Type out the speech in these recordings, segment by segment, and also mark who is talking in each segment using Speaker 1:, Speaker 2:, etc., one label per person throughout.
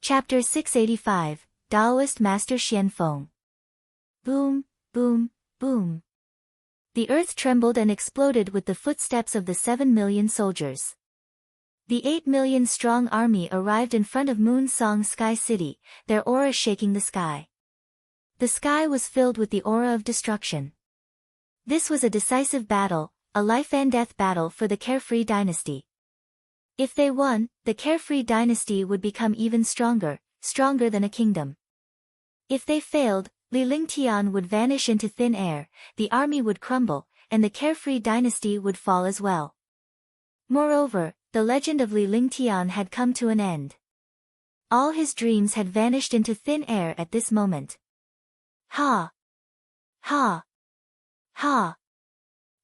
Speaker 1: Chapter 685, Taoist Master Xianfeng. Boom, boom, boom. The earth trembled and exploded with the footsteps of the 7 million soldiers. The 8 million strong army arrived in front of Moon Song Sky City, their aura shaking the sky. The sky was filled with the aura of destruction. This was a decisive battle, a life-and-death battle for the Carefree Dynasty. If they won, the Carefree Dynasty would become even stronger, stronger than a kingdom. If they failed, Li Lingtian would vanish into thin air, the army would crumble, and the Carefree Dynasty would fall as well. Moreover, the legend of Li Lingtian had come to an end. All his dreams had vanished into thin air at this moment. Ha! Ha! Ha!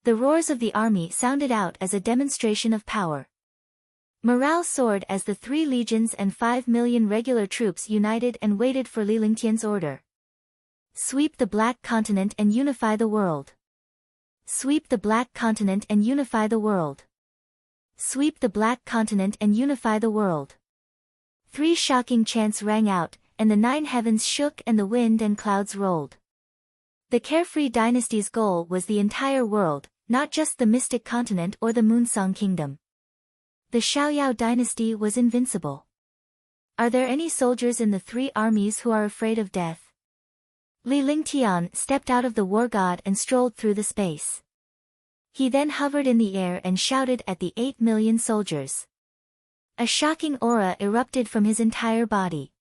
Speaker 1: The roars of the army sounded out as a demonstration of power. Morale soared as the 3 legions and 5 million regular troops united and waited for Li Lingtian's order. Sweep the Black Continent and unify the world. Sweep the Black Continent and unify the world. Sweep the Black Continent and unify the world. 3 shocking chants rang out, and the 9 heavens shook and the wind and clouds rolled. The Carefree Dynasty's goal was the entire world, not just the Mystic Continent or the Moonsong Kingdom. The Xiaoyao dynasty was invincible. Are there any soldiers in the 3 armies who are afraid of death? Li Lingtian stepped out of the war god and strolled through the space. He then hovered in the air and shouted at the 8 million soldiers. A shocking aura erupted from his entire body.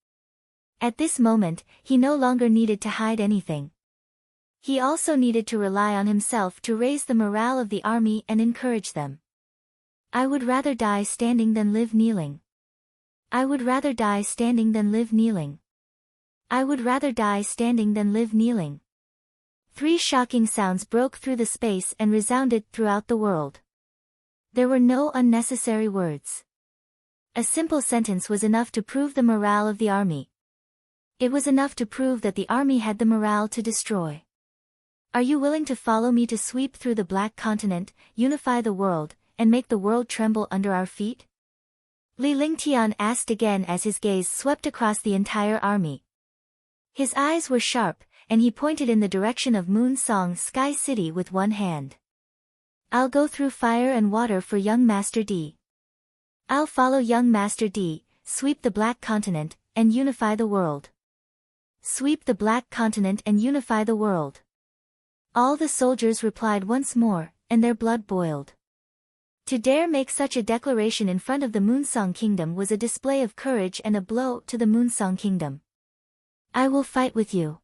Speaker 1: At this moment, he no longer needed to hide anything. He also needed to rely on himself to raise the morale of the army and encourage them. I would rather die standing than live kneeling. I would rather die standing than live kneeling. I would rather die standing than live kneeling. 3 shocking sounds broke through the space and resounded throughout the world. There were no unnecessary words. A simple sentence was enough to prove the morale of the army. It was enough to prove that the army had the morale to destroy. Are you willing to follow me to sweep through the Black Continent, unify the world, and make the world tremble under our feet? Li Lingtian asked again as his gaze swept across the entire army. His eyes were sharp, and he pointed in the direction of Moon Song Sky City with one hand. I'll go through fire and water for young Master D. I'll follow young Master D, sweep the Black Continent, and unify the world. Sweep the Black Continent and unify the world. All the soldiers replied once more, and their blood boiled. To dare make such a declaration in front of the Moonsong Kingdom was a display of courage and a blow to the Moonsong Kingdom. I will fight with you.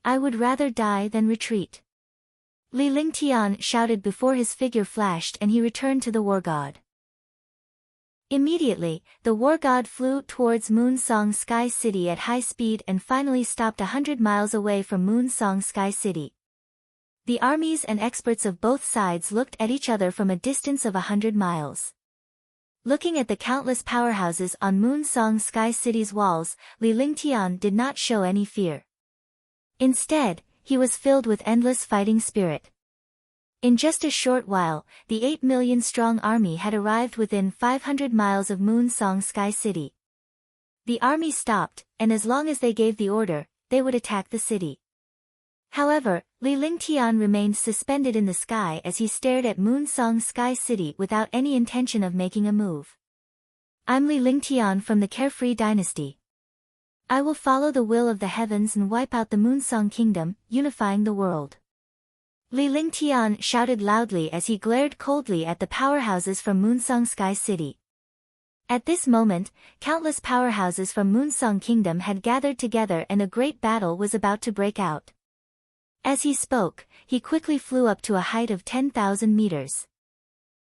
Speaker 1: I would rather die than retreat. Li Lingtian shouted before his figure flashed and he returned to the war god. Immediately, the war god flew towards Moonsong Sky City at high speed and finally stopped 100 miles away from Moonsong Sky City. The armies and experts of both sides looked at each other from a distance of 100 miles. Looking at the countless powerhouses on Moonsong Sky City's walls, Li Lingtian did not show any fear. Instead, he was filled with endless fighting spirit. In just a short while, the 8 million strong army had arrived within 500 miles of Moonsong Sky City. The army stopped, and as long as they gave the order, they would attack the city. However, Li Lingtian remained suspended in the sky as he stared at Moonsong Sky City without any intention of making a move. I'm Li Lingtian from the Carefree Dynasty. I will follow the will of the heavens and wipe out the Moonsong Kingdom, unifying the world. Li Lingtian shouted loudly as he glared coldly at the powerhouses from Moonsong Sky City. At this moment, countless powerhouses from Moonsong Kingdom had gathered together and a great battle was about to break out. As he spoke, he quickly flew up to a height of 10,000 meters.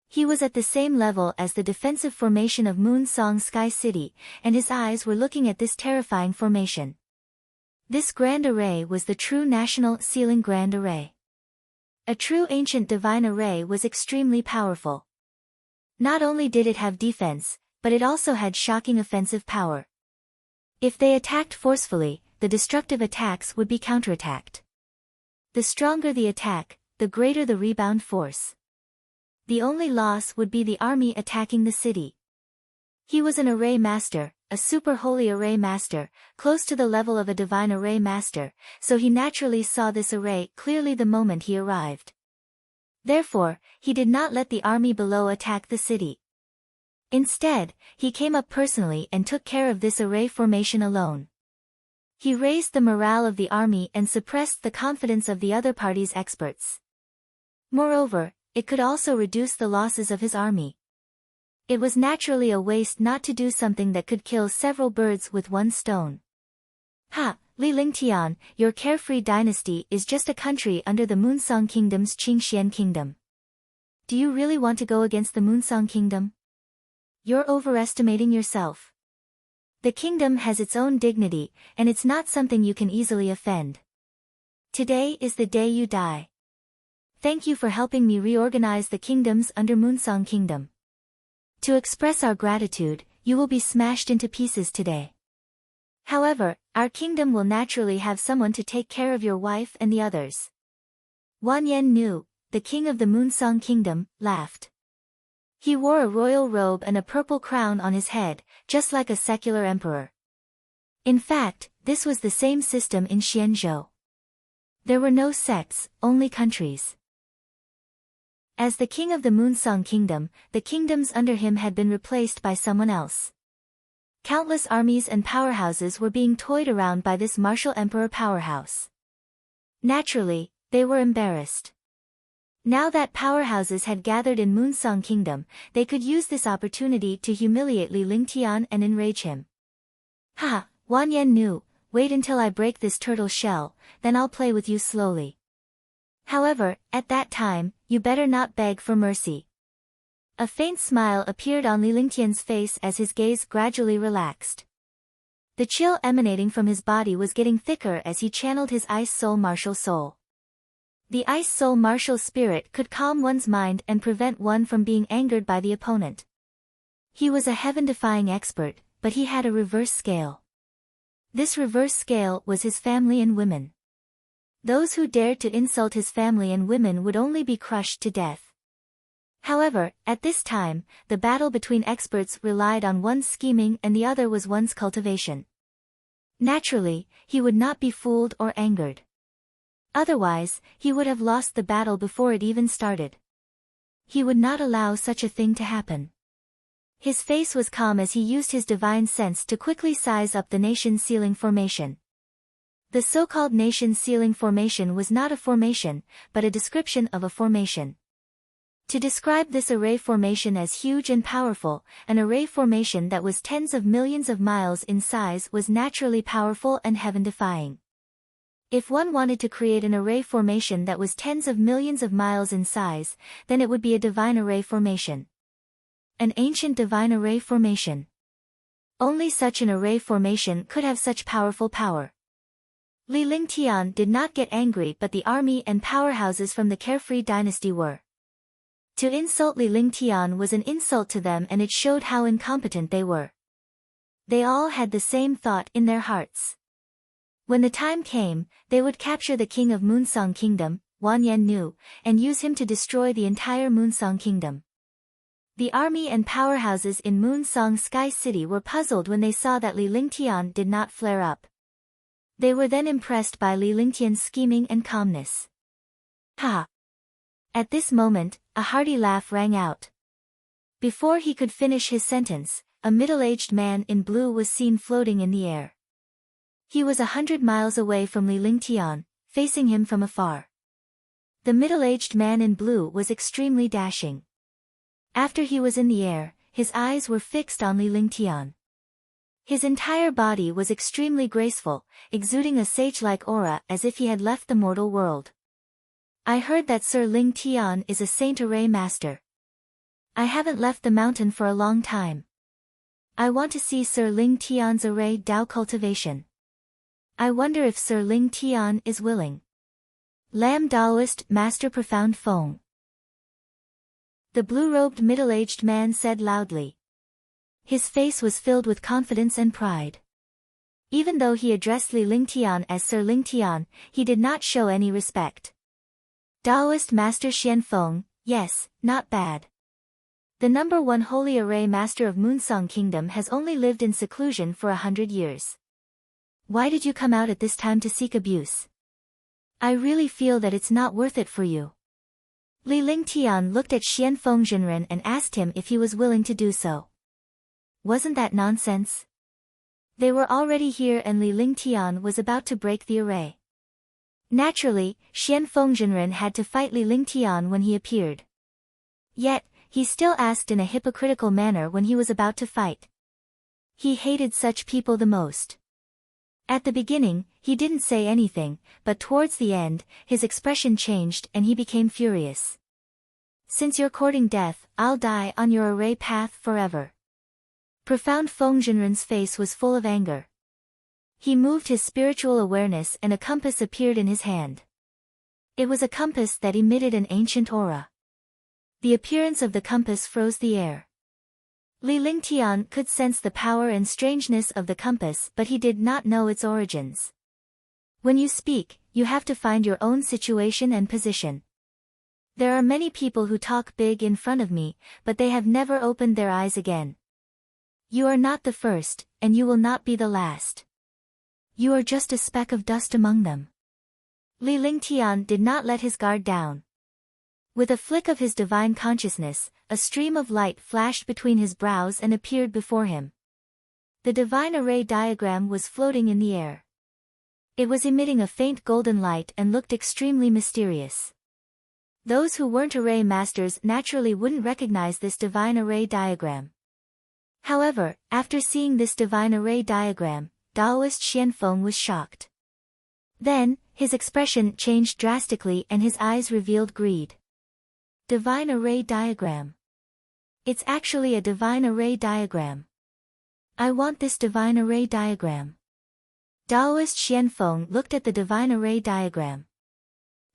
Speaker 1: He was at the same level as the defensive formation of Moonsong Sky City, and his eyes were looking at this terrifying formation. This grand array was the true national sealing grand array. A true ancient divine array was extremely powerful. Not only did it have defense, but it also had shocking offensive power. If they attacked forcefully, the destructive attacks would be counterattacked. The stronger the attack, the greater the rebound force. The only loss would be the army attacking the city. He was an array master, a super holy array master, close to the level of a divine array master, so he naturally saw this array clearly the moment he arrived. Therefore, he did not let the army below attack the city. Instead, he came up personally and took care of this array formation alone. He raised the morale of the army and suppressed the confidence of the other party's experts. Moreover, it could also reduce the losses of his army. It was naturally a waste not to do something that could kill several birds with one stone. Ha, Li Lingtian, your carefree dynasty is just a country under the Moonsong Kingdom's Qingxian Kingdom. Do you really want to go against the Moonsong Kingdom? You're overestimating yourself. The kingdom has its own dignity, and it's not something you can easily offend. Today is the day you die. Thank you for helping me reorganize the kingdoms under Moonsong Kingdom. To express our gratitude, you will be smashed into pieces today. However, our kingdom will naturally have someone to take care of your wife and the others. Wan Yen Nu, the king of the Moonsong Kingdom, laughed. He wore a royal robe and a purple crown on his head, just like a secular emperor. In fact, this was the same system in Xianzhou. There were no sects, only countries. As the king of the Moonsong Kingdom, the kingdoms under him had been replaced by someone else. Countless armies and powerhouses were being toyed around by this martial emperor powerhouse. Naturally, they were embarrassed. Now that powerhouses had gathered in Moonsong Kingdom, they could use this opportunity to humiliate Li Lingtian and enrage him. Ha, Wan Yen Nu, wait until I break this turtle shell, then I'll play with you slowly. However, at that time, you better not beg for mercy. A faint smile appeared on Li Lingtian's face as his gaze gradually relaxed. The chill emanating from his body was getting thicker as he channeled his Ice Soul martial soul. The Ice Soul martial spirit could calm one's mind and prevent one from being angered by the opponent. He was a heaven-defying expert, but he had a reverse scale. This reverse scale was his family and women. Those who dared to insult his family and women would only be crushed to death. However, at this time, the battle between experts relied on one's scheming and the other was one's cultivation. Naturally, he would not be fooled or angered. Otherwise, he would have lost the battle before it even started. He would not allow such a thing to happen. His face was calm as he used his divine sense to quickly size up the nation ceiling formation. The so-called nation ceiling formation was not a formation, but a description of a formation. To describe this array formation as huge and powerful, an array formation that was tens of millions of miles in size was naturally powerful and heaven-defying. If one wanted to create an array formation that was tens of millions of miles in size, then it would be a divine array formation. An ancient divine array formation. Only such an array formation could have such powerful power. Li Lingtian did not get angry, but the army and powerhouses from the carefree dynasty were. To insult Li Lingtian was an insult to them, and it showed how incompetent they were. They all had the same thought in their hearts. When the time came, they would capture the king of Moonsong Kingdom, Wan Yen Nu, and use him to destroy the entire Moonsong Kingdom. The army and powerhouses in Moonsong Sky City were puzzled when they saw that Li Lingtian did not flare up. They were then impressed by Li Lingtian's scheming and calmness. Ha! At this moment, a hearty laugh rang out. Before he could finish his sentence, a middle-aged man in blue was seen floating in the air. He was 100 miles away from Li Lingtian, facing him from afar. The middle-aged man in blue was extremely dashing. After he was in the air, his eyes were fixed on Li Lingtian. His entire body was extremely graceful, exuding a sage-like aura as if he had left the mortal world. I heard that Sir Lingtian is a Saint Array Master. I haven't left the mountain for a long time. I want to see Sir Lingtian's Array Dao cultivation. I wonder if Sir Lingtian is willing. Lam Daoist Master Profound Feng. The blue-robed middle-aged man said loudly. His face was filled with confidence and pride. Even though he addressed Li Lingtian as Sir Lingtian, he did not show any respect. Daoist Master Xian Feng, yes, not bad. The number 1 holy array master of Moonsong Kingdom has only lived in seclusion for 100 years. Why did you come out at this time to seek abuse? I really feel that it's not worth it for you. Li Lingtian looked at Xianfeng Jinren and asked him if he was willing to do so. Wasn't that nonsense? They were already here and Li Lingtian was about to break the array. Naturally, Xianfeng Jinren had to fight Li Lingtian when he appeared. Yet, he still asked in a hypocritical manner when he was about to fight. He hated such people the most. At the beginning, he didn't say anything, but towards the end, his expression changed and he became furious. Since you're courting death, I'll die on your array path forever. Profound Feng Jinren's face was full of anger. He moved his spiritual awareness and a compass appeared in his hand. It was a compass that emitted an ancient aura. The appearance of the compass froze the air. Li Lingtian could sense the power and strangeness of the compass but he did not know its origins. When you speak, you have to find your own situation and position. There are many people who talk big in front of me, but they have never opened their eyes again. You are not the first, and you will not be the last. You are just a speck of dust among them. Li Lingtian did not let his guard down. With a flick of his divine consciousness, a stream of light flashed between his brows and appeared before him. The divine array diagram was floating in the air. It was emitting a faint golden light and looked extremely mysterious. Those who weren't array masters naturally wouldn't recognize this divine array diagram. However, after seeing this divine array diagram, Taoist Xianfeng was shocked. Then, his expression changed drastically and his eyes revealed greed. Divine array diagram. It's actually a divine array diagram. I want this divine array diagram. Taoist Xianfeng looked at the divine array diagram.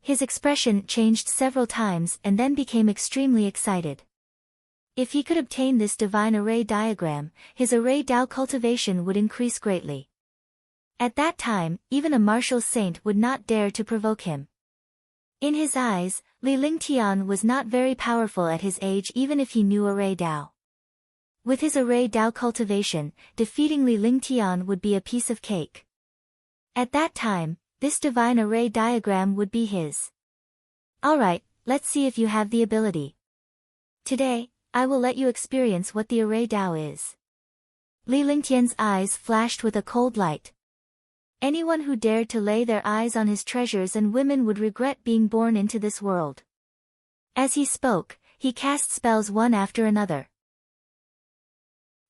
Speaker 1: His expression changed several times and then became extremely excited. If he could obtain this divine array diagram, his array Dao cultivation would increase greatly. At that time, even a martial saint would not dare to provoke him. In his eyes, Li Lingtian was not very powerful at his age even if he knew array Dao. With his array Dao cultivation, defeating Li Lingtian would be a piece of cake. At that time, this divine array diagram would be his. Alright, let's see if you have the ability. Today, I will let you experience what the array Dao is. Li Lingtian's eyes flashed with a cold light. Anyone who dared to lay their eyes on his treasures and women would regret being born into this world. As he spoke, he cast spells one after another.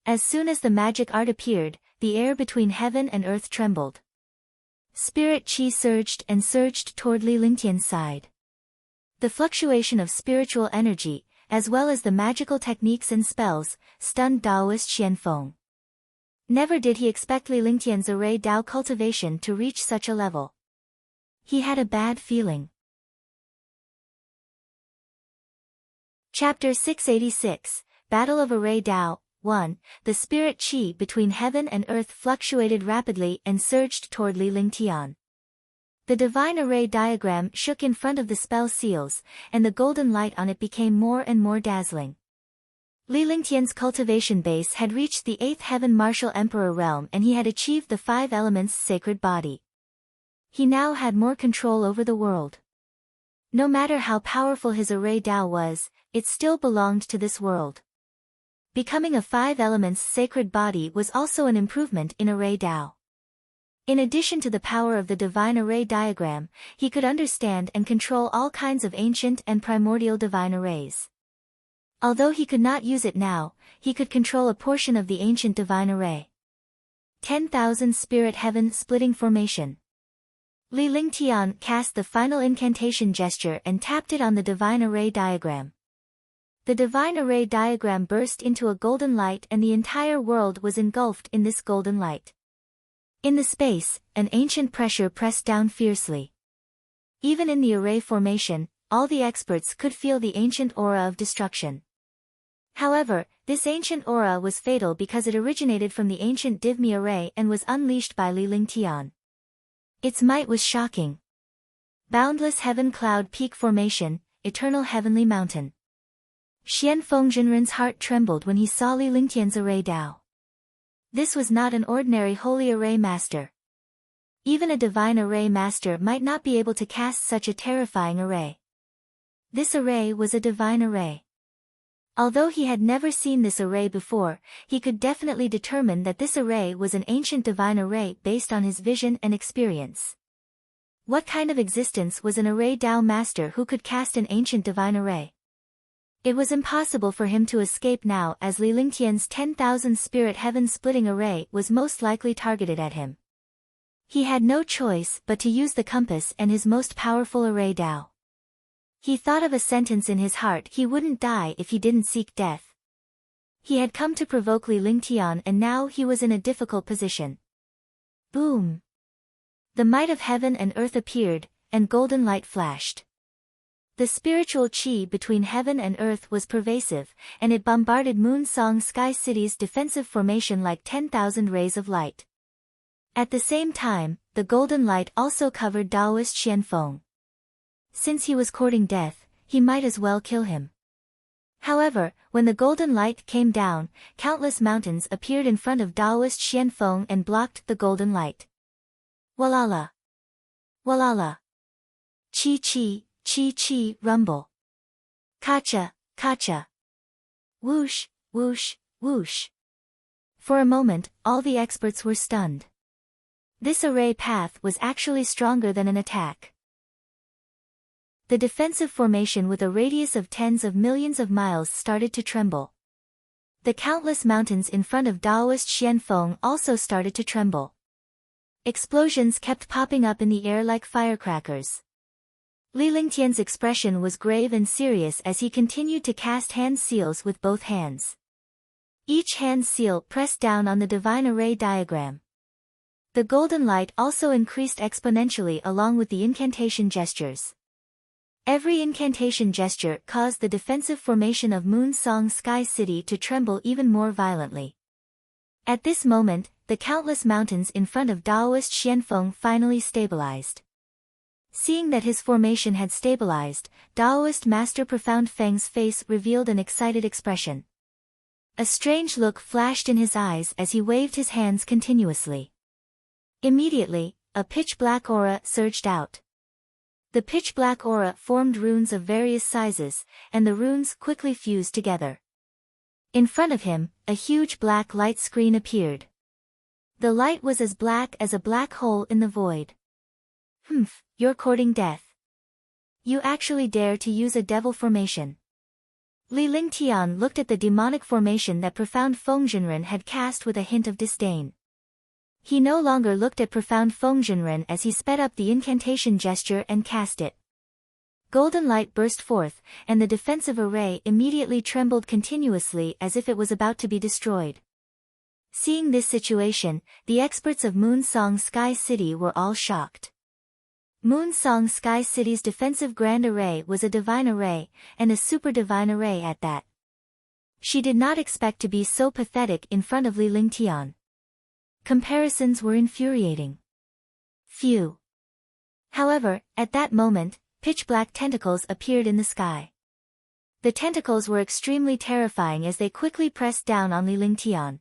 Speaker 1: As soon as the magic art appeared, the air between heaven and earth trembled. Spirit chi surged and surged toward Li Lingtian's side. The fluctuation of spiritual energy, as well as the magical techniques and spells, stunned Taoist Xianfeng. Never did he expect Li Lingtian's array Dao cultivation to reach such a level. He had a bad feeling. Chapter 686, Battle of Array Dao, 1. The spirit qi between heaven and earth fluctuated rapidly and surged toward Li Lingtian. The divine array diagram shook in front of the spell seals, and the golden light on it became more and more dazzling. Li Lingtian's cultivation base had reached the 8th heaven martial emperor realm and he had achieved the 5 elements sacred body. He now had more control over the world. No matter how powerful his array Dao was, it still belonged to this world. Becoming a 5 elements sacred body was also an improvement in array Dao. In addition to the power of the divine array diagram, he could understand and control all kinds of ancient and primordial divine arrays. Although he could not use it now, he could control a portion of the ancient divine array. 10,000 Spirit Heaven Splitting Formation. Li Lingtian cast the final incantation gesture and tapped it on the divine array diagram. The divine array diagram burst into a golden light and the entire world was engulfed in this golden light. In the space, an ancient pressure pressed down fiercely. Even in the array formation, all the experts could feel the ancient aura of destruction. However, this ancient aura was fatal because it originated from the ancient Divmi array and was unleashed by Li Lingtian. Its might was shocking. Boundless Heaven Cloud Peak Formation, Eternal Heavenly Mountain. Xian Fengzhenren's heart trembled when he saw Li Lingtian's array Dao. This was not an ordinary holy array master. Even a divine array master might not be able to cast such a terrifying array. This array was a divine array. Although he had never seen this array before, he could definitely determine that this array was an ancient divine array based on his vision and experience. What kind of existence was an array Dao master who could cast an ancient divine array? It was impossible for him to escape now, as Li Lingtian's 10,000 spirit heaven-splitting array was most likely targeted at him. He had no choice but to use the compass and his most powerful array Dao. He thought of a sentence in his heart: he wouldn't die if he didn't seek death. He had come to provoke Li Lingtian, and now he was in a difficult position. Boom! The might of heaven and earth appeared, and golden light flashed. The spiritual qi between heaven and earth was pervasive, and it bombarded Moonsong Sky City's defensive formation like 10,000 rays of light. At the same time, the golden light also covered Daoist Xianfeng. Since he was courting death, he might as well kill him. However, when the golden light came down, countless mountains appeared in front of Daoist Xianfeng and blocked the golden light. Walala! Walala! Chi chi! Chi chi, rumble. Kacha, kacha. Whoosh, whoosh, whoosh. For a moment, all the experts were stunned. This array path was actually stronger than an attack. The defensive formation with a radius of tens of millions of miles started to tremble. The countless mountains in front of Daoist Xianfeng also started to tremble. Explosions kept popping up in the air like firecrackers. Li Lingtian's expression was grave and serious as he continued to cast hand seals with both hands. Each hand seal pressed down on the divine array diagram. The golden light also increased exponentially along with the incantation gestures. Every incantation gesture caused the defensive formation of Moonsong Sky City to tremble even more violently. At this moment, the countless mountains in front of Daoist Xianfeng finally stabilized. Seeing that his formation had stabilized, Daoist Master Profound Feng's face revealed an excited expression. A strange look flashed in his eyes as he waved his hands continuously. Immediately, a pitch-black aura surged out. The pitch-black aura formed runes of various sizes, and the runes quickly fused together. In front of him, a huge black light screen appeared. The light was as black as a black hole in the void. Humph, you're courting death. You actually dare to use a devil formation. Li Lingtian looked at the demonic formation that Profound Fengzhenren had cast with a hint of disdain. He no longer looked at Profound Fengzhenren as he sped up the incantation gesture and cast it. Golden light burst forth, and the defensive array immediately trembled continuously as if it was about to be destroyed. Seeing this situation, the experts of Moonsong Sky City were all shocked. Moonsong Sky City's defensive grand array was a divine array, and a super divine array at that. She did not expect to be so pathetic in front of Li Lingtian. Comparisons were infuriating. Phew. However, at that moment, pitch-black tentacles appeared in the sky. The tentacles were extremely terrifying as they quickly pressed down on Li Lingtian.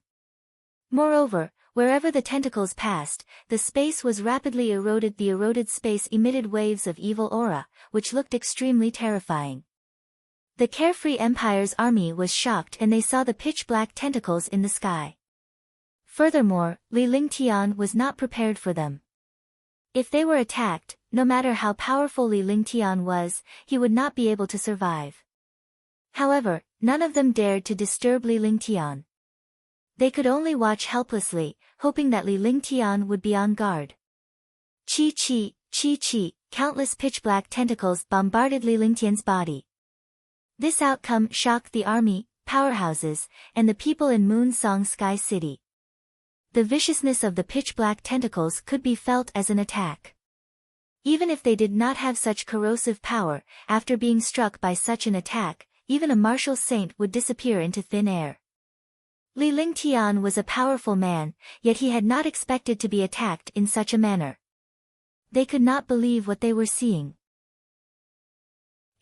Speaker 1: Moreover, wherever the tentacles passed, the space was rapidly eroded. The eroded space emitted waves of evil aura, which looked extremely terrifying. The Carefree Empire's army was shocked and they saw the pitch-black tentacles in the sky. Furthermore, Li Lingtian was not prepared for them. If they were attacked, no matter how powerful Li Lingtian was, he would not be able to survive. However, none of them dared to disturb Li Lingtian. They could only watch helplessly, hoping that Li Lingtian would be on guard. Chi chi, chi chi, countless pitch-black tentacles bombarded Li Lingtian's body. This outcome shocked the army, powerhouses, and the people in Moonsong Sky City. The viciousness of the pitch-black tentacles could be felt as an attack. Even if they did not have such corrosive power, after being struck by such an attack, even a martial saint would disappear into thin air. Li Lingtian was a powerful man, yet he had not expected to be attacked in such a manner. They could not believe what they were seeing.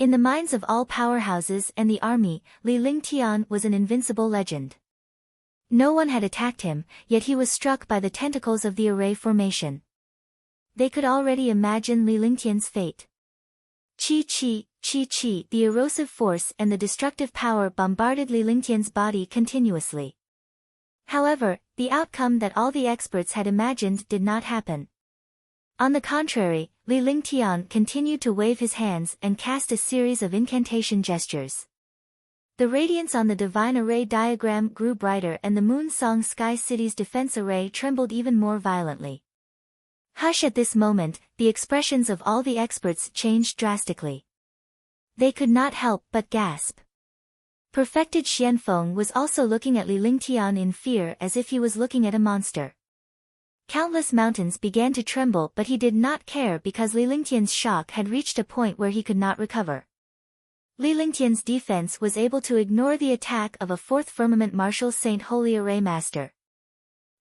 Speaker 1: In the minds of all powerhouses and the army, Li Lingtian was an invincible legend. No one had attacked him, yet he was struck by the tentacles of the array formation. They could already imagine Li Lingtian's fate. Chi, the erosive force and the destructive power bombarded Li Lingtian's body continuously. However, the outcome that all the experts had imagined did not happen. On the contrary, Li Lingtian continued to wave his hands and cast a series of incantation gestures. The radiance on the divine array diagram grew brighter and the Moon Song Sky City's defense array trembled even more violently. Hush! At this moment, the expressions of all the experts changed drastically. They could not help but gasp. Perfected Xianfeng was also looking at Li Lingtian in fear as if he was looking at a monster. Countless mountains began to tremble, but he did not care because Li Lingtian's shock had reached a point where he could not recover. Li Lingtian's defense was able to ignore the attack of a fourth firmament martial saint holy array master.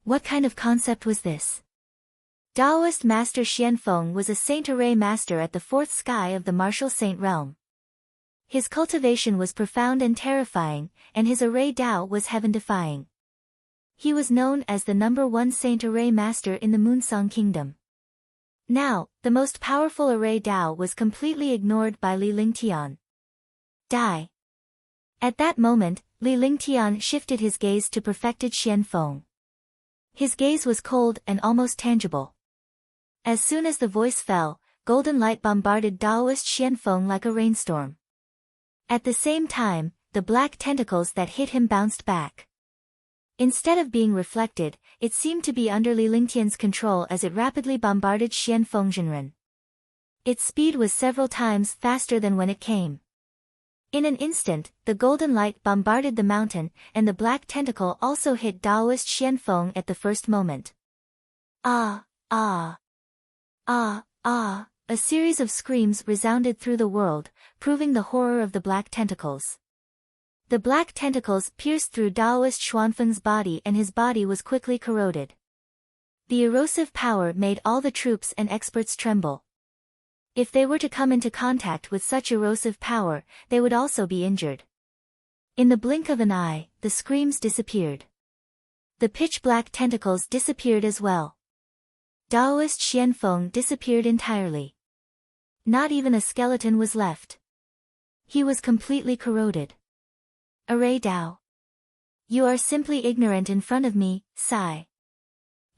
Speaker 1: What kind of concept was this? Taoist master Xianfeng was a saint array master at the fourth sky of the martial saint realm. His cultivation was profound and terrifying, and his array Dao was heaven-defying. He was known as the #1 saint array master in the Moonsong Kingdom. Now, the most powerful array Dao was completely ignored by Li Lingtian. Die. At that moment, Li Lingtian shifted his gaze to perfected Xianfeng. His gaze was cold and almost tangible. As soon as the voice fell, golden light bombarded Taoist Xianfeng like a rainstorm. At the same time, the black tentacles that hit him bounced back. Instead of being reflected, it seemed to be under Li Lingtian's control as it rapidly bombarded Xianfeng Jinren. Its speed was several times faster than when it came. In an instant, the golden light bombarded the mountain, and the black tentacle also hit Taoist Xianfeng at the first moment. Ah, ah, ah, ah. A series of screams resounded through the world, proving the horror of the black tentacles. The black tentacles pierced through Taoist Xuanfeng's body and his body was quickly corroded. The erosive power made all the troops and experts tremble. If they were to come into contact with such erosive power, they would also be injured. In the blink of an eye, the screams disappeared. The pitch-black tentacles disappeared as well. Taoist Xianfeng disappeared entirely. Not even a skeleton was left. He was completely corroded. Array Dao. You are simply ignorant in front of me, sigh.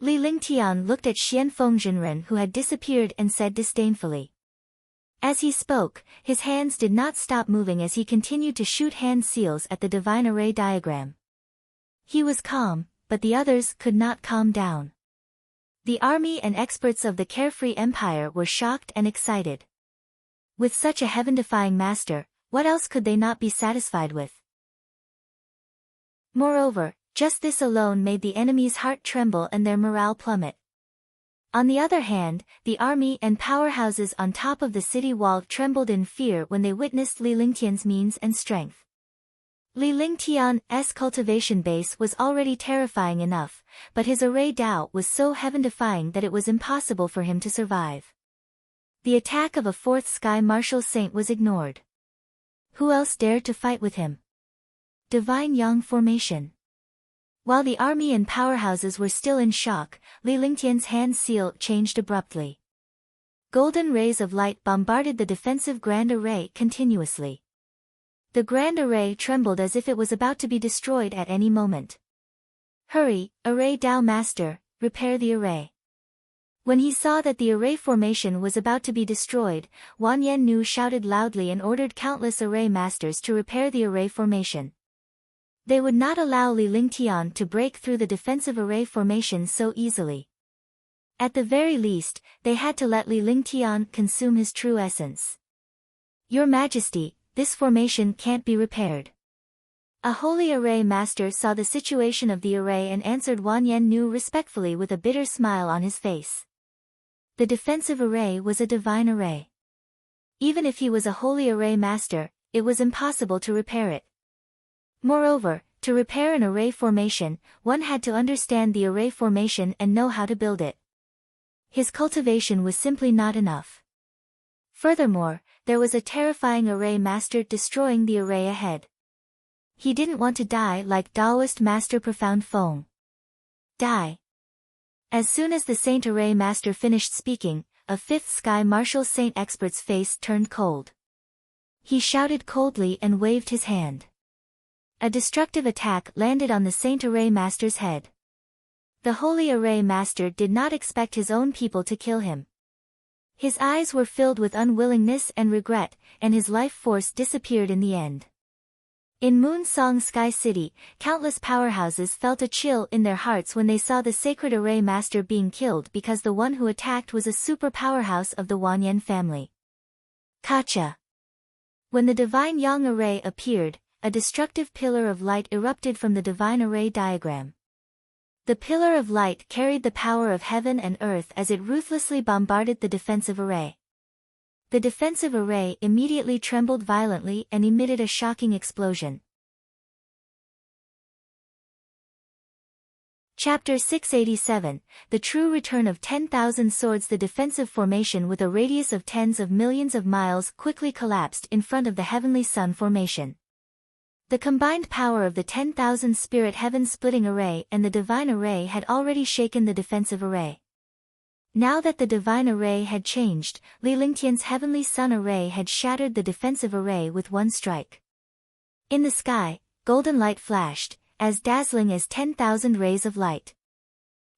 Speaker 1: Li Lingtian looked at Xianfeng Jinren who had disappeared and said disdainfully. As he spoke, his hands did not stop moving as he continued to shoot hand seals at the divine array diagram. He was calm, but the others could not calm down. The army and experts of the carefree empire were shocked and excited. With such a heaven-defying master, what else could they not be satisfied with? Moreover, just this alone made the enemy's heart tremble and their morale plummet. On the other hand, the army and powerhouses on top of the city wall trembled in fear when they witnessed Li Lingtian's means and strength. Li Lingtian's cultivation base was already terrifying enough, but his array Dao was so heaven-defying that it was impossible for him to survive. The attack of a fourth sky martial saint was ignored. Who else dared to fight with him? Divine Yang formation. While the army and powerhouses were still in shock, Li Lingtian's hand seal changed abruptly. Golden rays of light bombarded the defensive grand array continuously. The grand array trembled as if it was about to be destroyed at any moment. Hurry, Array Dao Master, repair the array. When he saw that the array formation was about to be destroyed, Wan Yannu shouted loudly and ordered countless array masters to repair the array formation. They would not allow Li Lingtian to break through the defensive array formation so easily. At the very least, they had to let Li Lingtian consume his true essence. Your Majesty, this formation can't be repaired. A holy array master saw the situation of the array and answered Wan Yannu respectfully with a bitter smile on his face. The defensive array was a divine array. Even if he was a holy array master, it was impossible to repair it. Moreover, to repair an array formation, one had to understand the array formation and know how to build it. His cultivation was simply not enough. Furthermore, there was a terrifying array master destroying the array ahead. He didn't want to die like Taoist Master Profound Feng. Die. As soon as the Saint Array Master finished speaking, a fifth Sky Martial Saint expert's face turned cold. He shouted coldly and waved his hand. A destructive attack landed on the Saint Array Master's head. The Holy Array Master did not expect his own people to kill him. His eyes were filled with unwillingness and regret, and his life force disappeared in the end. In Moon Song Sky City, countless powerhouses felt a chill in their hearts when they saw the Sacred Array Master being killed because the one who attacked was a super powerhouse of the Wanyan family. Kacha. When the Divine Yang Array appeared, a destructive pillar of light erupted from the Divine Array diagram. The pillar of light carried the power of heaven and earth as it ruthlessly bombarded the defensive array. The defensive array immediately trembled violently and emitted a shocking explosion. Chapter 687, The True Return of 10,000 Swords. The defensive formation with a radius of tens of millions of miles quickly collapsed in front of the Heavenly Sun formation. The combined power of the 10,000 Spirit Heaven-splitting array and the Divine Array had already shaken the defensive array. Now that the Divine Array had changed, Li Lingtian's Heavenly Sun Array had shattered the defensive array with one strike. In the sky, golden light flashed, as dazzling as 10,000 rays of light.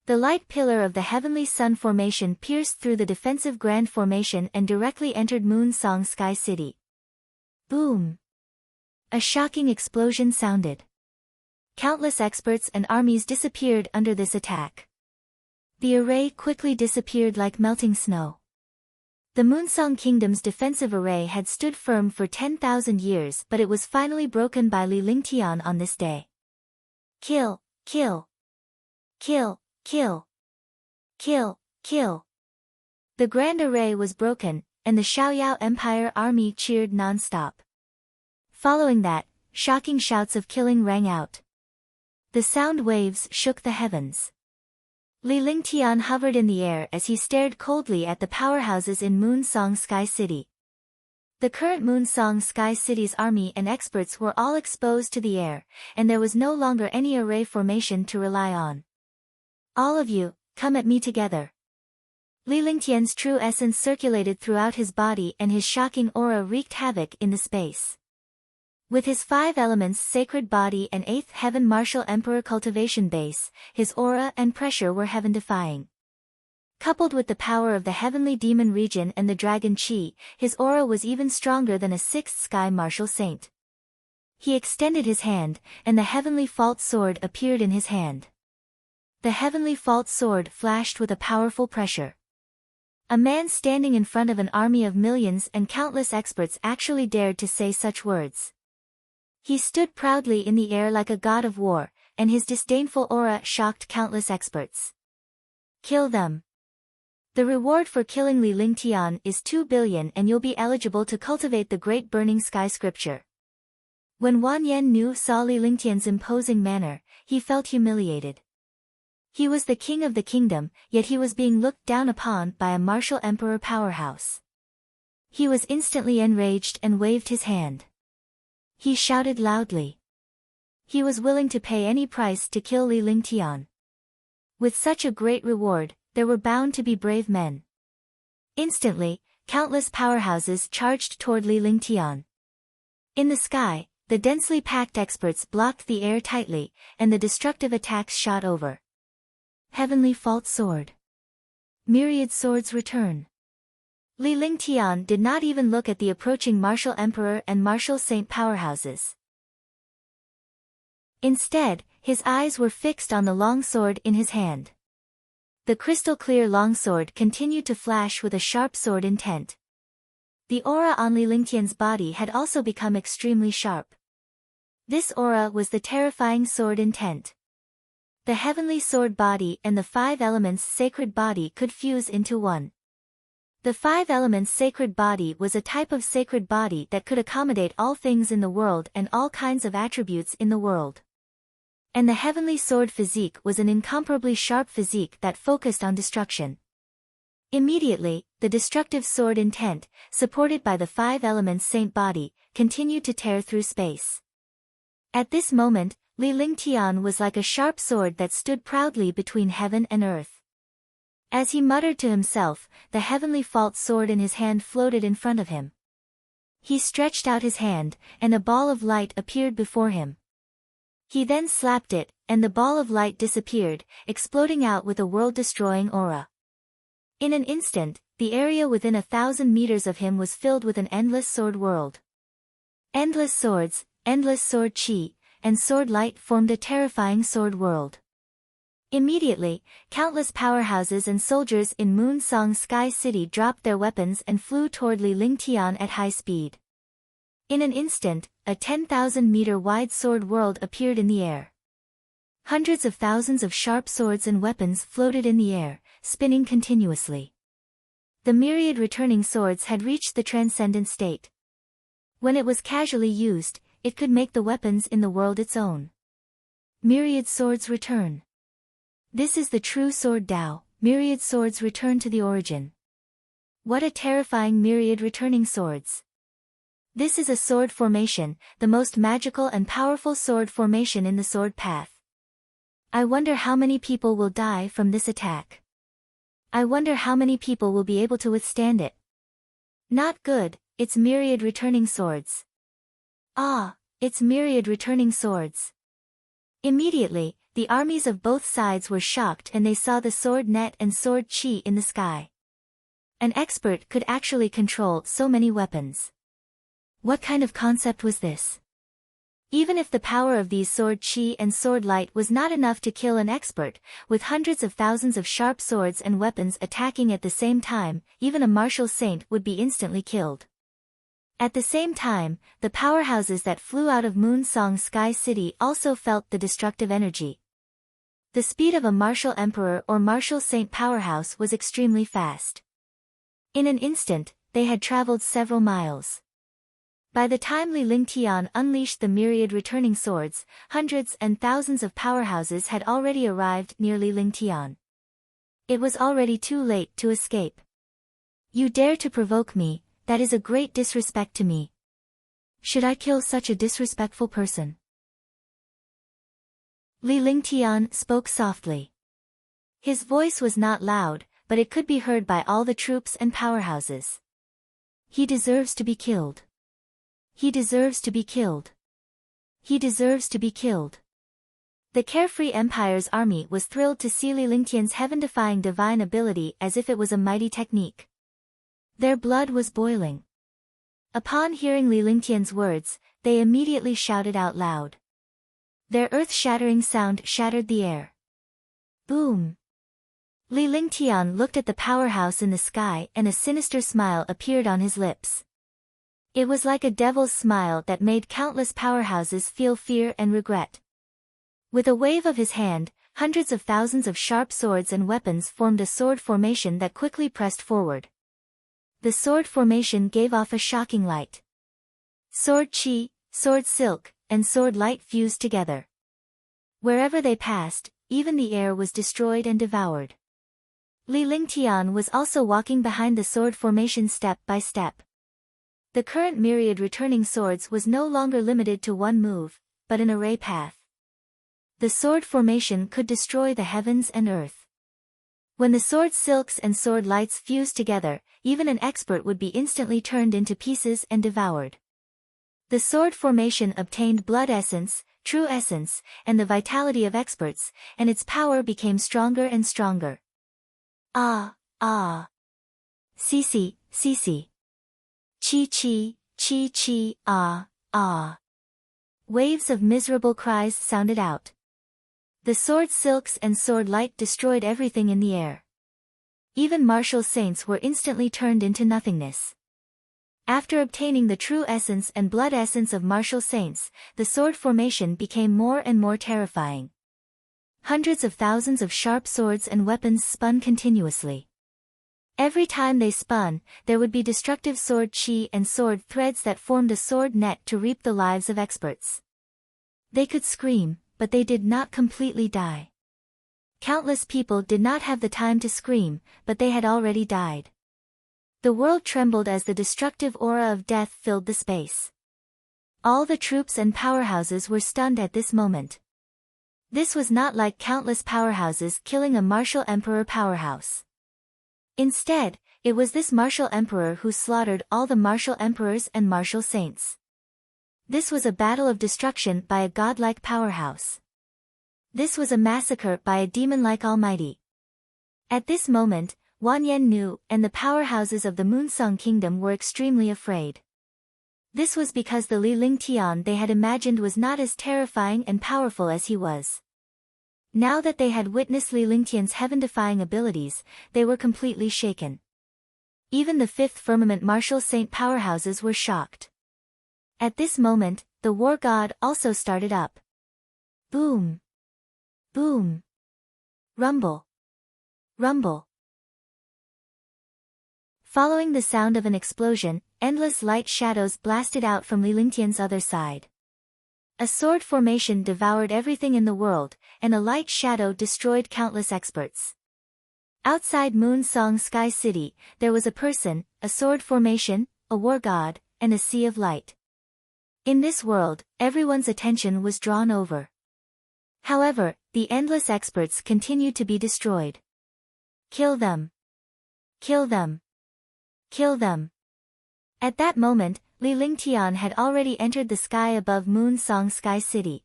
Speaker 1: The light pillar of the Heavenly Sun formation pierced through the defensive Grand Formation and directly entered Moon Song Sky City. Boom! A shocking explosion sounded. Countless experts and armies disappeared under this attack. The array quickly disappeared like melting snow. The Moonsong Kingdom's defensive array had stood firm for 10,000 years, but it was finally broken by Li Lingtian on this day. Kill, kill. Kill, kill. Kill, kill. The Grand Array was broken, and the Xiaoyao Empire army cheered non-stop. Following that, shocking shouts of killing rang out. The sound waves shook the heavens. Li Lingtian hovered in the air as he stared coldly at the powerhouses in Moon Song Sky City. The current Moon Song Sky City's army and experts were all exposed to the air, and there was no longer any array formation to rely on. All of you, come at me together. Li Lingtian's true essence circulated throughout his body and his shocking aura wreaked havoc in the space. With his 5 elements sacred body and 8th heaven martial emperor cultivation base, his aura and pressure were heaven-defying. Coupled with the power of the heavenly demon region and the dragon chi, his aura was even stronger than a 6th sky martial saint. He extended his hand, and the heavenly fault sword appeared in his hand. The heavenly fault sword flashed with a powerful pressure. A man standing in front of an army of millions and countless experts actually dared to say such words. He stood proudly in the air like a god of war, and his disdainful aura shocked countless experts. Kill them. The reward for killing Li Lingtian is 2 billion and you'll be eligible to cultivate the Great Burning Sky Scripture. When Wanyan Nu saw Li Lingtian's imposing manner, he felt humiliated. He was the king of the kingdom, yet he was being looked down upon by a martial emperor powerhouse. He was instantly enraged and waved his hand. He shouted loudly. He was willing to pay any price to kill Li Lingtian. With such a great reward, there were bound to be brave men. Instantly, countless powerhouses charged toward Li Lingtian. In the sky, the densely packed experts blocked the air tightly, and the destructive attacks shot over. Heavenly Fault Sword. Myriad swords return. Li Lingtian did not even look at the approaching martial emperor and martial saint powerhouses. Instead, his eyes were fixed on the long sword in his hand. The crystal-clear longsword continued to flash with a sharp sword intent. The aura on Li Lingtian's body had also become extremely sharp. This aura was the terrifying sword intent. The heavenly sword body and the 5 elements sacred body could fuse into one. The 5 elements sacred body was a type of sacred body that could accommodate all things in the world and all kinds of attributes in the world. And the heavenly sword physique was an incomparably sharp physique that focused on destruction. Immediately, the destructive sword intent, supported by the five elements saint body, continued to tear through space. At this moment, Li Lingtian was like a sharp sword that stood proudly between heaven and earth. As he muttered to himself, the heavenly fault sword in his hand floated in front of him. He stretched out his hand, and a ball of light appeared before him. He then slapped it, and the ball of light disappeared, exploding out with a world-destroying aura. In an instant, the area within 1,000 meters of him was filled with an endless sword world. Endless swords, endless sword chi, and sword light formed a terrifying sword world. Immediately, countless powerhouses and soldiers in Moon Song Sky City dropped their weapons and flew toward Li Lingtian at high speed. In an instant, a 10,000-meter wide sword world appeared in the air. Hundreds of thousands of sharp swords and weapons floated in the air, spinning continuously. The myriad returning swords had reached the transcendent state. When it was casually used, it could make the weapons in the world its own. Myriad swords return. This is the true sword Tao, myriad swords return to the origin. What a terrifying myriad returning swords. This is a sword formation, the most magical and powerful sword formation in the sword path. I wonder how many people will die from this attack. I wonder how many people will be able to withstand it. Not good, it's myriad returning swords. Ah, it's myriad returning swords. Immediately, the armies of both sides were shocked and they saw the sword net and sword chi in the sky. An expert could actually control so many weapons. What kind of concept was this? Even if the power of these sword chi and sword light was not enough to kill an expert, with hundreds of thousands of sharp swords and weapons attacking at the same time, even a martial saint would be instantly killed. At the same time, the powerhouses that flew out of Moon Song Sky City also felt the destructive energy. The speed of a martial emperor or martial saint powerhouse was extremely fast. In an instant, they had traveled several miles. By the time Li Lingtian unleashed the myriad returning swords, hundreds and thousands of powerhouses had already arrived near Li Lingtian. It was already too late to escape. You dare to provoke me, that is a great disrespect to me. Should I kill such a disrespectful person? Li Lingtian spoke softly. His voice was not loud, but it could be heard by all the troops and powerhouses. He deserves to be killed. He deserves to be killed. He deserves to be killed. The carefree Empire's army was thrilled to see Li Lingtian's heaven-defying divine ability as if it was a mighty technique. Their blood was boiling. Upon hearing Li Lingtian's words, they immediately shouted out loud. Their earth-shattering sound shattered the air. Boom! Li Lingtian looked at the powerhouse in the sky and a sinister smile appeared on his lips. It was like a devil's smile that made countless powerhouses feel fear and regret. With a wave of his hand, hundreds of thousands of sharp swords and weapons formed a sword formation that quickly pressed forward. The sword formation gave off a shocking light. Sword chi, sword silk, and sword light fused together. Wherever they passed, even the air was destroyed and devoured. Li Lingtian was also walking behind the sword formation step by step. The current myriad returning swords was no longer limited to one move, but an array path. The sword formation could destroy the heavens and earth. When the sword silks and sword lights fused together, even an expert would be instantly turned into pieces and devoured. The sword formation obtained blood essence, true essence, and the vitality of experts, and its power became stronger and stronger. Ah, ah. Sisi, sisi. Chi chi, chi chi, ah, ah. Waves of miserable cries sounded out. The sword silks and sword light destroyed everything in the air. Even martial saints were instantly turned into nothingness. After obtaining the true essence and blood essence of martial saints, the sword formation became more and more terrifying. Hundreds of thousands of sharp swords and weapons spun continuously. Every time they spun, there would be destructive sword chi and sword threads that formed a sword net to reap the lives of experts. They could scream, but they did not completely die. Countless people did not have the time to scream, but they had already died. The world trembled as the destructive aura of death filled the space. All the troops and powerhouses were stunned at this moment. This was not like countless powerhouses killing a martial emperor powerhouse. Instead, it was this martial emperor who slaughtered all the martial emperors and martial saints. This was a battle of destruction by a godlike powerhouse. This was a massacre by a demon-like almighty. At this moment, Wanyan knew, and the powerhouses of the Moonsong Kingdom were extremely afraid. This was because the Li Lingtian they had imagined was not as terrifying and powerful as he was. Now that they had witnessed Li Lingtian's heaven-defying abilities, they were completely shaken. Even the fifth firmament martial saint powerhouses were shocked. At this moment, the war god also started up. Boom! Boom! Rumble! Rumble! Following the sound of an explosion, endless light shadows blasted out from Li Lingtian's other side. A sword formation devoured everything in the world, and a light shadow destroyed countless experts. Outside Moonsong Sky City, there was a person, a sword formation, a war god, and a sea of light. In this world, everyone's attention was drawn over. However, the endless experts continued to be destroyed. Kill them! Kill them! Kill them! At that moment, Li Lingtian had already entered the sky above Moonsong Sky City.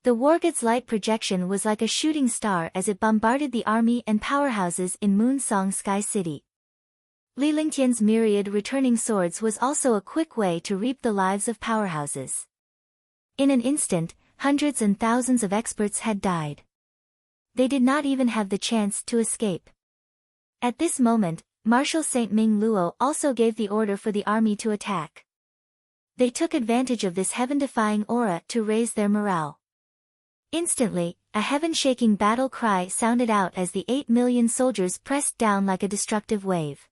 Speaker 1: The wargod's light projection was like a shooting star as it bombarded the army and powerhouses in Moonsong Sky City. Li Lingtian's myriad returning swords was also a quick way to reap the lives of powerhouses. In an instant, hundreds and thousands of experts had died. They did not even have the chance to escape. At this moment, Marshal Saint Ming Luo also gave the order for the army to attack. They took advantage of this heaven-defying aura to raise their morale. Instantly, a heaven-shaking battle cry sounded out as the 8 million soldiers pressed down like a destructive wave.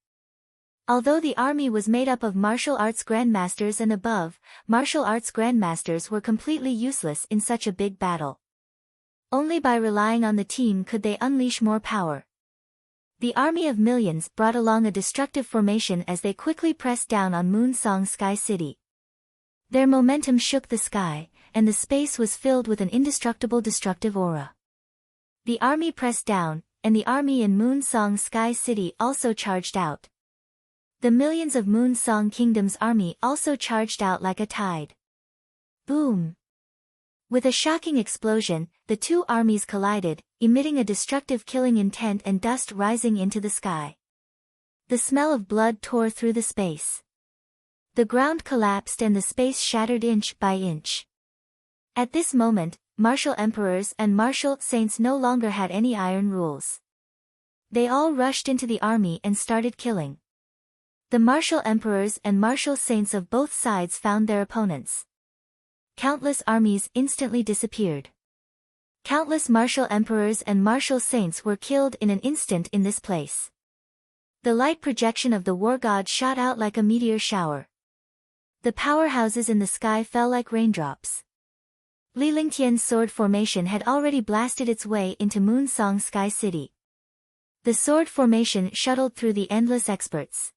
Speaker 1: Although the army was made up of martial arts grandmasters and above, martial arts grandmasters were completely useless in such a big battle. Only by relying on the team could they unleash more power. The army of millions brought along a destructive formation as they quickly pressed down on Moonsong Sky City. Their momentum shook the sky, and the space was filled with an indestructible destructive aura. The army pressed down, and the army in Moonsong Sky City also charged out. The millions of Moonsong Kingdom's army also charged out like a tide. Boom! With a shocking explosion, the two armies collided, emitting a destructive killing intent and dust rising into the sky. The smell of blood tore through the space. The ground collapsed and the space shattered inch by inch. At this moment, martial emperors and martial saints no longer had any iron rules. They all rushed into the army and started killing. The martial emperors and martial saints of both sides found their opponents. Countless armies instantly disappeared. Countless martial emperors and martial saints were killed in an instant in this place. The light projection of the war god shot out like a meteor shower. The powerhouses in the sky fell like raindrops. Li Lingtian's sword formation had already blasted its way into Moonsong Sky City. The sword formation shuttled through the endless experts.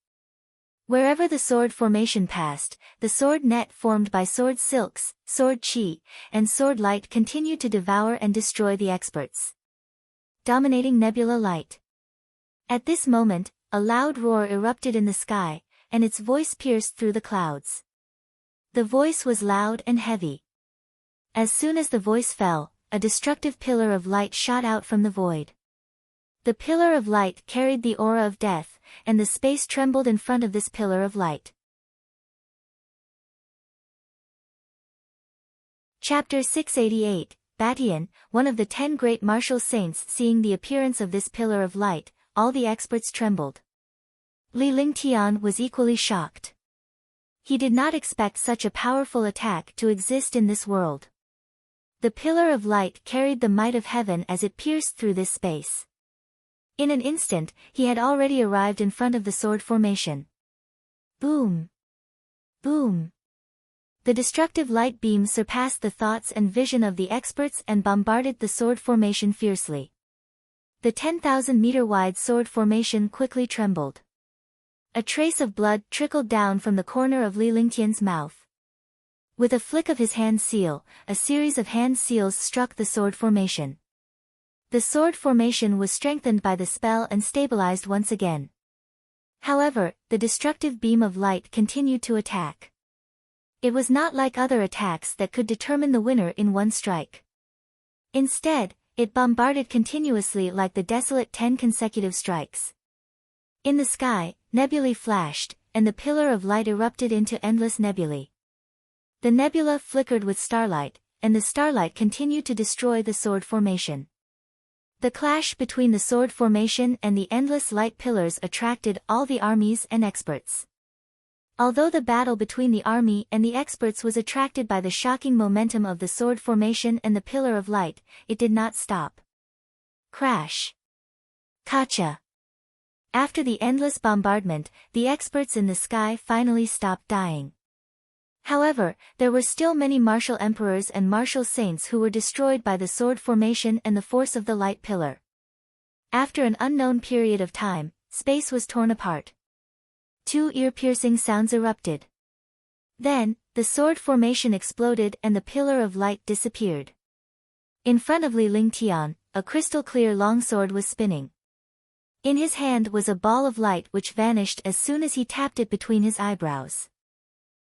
Speaker 1: Wherever the sword formation passed, the sword net formed by sword silks, sword chi, and sword light continued to devour and destroy the experts. Dominating nebula light. At this moment, a loud roar erupted in the sky, and its voice pierced through the clouds. The voice was loud and heavy. As soon as the voice fell, a destructive pillar of light shot out from the void. The pillar of light carried the aura of death, and the space trembled in front of this pillar of light. Chapter 688, Batian, one of the 10 great martial saints seeing the appearance of this pillar of light, all the experts trembled. Li Lingtian was equally shocked. He did not expect such a powerful attack to exist in this world. The pillar of light carried the might of heaven as it pierced through this space. In an instant, he had already arrived in front of the sword formation. Boom! Boom! The destructive light beam surpassed the thoughts and vision of the experts and bombarded the sword formation fiercely. The 10,000-meter-wide sword formation quickly trembled. A trace of blood trickled down from the corner of Li Lingtian's mouth. With a flick of his hand seal, a series of hand seals struck the sword formation. The sword formation was strengthened by the spell and stabilized once again. However, the destructive beam of light continued to attack. It was not like other attacks that could determine the winner in one strike. Instead, it bombarded continuously like the desolate 10 consecutive strikes. In the sky, nebulae flashed, and the pillar of light erupted into endless nebulae. The nebula flickered with starlight, and the starlight continued to destroy the sword formation. The clash between the sword formation and the endless light pillars attracted all the armies and experts. Although the battle between the army and the experts was attracted by the shocking momentum of the sword formation and the pillar of light, it did not stop. Crash. Kacha. After the endless bombardment, the experts in the sky finally stopped dying. However, there were still many martial emperors and martial saints who were destroyed by the sword formation and the force of the light pillar. After an unknown period of time, space was torn apart. 2 ear-piercing sounds erupted. Then, the sword formation exploded and the pillar of light disappeared. In front of Li Lingtian, a crystal-clear longsword was spinning. In his hand was a ball of light which vanished as soon as he tapped it between his eyebrows.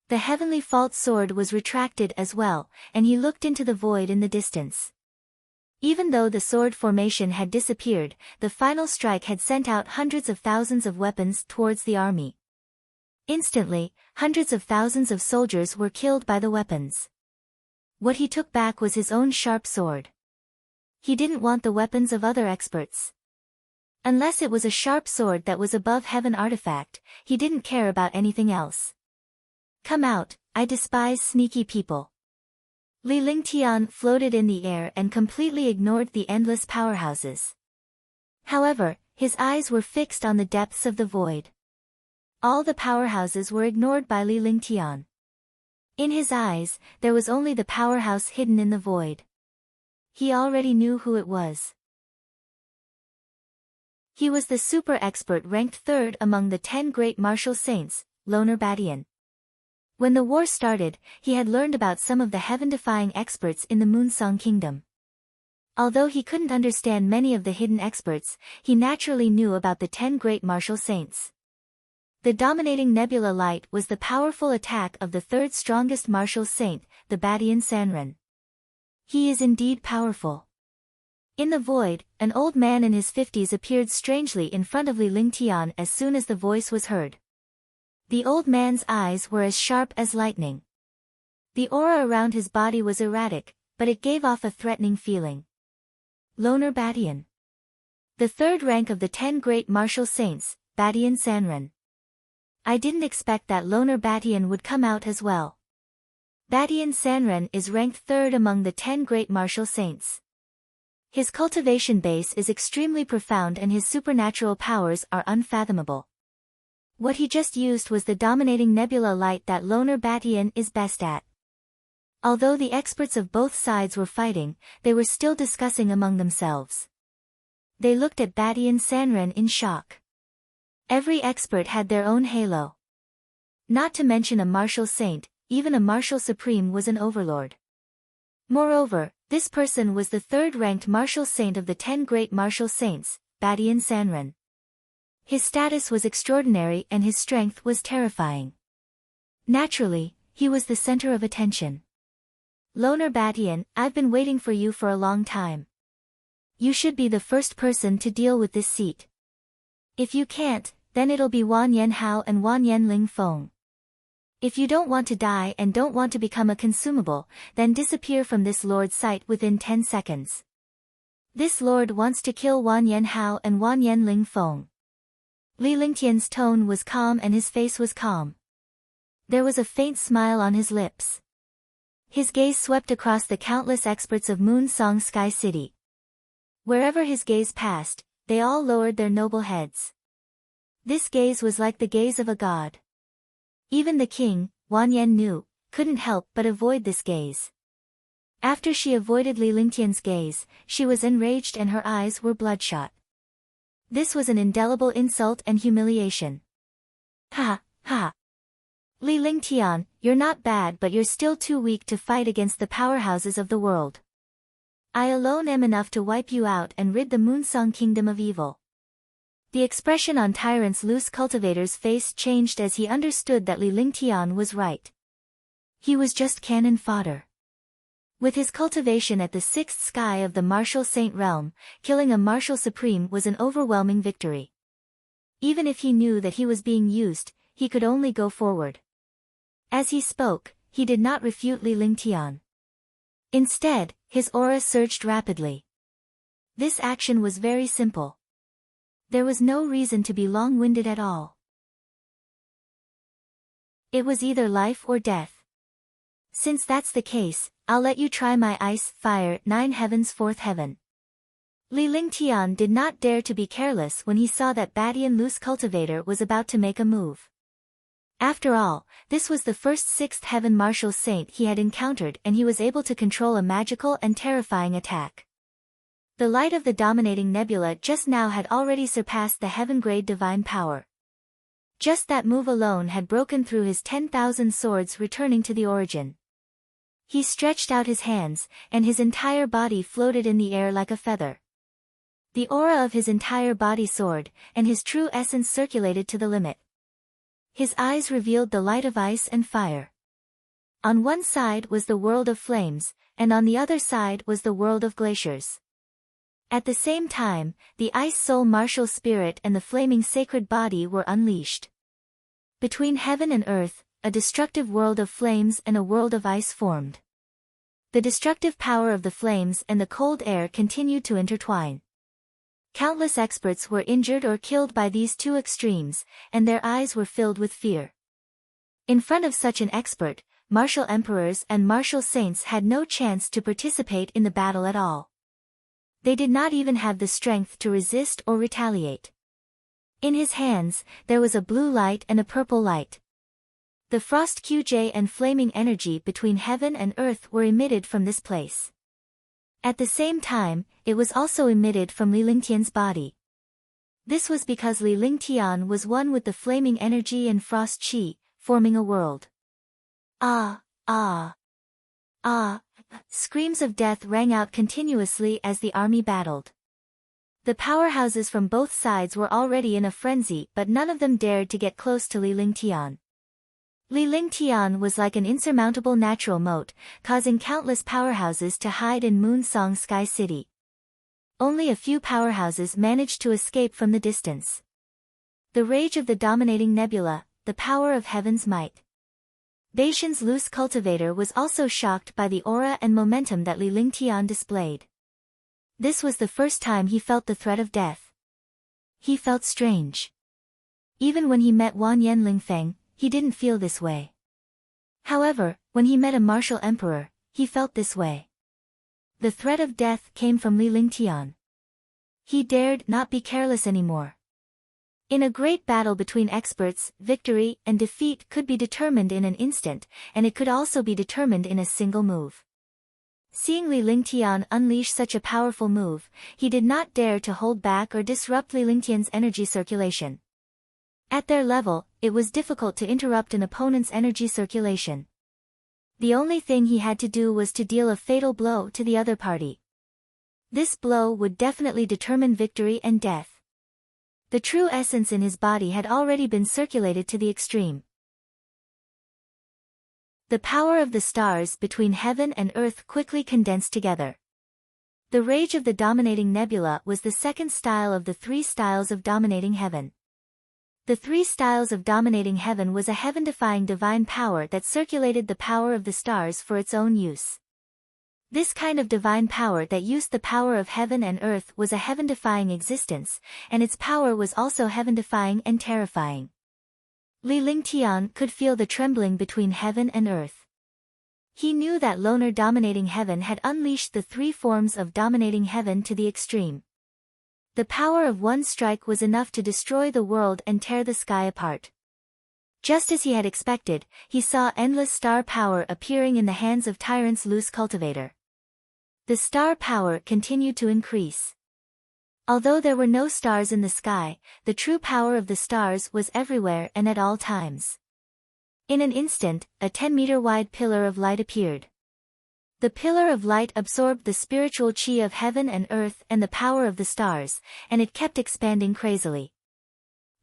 Speaker 1: The heavenly fault sword was retracted as well, and he looked into the void in the distance. Even though the sword formation had disappeared, the final strike had sent out hundreds of thousands of weapons towards the army. Instantly, hundreds of thousands of soldiers were killed by the weapons. What he took back was his own sharp sword. He didn't want the weapons of other experts. Unless it was a sharp sword that was above heaven artifact, he didn't care about anything else. Come out, I despise sneaky people. Li Lingtian floated in the air and completely ignored the endless powerhouses. However, his eyes were fixed on the depths of the void. All the powerhouses were ignored by Li Lingtian. In his eyes, there was only the powerhouse hidden in the void. He already knew who it was. He was the super expert ranked 3rd among the 10 great martial saints, Loner Badian. When the war started, he had learned about some of the heaven-defying experts in the Moonsong Kingdom. Although he couldn't understand many of the hidden experts, he naturally knew about the 10 great martial saints. The dominating nebula light was the powerful attack of the 3rd strongest martial saint, the Badian Sanren. He is indeed powerful. In the void, an old man in his 50s appeared strangely in front of Li Lingtian as soon as the voice was heard. The old man's eyes were as sharp as lightning. The aura around his body was erratic, but it gave off a threatening feeling. Loner Badian. The 3rd rank of the 10 great martial saints, Badian Sanren. I didn't expect that Loner Badian would come out as well. Badian Sanren is ranked 3rd among the 10 great martial saints. His cultivation base is extremely profound and his supernatural powers are unfathomable. What he just used was the dominating nebula light that Loner Badian is best at. Although the experts of both sides were fighting, they were still discussing among themselves. They looked at Badian Sanren in shock. Every expert had their own halo. Not to mention a martial saint, even a martial supreme was an overlord. Moreover, this person was the 3rd-ranked martial saint of the 10 great martial saints, Badian Sanren. His status was extraordinary and his strength was terrifying. Naturally, he was the center of attention. Loner Badian, I've been waiting for you for a long time. You should be the first person to deal with this seat. If you can't, then it'll be Wanyan Hao and Wanyan Ling Feng. If you don't want to die and don't want to become a consumable, then disappear from this lord's sight within 10 seconds. This lord wants to kill Wanyan Hao and Wanyan Ling Feng. Li Lingtian's tone was calm and his face was calm. There was a faint smile on his lips. His gaze swept across the countless experts of Moonsong Sky City. Wherever his gaze passed, they all lowered their noble heads. This gaze was like the gaze of a god. Even the king, Wanyan Nu, couldn't help but avoid this gaze. After she avoided Li Lingtian's gaze, she was enraged and her eyes were bloodshot. This was an indelible insult and humiliation. Ha, ha. Li Lingtian, you're not bad but you're still too weak to fight against the powerhouses of the world. I alone am enough to wipe you out and rid the Moonsong Kingdom of evil. The expression on Tyrant's loose cultivator's face changed as he understood that Li Lingtian was right. He was just cannon fodder. With his cultivation at the sixth sky of the Martial Saint realm, killing a Martial Supreme was an overwhelming victory. Even if he knew that he was being used, he could only go forward. As he spoke, he did not refute Li Lingtian. Instead, his aura surged rapidly. This action was very simple. There was no reason to be long-winded at all. It was either life or death. Since that's the case, I'll let you try my ice, fire, 9 heavens 4th heaven. Li Lingtian did not dare to be careless when he saw that Badian Loose Cultivator was about to make a move. After all, this was the first 6th heaven martial saint he had encountered and he was able to control a magical and terrifying attack. The light of the dominating nebula just now had already surpassed the heaven-grade divine power. Just that move alone had broken through his 10,000 swords returning to the origin. He stretched out his hands, and his entire body floated in the air like a feather. The aura of his entire body soared, and his true essence circulated to the limit. His eyes revealed the light of ice and fire. On one side was the world of flames, and on the other side was the world of glaciers. At the same time, the ice soul martial spirit and the flaming sacred body were unleashed. Between heaven and earth, a destructive world of flames and a world of ice formed. The destructive power of the flames and the cold air continued to intertwine. Countless experts were injured or killed by these two extremes, and their eyes were filled with fear. In front of such an expert, martial emperors and martial saints had no chance to participate in the battle at all. They did not even have the strength to resist or retaliate. In his hands, there was a blue light and a purple light. The frost QJ and flaming energy between heaven and earth were emitted from this place. At the same time, it was also emitted from Li Lingtian's body. This was because Li Lingtian was one with the flaming energy and frost chi, forming a world. Ah, ah, ah, screams of death rang out continuously as the army battled. The powerhouses from both sides were already in a frenzy but none of them dared to get close to Li Lingtian. Li Lingtian was like an insurmountable natural moat, causing countless powerhouses to hide in Moonsong Sky City. Only a few powerhouses managed to escape from the distance. The rage of the dominating nebula, the power of heaven's might. Beishan's loose cultivator was also shocked by the aura and momentum that Li Lingtian displayed. This was the first time he felt the threat of death. He felt strange. Even when he met Wanyan Lingfeng, he didn't feel this way. However, when he met a martial emperor, he felt this way. The threat of death came from Li Lingtian. He dared not be careless anymore. In a great battle between experts, victory and defeat could be determined in an instant, and it could also be determined in a single move. Seeing Li Lingtian unleash such a powerful move, he did not dare to hold back or disrupt Li Lingtian's energy circulation. At their level, it was difficult to interrupt an opponent's energy circulation. The only thing he had to do was to deal a fatal blow to the other party. This blow would definitely determine victory and death. The true essence in his body had already been circulated to the extreme. The power of the stars between heaven and earth quickly condensed together. The rage of the dominating nebula was the second style of the 3 styles of dominating heaven. The 3 styles of dominating heaven was a heaven-defying divine power that circulated the power of the stars for its own use. This kind of divine power that used the power of heaven and earth was a heaven-defying existence, and its power was also heaven-defying and terrifying. Li Lingtian could feel the trembling between heaven and earth. He knew that loner dominating heaven had unleashed the 3 forms of dominating heaven to the extreme. The power of one strike was enough to destroy the world and tear the sky apart. Just as he had expected, he saw endless star power appearing in the hands of Tyrant's loose cultivator. The star power continued to increase. Although there were no stars in the sky, the true power of the stars was everywhere and at all times. In an instant, a 10-meter-wide pillar of light appeared. The pillar of light absorbed the spiritual chi of heaven and earth and the power of the stars, and it kept expanding crazily.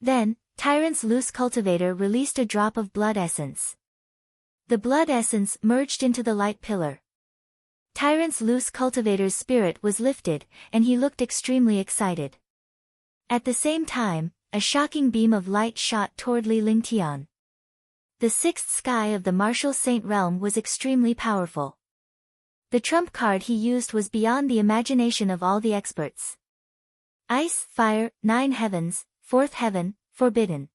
Speaker 1: Then, Tyrant's loose cultivator released a drop of blood essence. The blood essence merged into the light pillar. Tyrant's loose cultivator's spirit was lifted, and he looked extremely excited. At the same time, a shocking beam of light shot toward Li Lingtian. The sixth sky of the martial saint realm was extremely powerful. The trump card he used was beyond the imagination of all the experts. Ice, fire, 9 heavens, 4th heaven, forbidden.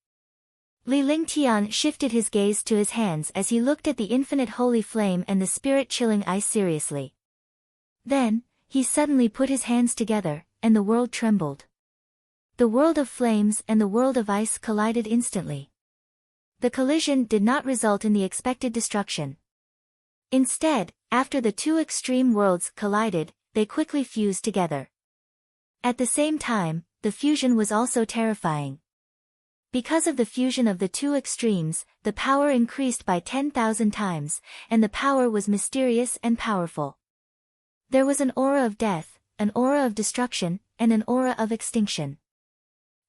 Speaker 1: Li Lingtian shifted his gaze to his hands as he looked at the infinite holy flame and the spirit-chilling ice seriously. Then, he suddenly put his hands together, and the world trembled. The world of flames and the world of ice collided instantly. The collision did not result in the expected destruction. Instead, after the two extreme worlds collided, they quickly fused together. At the same time, the fusion was also terrifying. Because of the fusion of the two extremes, the power increased by 10,000 times, and the power was mysterious and powerful. There was an aura of death, an aura of destruction, and an aura of extinction.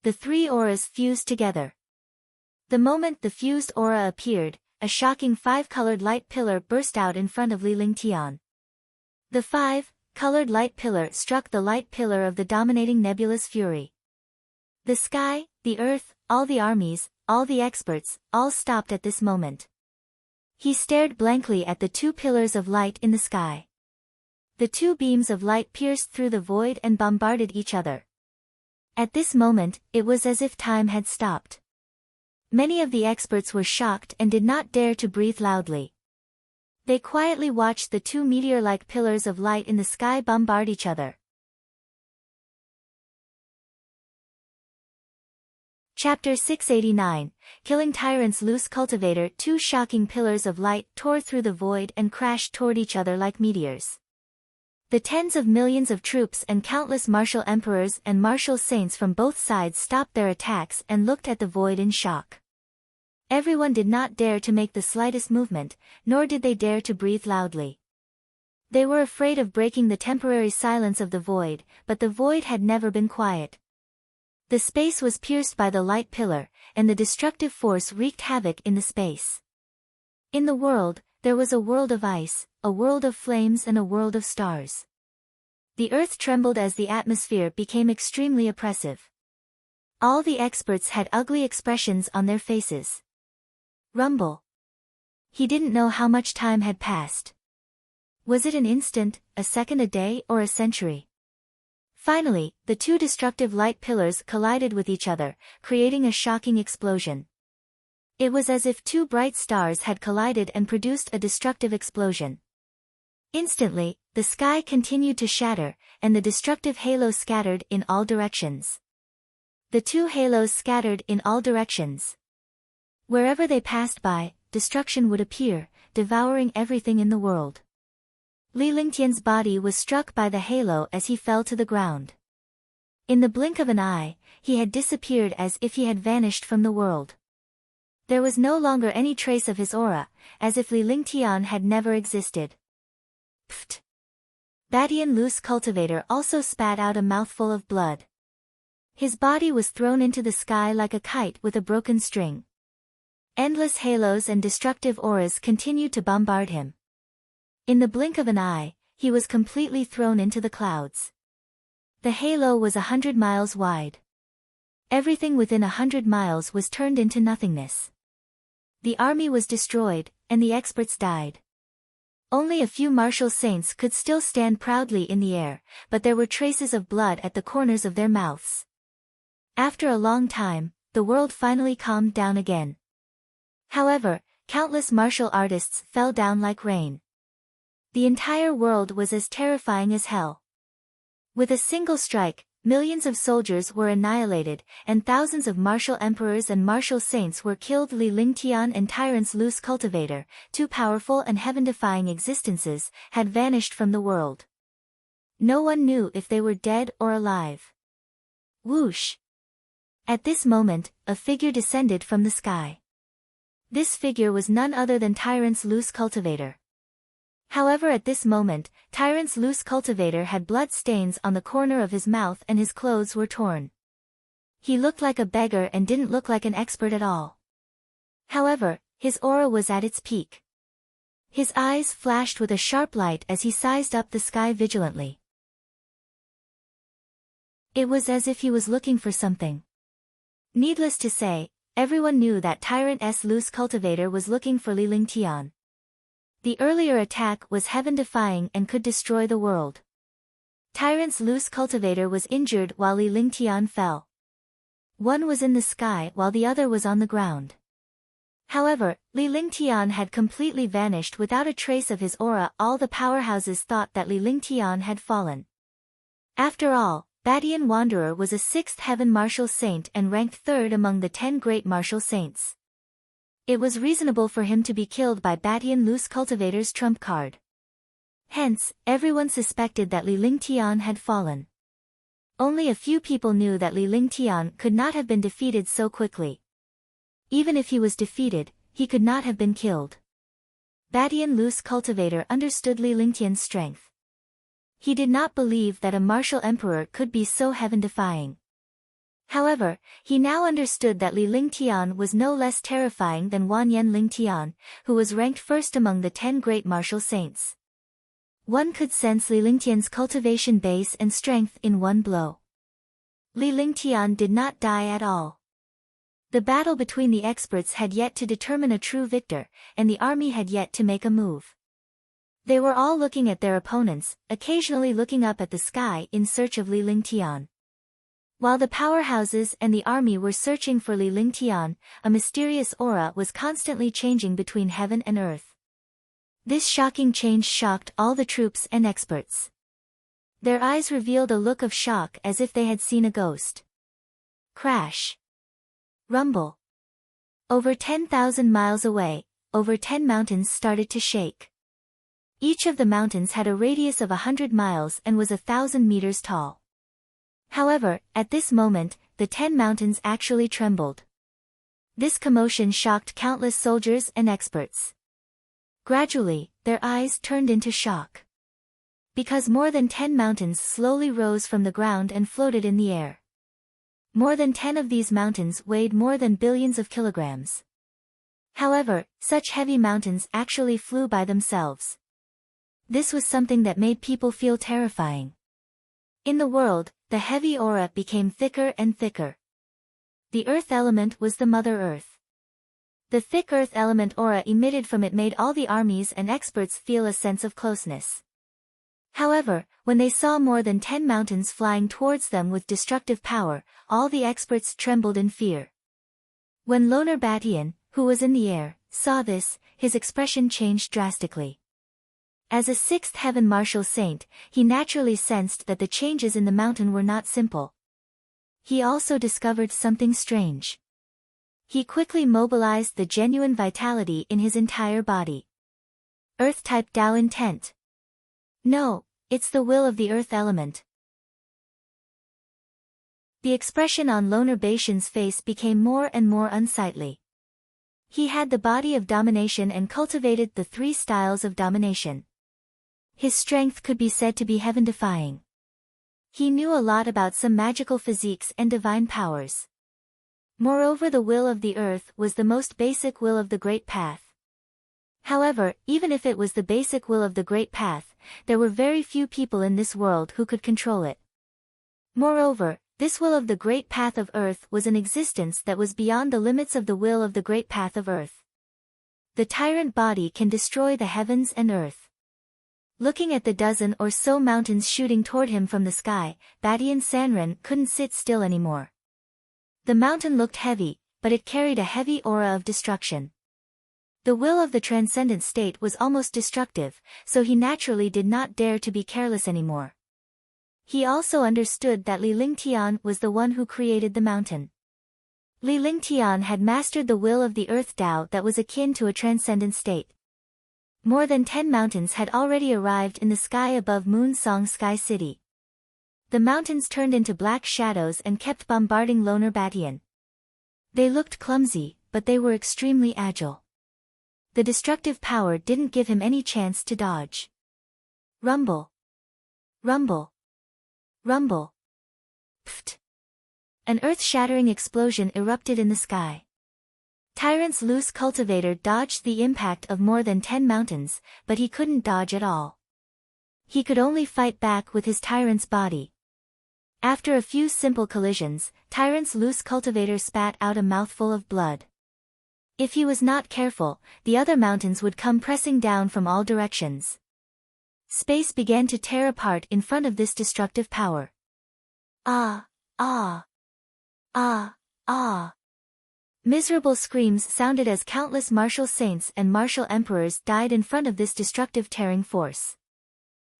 Speaker 1: The three auras fused together. The moment the fused aura appeared, a shocking 5-colored light pillar burst out in front of Li Lingtian. The 5-colored light pillar struck the light pillar of the dominating nebulous fury. The sky, the earth, all the armies, all the experts, all stopped at this moment. He stared blankly at the two pillars of light in the sky. The two beams of light pierced through the void and bombarded each other. At this moment, it was as if time had stopped. Many of the experts were shocked and did not dare to breathe loudly. They quietly watched the two meteor-like pillars of light in the sky bombard each other. Chapter 689, Killing Tyrant's Loose Cultivator. Two shocking pillars of light tore through the void and crashed toward each other like meteors. The tens of millions of troops and countless martial emperors and martial saints from both sides stopped their attacks and looked at the void in shock. Everyone did not dare to make the slightest movement, nor did they dare to breathe loudly. They were afraid of breaking the temporary silence of the void, but the void had never been quiet. The space was pierced by the light pillar, and the destructive force wreaked havoc in the space. In the world, there was a world of ice, a world of flames and a world of stars. The earth trembled as the atmosphere became extremely oppressive. All the experts had ugly expressions on their faces. Rumble. He didn't know how much time had passed. Was it an instant, a second, a day, or a century? Finally, the two destructive light pillars collided with each other, creating a shocking explosion. It was as if two bright stars had collided and produced a destructive explosion. Instantly, the sky continued to shatter, and the destructive halo scattered in all directions. The two halos scattered in all directions. Wherever they passed by, destruction would appear, devouring everything in the world. Li Lingtian's body was struck by the halo as he fell to the ground. In the blink of an eye, he had disappeared as if he had vanished from the world. There was no longer any trace of his aura, as if Li Lingtian had never existed. Pfft! Badian Loose Cultivator also spat out a mouthful of blood. His body was thrown into the sky like a kite with a broken string. Endless halos and destructive auras continued to bombard him. In the blink of an eye, he was completely thrown into the clouds. The halo was 100 miles wide. Everything within 100 miles was turned into nothingness. The army was destroyed, and the experts died. Only a few martial saints could still stand proudly in the air, but there were traces of blood at the corners of their mouths. After a long time, the world finally calmed down again. However, countless martial artists fell down like rain. The entire world was as terrifying as hell. With a single strike, millions of soldiers were annihilated, and thousands of martial emperors and martial saints were killed. Li Lingtian and Tyrant's Loose Cultivator, two powerful and heaven-defying existences, had vanished from the world. No one knew if they were dead or alive. Whoosh! At this moment, a figure descended from the sky. This figure was none other than Tyrant's loose cultivator. However, at this moment, Tyrant's loose cultivator had blood stains on the corner of his mouth and his clothes were torn. He looked like a beggar and didn't look like an expert at all. However, his aura was at its peak. His eyes flashed with a sharp light as he sized up the sky vigilantly. It was as if he was looking for something. Needless to say, everyone knew that Tyrant's loose cultivator was looking for Li Lingtian. The earlier attack was heaven-defying and could destroy the world. Tyrant's loose cultivator was injured while Li Lingtian fell. One was in the sky while the other was on the ground. However, Li Lingtian had completely vanished without a trace of his aura. All the powerhouses thought that Li Lingtian had fallen. After all, Badian Wanderer was a 6th heaven martial saint and ranked 3rd among the 10 great martial saints. It was reasonable for him to be killed by Badian loose cultivator's trump card. Hence, everyone suspected that Li Lingtian had fallen. Only a few people knew that Li Lingtian could not have been defeated so quickly. Even if he was defeated, he could not have been killed. Badian loose cultivator understood Li Lingtian's strength. He did not believe that a martial emperor could be so heaven-defying. However, he now understood that Li Lingtian was no less terrifying than Wanyan Lingtian, who was ranked 1st among the 10 great martial saints. One could sense Li Lingtian's cultivation base and strength in one blow. Li Lingtian did not die at all. The battle between the experts had yet to determine a true victor, and the army had yet to make a move. They were all looking at their opponents, occasionally looking up at the sky in search of Li Lingtian. While the powerhouses and the army were searching for Li Lingtian, a mysterious aura was constantly changing between heaven and earth. This shocking change shocked all the troops and experts. Their eyes revealed a look of shock as if they had seen a ghost. Crash. Rumble. Over 10,000 miles away, over 10 mountains started to shake. Each of the mountains had a radius of 100 miles and was 1,000 meters tall. However, at this moment, the 10 mountains actually trembled. This commotion shocked countless soldiers and experts. Gradually, their eyes turned into shock. Because more than 10 mountains slowly rose from the ground and floated in the air. More than 10 of these mountains weighed more than billions of kilograms. However, such heavy mountains actually flew by themselves. This was something that made people feel terrifying. In the world, the heavy aura became thicker and thicker. The earth element was the Mother Earth. The thick earth element aura emitted from it made all the armies and experts feel a sense of closeness. However, when they saw more than 10 mountains flying towards them with destructive power, all the experts trembled in fear. When Loner Badian, who was in the air, saw this, his expression changed drastically. As a 6th heaven martial saint, he naturally sensed that the changes in the mountain were not simple. He also discovered something strange. He quickly mobilized the genuine vitality in his entire body. Earth-type Tao intent. No, it's the will of the earth element. The expression on Loner Badian's face became more and more unsightly. He had the body of domination and cultivated the 3 styles of domination. His strength could be said to be heaven-defying. He knew a lot about some magical physiques and divine powers. Moreover, the will of the earth was the most basic will of the Great Path. However, even if it was the basic will of the Great Path, there were very few people in this world who could control it. Moreover, this will of the Great Path of Earth was an existence that was beyond the limits of the will of the Great Path of Earth. The tyrant body can destroy the heavens and earth. Looking at the dozen or so mountains shooting toward him from the sky, Badian Sanren couldn't sit still anymore. The mountain looked heavy, but it carried a heavy aura of destruction. The will of the transcendent state was almost destructive, so he naturally did not dare to be careless anymore. He also understood that Li Lingtian was the one who created the mountain. Li Lingtian had mastered the will of the earth Tao that was akin to a transcendent state. More than 10 mountains had already arrived in the sky above Moon Song Sky City. The mountains turned into black shadows and kept bombarding Loner Batian. They looked clumsy, but they were extremely agile. The destructive power didn't give him any chance to dodge. Rumble. Rumble. Rumble. Pfft. An earth-shattering explosion erupted in the sky. Tyrant's loose cultivator dodged the impact of more than 10 mountains, but he couldn't dodge at all. He could only fight back with his tyrant's body. After a few simple collisions, Tyrant's loose cultivator spat out a mouthful of blood. If he was not careful, the other mountains would come pressing down from all directions. Space began to tear apart in front of this destructive power. Ah, ah, ah, ah. Miserable screams sounded as countless martial saints and martial emperors died in front of this destructive tearing force.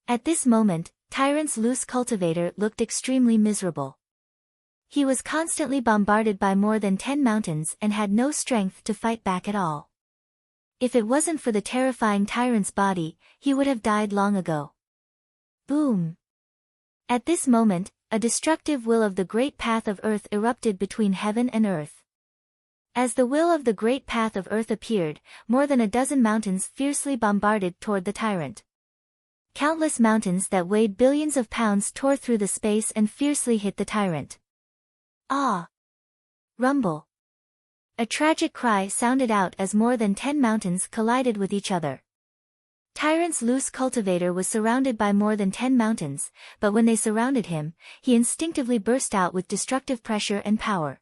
Speaker 1: At this moment, Tyrant's loose cultivator looked extremely miserable. He was constantly bombarded by more than 10 mountains and had no strength to fight back at all. If it wasn't for the terrifying tyrant's body, he would have died long ago. Boom! At this moment, a destructive will of the great path of earth erupted between heaven and earth. As the will of the great path of earth appeared, more than a dozen mountains fiercely bombarded toward the tyrant. Countless mountains that weighed billions of pounds tore through the space and fiercely hit the tyrant. Ah! Rumble! A tragic cry sounded out as more than 10 mountains collided with each other. Tyrant's loose cultivator was surrounded by more than 10 mountains, but when they surrounded him, he instinctively burst out with destructive pressure and power.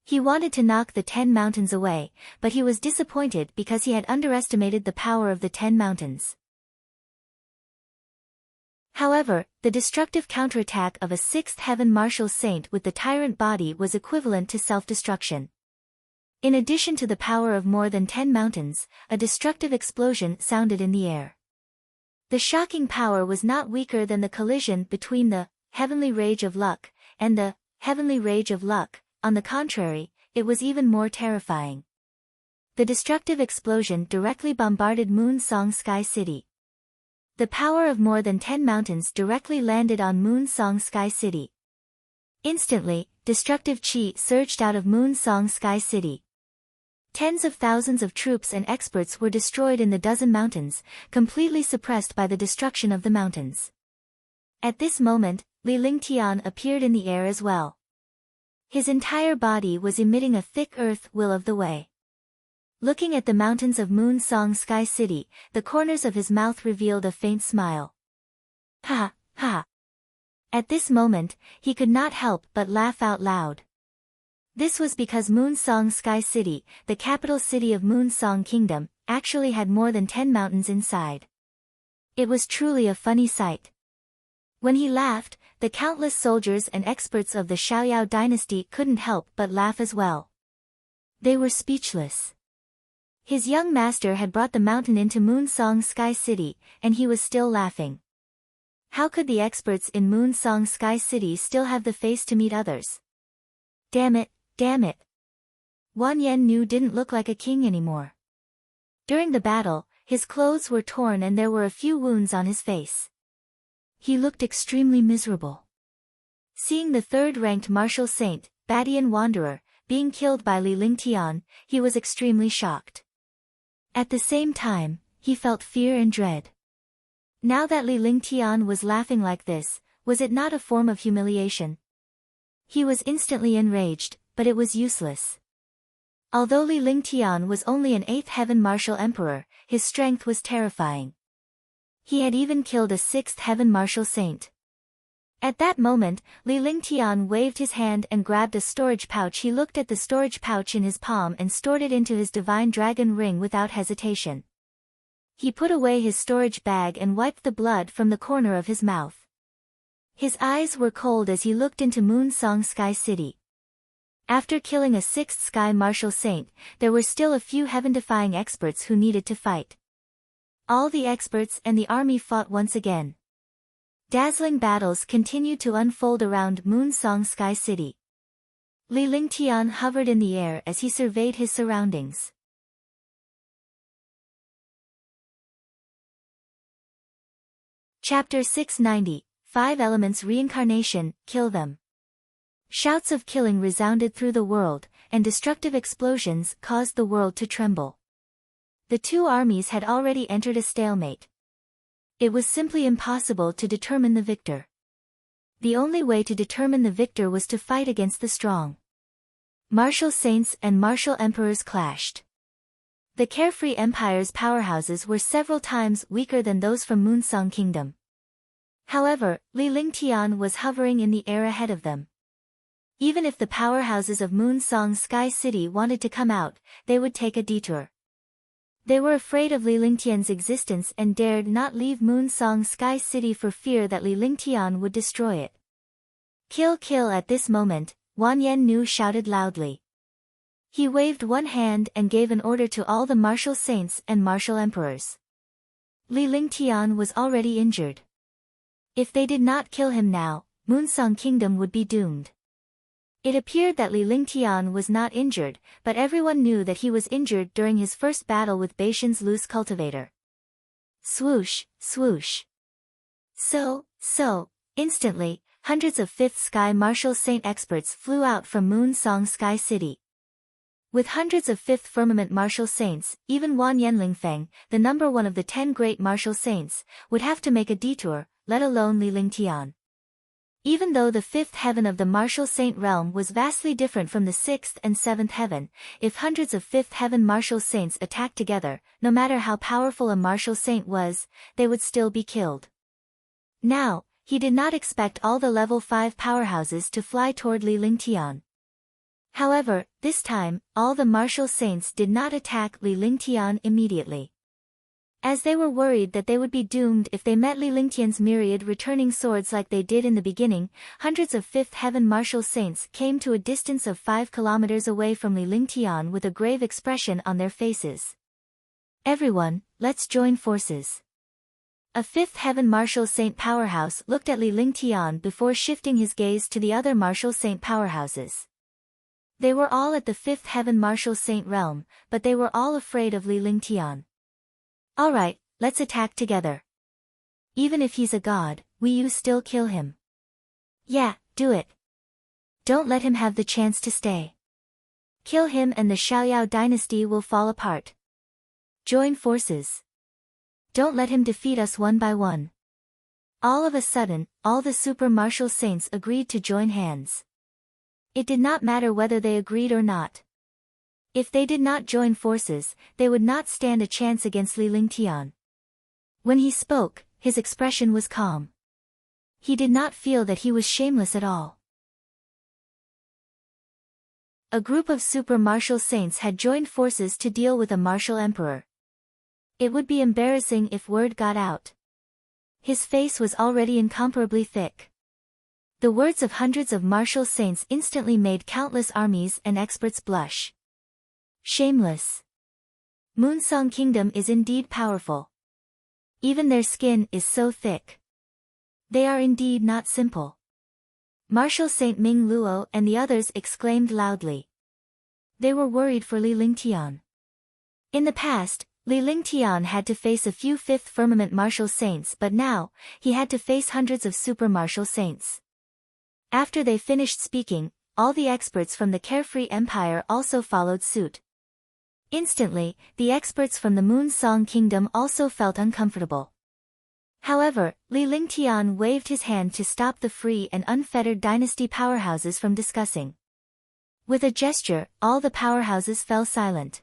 Speaker 1: He wanted to knock the 10 mountains away, but he was disappointed because he had underestimated the power of the 10 mountains. However, the destructive counterattack of a 6th heaven martial saint with the tyrant body was equivalent to self-destruction. In addition to the power of more than 10 mountains, a destructive explosion sounded in the air. The shocking power was not weaker than the collision between the heavenly rage of luck and the heavenly rage of luck. On the contrary, it was even more terrifying. The destructive explosion directly bombarded Moon Song Sky City. The power of more than 10 mountains directly landed on Moon Song Sky City. Instantly, destructive chi surged out of Moon Song Sky City. Tens of thousands of troops and experts were destroyed in the dozen mountains, completely suppressed by the destruction of the mountains. At this moment, Li Lingtian appeared in the air as well. His entire body was emitting a thick earth will of the way. Looking at the mountains of Moon Song Sky City, the corners of his mouth revealed a faint smile. Ha, ha. At this moment, he could not help but laugh out loud. This was because Moon Song Sky City, the capital city of Moon Song Kingdom, actually had more than 10 mountains inside. It was truly a funny sight. When he laughed, the countless soldiers and experts of the Xiaoyao dynasty couldn't help but laugh as well. They were speechless. His young master had brought the mountain into Moon Song Sky City, and he was still laughing. How could the experts in Moon Song Sky City still have the face to meet others? Damn it, damn it. Wan Yennu didn't look like a king anymore. During the battle, his clothes were torn and there were a few wounds on his face. He looked extremely miserable. Seeing the third-ranked martial saint, Badian Wanderer, being killed by Li Lingtian, he was extremely shocked. At the same time, he felt fear and dread. Now that Li Lingtian was laughing like this, was it not a form of humiliation? He was instantly enraged, but it was useless. Although Li Lingtian was only an 8th heaven martial emperor, his strength was terrifying. He had even killed a 6th heaven martial saint. At that moment, Li Lingtian waved his hand and grabbed a storage pouch. He looked at the storage pouch in his palm and stored it into his divine dragon ring without hesitation. He put away his storage bag and wiped the blood from the corner of his mouth. His eyes were cold as he looked into Moon Song Sky City. After killing a 6th sky martial saint, there were still a few heaven-defying experts who needed to fight. All the experts and the army fought once again. Dazzling battles continued to unfold around Moon Song Sky City. Li Lingtian hovered in the air as he surveyed his surroundings. Chapter 690, 5 elements reincarnation, kill them. Shouts of killing resounded through the world, and destructive explosions caused the world to tremble. The two armies had already entered a stalemate. It was simply impossible to determine the victor. The only way to determine the victor was to fight against the strong. Martial saints and martial emperors clashed. The carefree empire's powerhouses were several times weaker than those from Moonsong Kingdom. However, Li Lingtian was hovering in the air ahead of them. Even if the powerhouses of Moonsong Sky City wanted to come out, they would take a detour. They were afraid of Li Lingtian's existence and dared not leave Moonsong Sky City for fear that Li Lingtian would destroy it. Kill, kill! At this moment, Wan Yennu shouted loudly. He waved one hand and gave an order to all the martial saints and martial emperors. Li Lingtian was already injured. If they did not kill him now, Moonsong Kingdom would be doomed. It appeared that Li Lingtian was not injured, but everyone knew that he was injured during his first battle with Beishan's loose cultivator. Swoosh, swoosh. So, instantly, hundreds of 5th Sky Martial Saint experts flew out from Moonsong Sky City. With hundreds of 5th Firmament Martial Saints, even Wan Yenlingfeng, the number 1 of the 10 great martial saints, would have to make a detour, let alone Li Lingtian. Even though the 5th heaven of the martial saint realm was vastly different from the 6th and 7th heaven, if hundreds of 5th heaven martial saints attacked together, no matter how powerful a martial saint was, they would still be killed. Now, he did not expect all the level 5 powerhouses to fly toward Li Lingtian. However, this time, all the martial saints did not attack Li Lingtian immediately. As they were worried that they would be doomed if they met Li Lingtian's myriad returning swords like they did in the beginning, hundreds of 5th heaven martial saints came to a distance of 5 kilometers away from Li Lingtian with a grave expression on their faces. Everyone, let's join forces. A 5th heaven martial saint powerhouse looked at Li Lingtian before shifting his gaze to the other martial saint powerhouses. They were all at the 5th heaven martial saint realm, but they were all afraid of Li Lingtian. Alright, let's attack together. Even if he's a god, you still kill him. Yeah, do it. Don't let him have the chance to stay. Kill him and the Xiaoyao dynasty will fall apart. Join forces. Don't let him defeat us one by one. All of a sudden, all the super martial saints agreed to join hands. It did not matter whether they agreed or not. If they did not join forces, they would not stand a chance against Li Lingtian. When he spoke, his expression was calm. He did not feel that he was shameless at all. A group of super martial saints had joined forces to deal with a martial emperor. It would be embarrassing if word got out. His face was already incomparably thick. The words of hundreds of martial saints instantly made countless armies and experts blush. Shameless. Moonsong Kingdom is indeed powerful. Even their skin is so thick. They are indeed not simple. Martial Saint Ming Luo and the others exclaimed loudly. They were worried for Li Lingtian. In the past, Li Lingtian had to face a few 5th firmament martial saints, but now, he had to face hundreds of super martial saints. After they finished speaking, all the experts from the Carefree Empire also followed suit. Instantly, the experts from the Moonsong Kingdom also felt uncomfortable. However, Li Lingtian waved his hand to stop the free and unfettered dynasty powerhouses from discussing. With a gesture, all the powerhouses fell silent.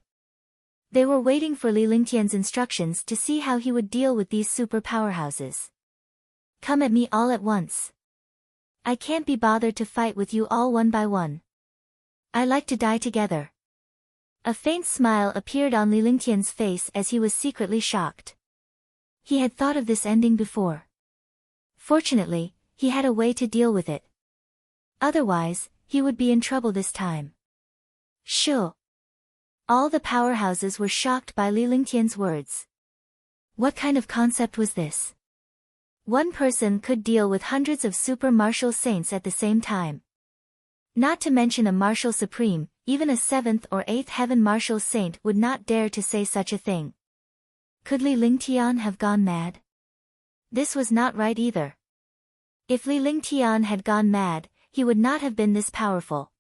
Speaker 1: They were waiting for Li Lingtian's instructions to see how he would deal with these super powerhouses. Come at me all at once. I can't be bothered to fight with you all one by one. I like to die together. A faint smile appeared on Li Lingtian's face as he was secretly shocked. He had thought of this ending before. Fortunately, he had a way to deal with it. Otherwise, he would be in trouble this time. Sure. All the powerhouses were shocked by Li Lingtian's words. What kind of concept was this? One person could deal with hundreds of super martial saints at the same time. Not to mention a martial supreme, even a 7th or 8th heaven martial saint would not dare to say such a thing. Could Li Lingtian have gone mad? This was not right either. If Li Lingtian had gone mad, he would not have been this powerful.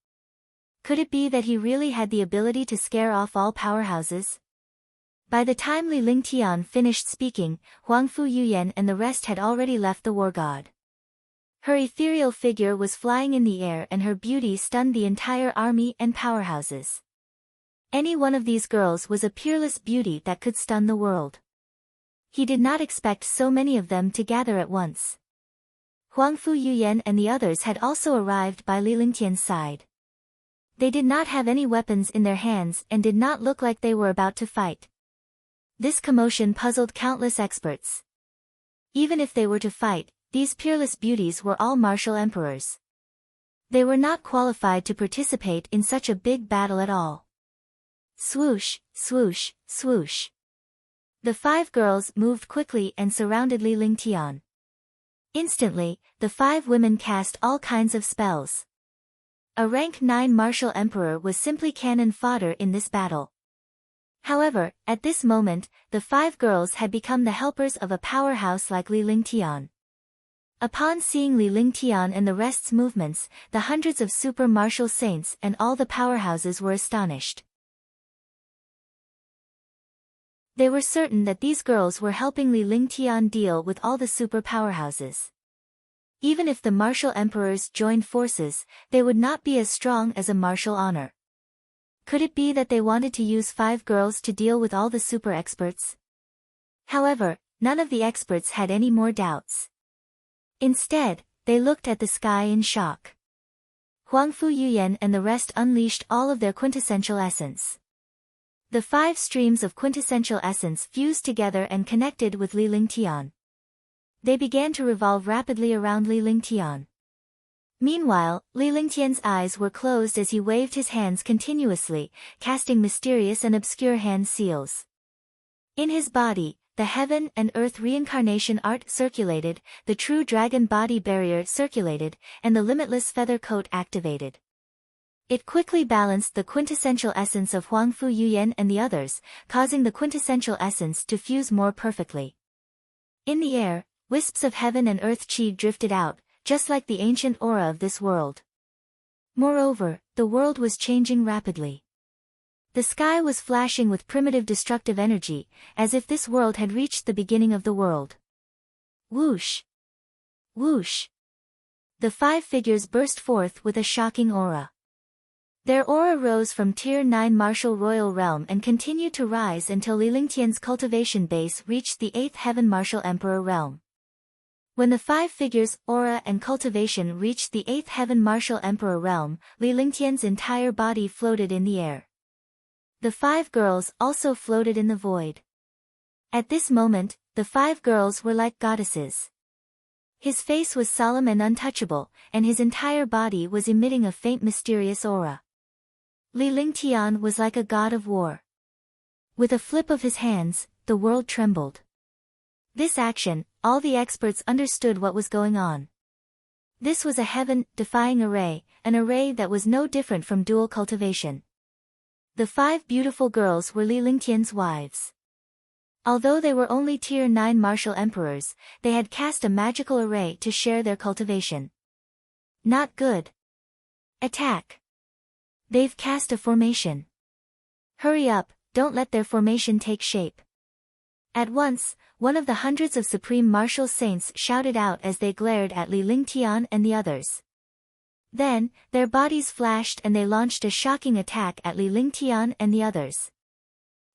Speaker 1: Could it be that he really had the ability to scare off all powerhouses? By the time Li Lingtian finished speaking, Huangfu Yuyan and the rest had already left the war god. Her ethereal figure was flying in the air and her beauty stunned the entire army and powerhouses. Any one of these girls was a peerless beauty that could stun the world. He did not expect so many of them to gather at once. Huangfu Yuyan and the others had also arrived by Li Lingtian's side. They did not have any weapons in their hands and did not look like they were about to fight. This commotion puzzled countless experts. Even if they were to fight, these peerless beauties were all martial emperors. They were not qualified to participate in such a big battle at all. Swoosh, swoosh, swoosh. The 5 girls moved quickly and surrounded Li Lingtian. Instantly, the 5 women cast all kinds of spells. A rank 9 martial emperor was simply cannon fodder in this battle. However, at this moment, the 5 girls had become the helpers of a powerhouse like Li Lingtian. Upon seeing Li Lingtian and the rest's movements, the hundreds of super martial saints and all the powerhouses were astonished. They were certain that these girls were helping Li Lingtian deal with all the super powerhouses. Even if the martial emperors joined forces, they would not be as strong as a martial honor. Could it be that they wanted to use 5 girls to deal with all the super experts? However, none of the experts had any more doubts. Instead, they looked at the sky in shock. Huangfu Yuyan and the rest unleashed all of their quintessential essence. The 5 streams of quintessential essence fused together and connected with Li Lingtian. They began to revolve rapidly around Li Lingtian. Meanwhile, Li Lingtian's eyes were closed as he waved his hands continuously, casting mysterious and obscure hand seals. In his body, the heaven and earth reincarnation art circulated, the true dragon body barrier circulated, and the limitless feather coat activated. It quickly balanced the quintessential essence of Huangfu Yuyan and the others, causing the quintessential essence to fuse more perfectly. In the air, wisps of heaven and earth chi drifted out, just like the ancient aura of this world. Moreover, the world was changing rapidly. The sky was flashing with primitive destructive energy, as if this world had reached the beginning of the world. Whoosh! Whoosh! The 5 figures burst forth with a shocking aura. Their aura rose from Tier 9 martial royal realm and continued to rise until Li Lingtian's cultivation base reached the 8th heaven martial emperor realm. When the 5 figures' aura and cultivation reached the 8th heaven martial emperor realm, Li Lingtian's entire body floated in the air. The 5 girls also floated in the void. At this moment, the 5 girls were like goddesses. His face was solemn and untouchable, and his entire body was emitting a faint mysterious aura. Li Lingtian was like a god of war. With a flip of his hands, the world trembled. This action, all the experts understood what was going on. This was a heaven-defying array, an array that was no different from dual cultivation. The 5 beautiful girls were Li Lingtian's wives. Although they were only Tier 9 martial emperors, they had cast a magical array to share their cultivation. Not good. Attack. They've cast a formation. Hurry up, don't let their formation take shape. At once, one of the hundreds of supreme martial saints shouted out as they glared at Li Lingtian and the others. Then, their bodies flashed and they launched a shocking attack at Li Lingtian and the others.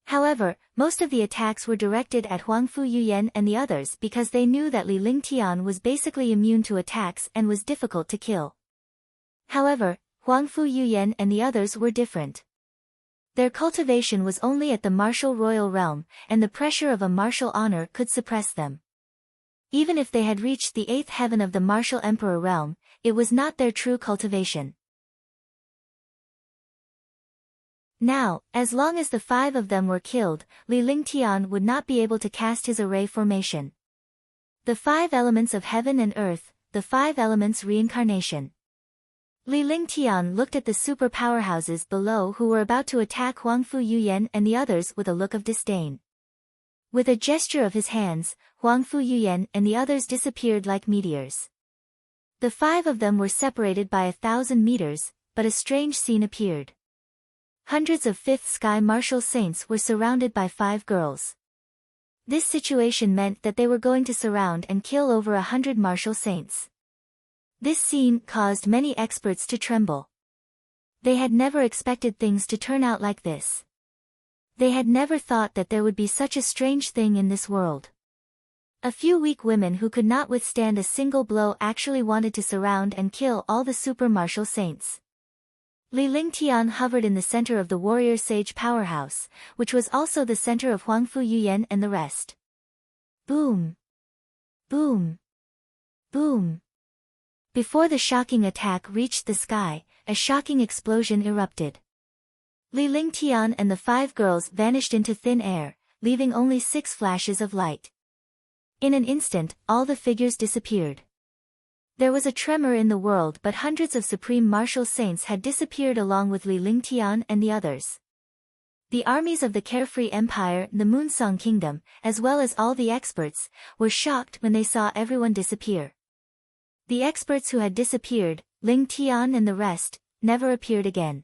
Speaker 1: However, most of the attacks were directed at Huangfu Yuyan and the others because they knew that Li Lingtian was basically immune to attacks and was difficult to kill. However, Huangfu Yuyan and the others were different. Their cultivation was only at the martial royal realm, and the pressure of a martial honor could suppress them. Even if they had reached the 8th heaven of the martial emperor realm, it was not their true cultivation. Now, as long as the 5 of them were killed, Li Lingtian would not be able to cast his array formation. The 5 elements of heaven and earth, the 5 elements reincarnation. Li Lingtian looked at the super powerhouses below who were about to attack Huangfu Yuyan and the others with a look of disdain. With a gesture of his hands, Huangfu Yuyan and the others disappeared like meteors. The 5 of them were separated by 1,000 meters, but a strange scene appeared. Hundreds of Fifth Sky Martial Saints were surrounded by 5 girls. This situation meant that they were going to surround and kill over 100 Martial Saints. This scene caused many experts to tremble. They had never expected things to turn out like this. They had never thought that there would be such a strange thing in this world. A few weak women who could not withstand a single blow actually wanted to surround and kill all the super martial saints. Li Lingtian hovered in the center of the warrior sage powerhouse, which was also the center of Huangfu Yuyan and the rest. Boom! Boom! Boom! Before the shocking attack reached the sky, a shocking explosion erupted. Li Lingtian and the 5 girls vanished into thin air, leaving only 6 flashes of light. In an instant, all the figures disappeared. There was a tremor in the world, but hundreds of supreme martial saints had disappeared along with Li Lingtian and the others. The armies of the Carefree Empire, the Moonsong Kingdom, as well as all the experts, were shocked when they saw everyone disappear. The experts who had disappeared, Ling Tian and the rest, never appeared again.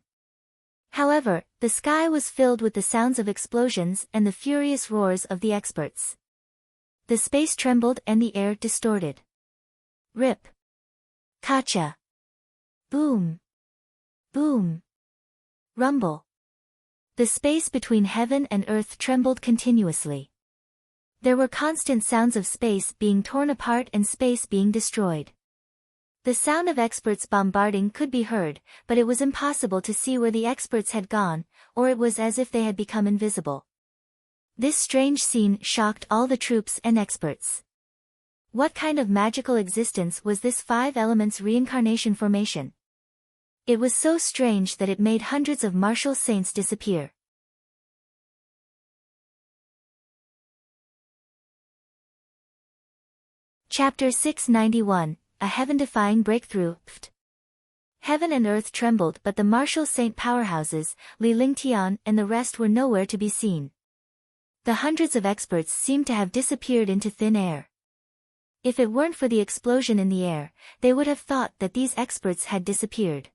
Speaker 1: However, the sky was filled with the sounds of explosions and the furious roars of the experts. The space trembled and the air distorted. Rip. Kacha. Boom. Boom. Rumble. The space between heaven and earth trembled continuously. There were constant sounds of space being torn apart and space being destroyed. The sound of experts bombarding could be heard, but it was impossible to see where the experts had gone, or it was as if they had become invisible. This strange scene shocked all the troops and experts. What kind of magical existence was this 5 elements reincarnation formation? It was so strange that it made hundreds of martial saints disappear. Chapter 691, A Heaven-Defying Breakthrough. Heaven and earth trembled, but the martial saint powerhouses, Li Lingtian and the rest were nowhere to be seen. The hundreds of experts seemed to have disappeared into thin air. If it weren't for the explosion in the air, they would have thought that these experts had disappeared.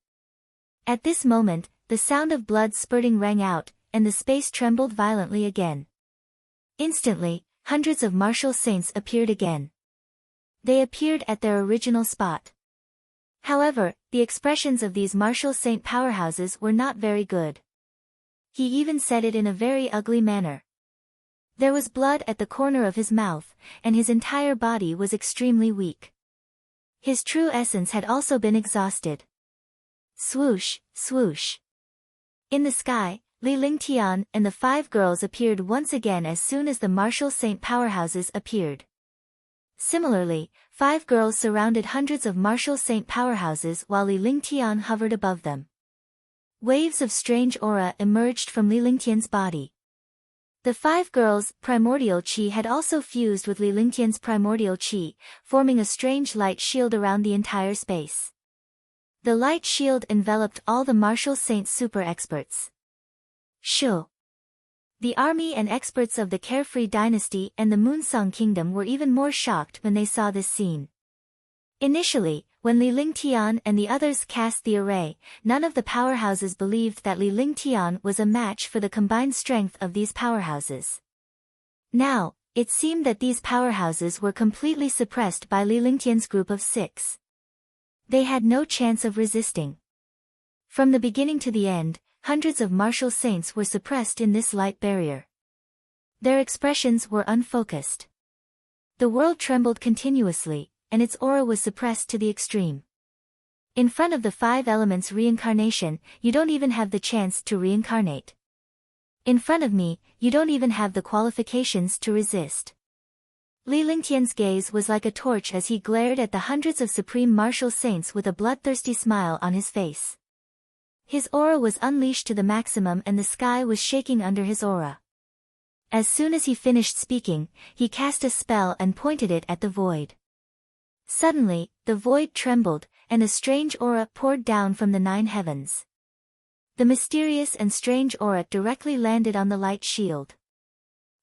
Speaker 1: At this moment, the sound of blood spurting rang out, and the space trembled violently again. Instantly, hundreds of martial saints appeared again. They appeared at their original spot. However, the expressions of these martial saint powerhouses were not very good. He even said it in a very ugly manner. There was blood at the corner of his mouth, and his entire body was extremely weak. His true essence had also been exhausted. Swoosh, swoosh. In the sky, Li Lingtian and the 5 girls appeared once again as soon as the martial saint powerhouses appeared. Similarly, 5 girls surrounded hundreds of martial saint powerhouses while Li Lingtian hovered above them. Waves of strange aura emerged from Li Lingtian's body. The 5 girls' primordial chi had also fused with Li Lingtian's primordial chi, forming a strange light shield around the entire space. The light shield enveloped all the martial saint super experts. Shu. The army and experts of the Carefree Dynasty and the Moonsong Kingdom were even more shocked when they saw this scene. Initially, when Li Lingtian and the others cast the array, none of the powerhouses believed that Li Lingtian was a match for the combined strength of these powerhouses. Now, it seemed that these powerhouses were completely suppressed by Li Lingtian's group of 6. They had no chance of resisting. From the beginning to the end, hundreds of martial saints were suppressed in this light barrier. Their expressions were unfocused. The world trembled continuously, and its aura was suppressed to the extreme. In front of the 5 elements reincarnation, you don't even have the chance to reincarnate. In front of me, you don't even have the qualifications to resist. Li Lingtian's gaze was like a torch as he glared at the hundreds of supreme martial saints with a bloodthirsty smile on his face. His aura was unleashed to the maximum and the sky was shaking under his aura. As soon as he finished speaking, he cast a spell and pointed it at the void. Suddenly, the void trembled, and a strange aura poured down from the 9 heavens. The mysterious and strange aura directly landed on the light shield.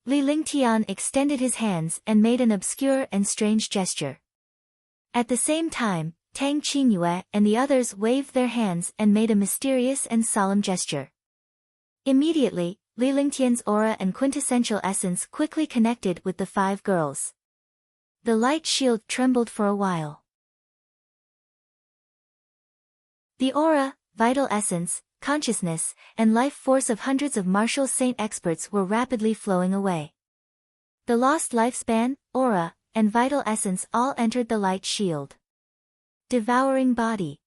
Speaker 1: Li Lingtian extended his hands and made an obscure and strange gesture. At the same time, Tang Qingyue and the others waved their hands and made a mysterious and solemn gesture. Immediately, Li Lingtian's aura and quintessential essence quickly connected with the 5 girls. The light shield trembled for a while. The aura, vital essence, consciousness, and life force of hundreds of martial saint experts were rapidly flowing away. The lost lifespan, aura, and vital essence all entered the light shield. Devouring body.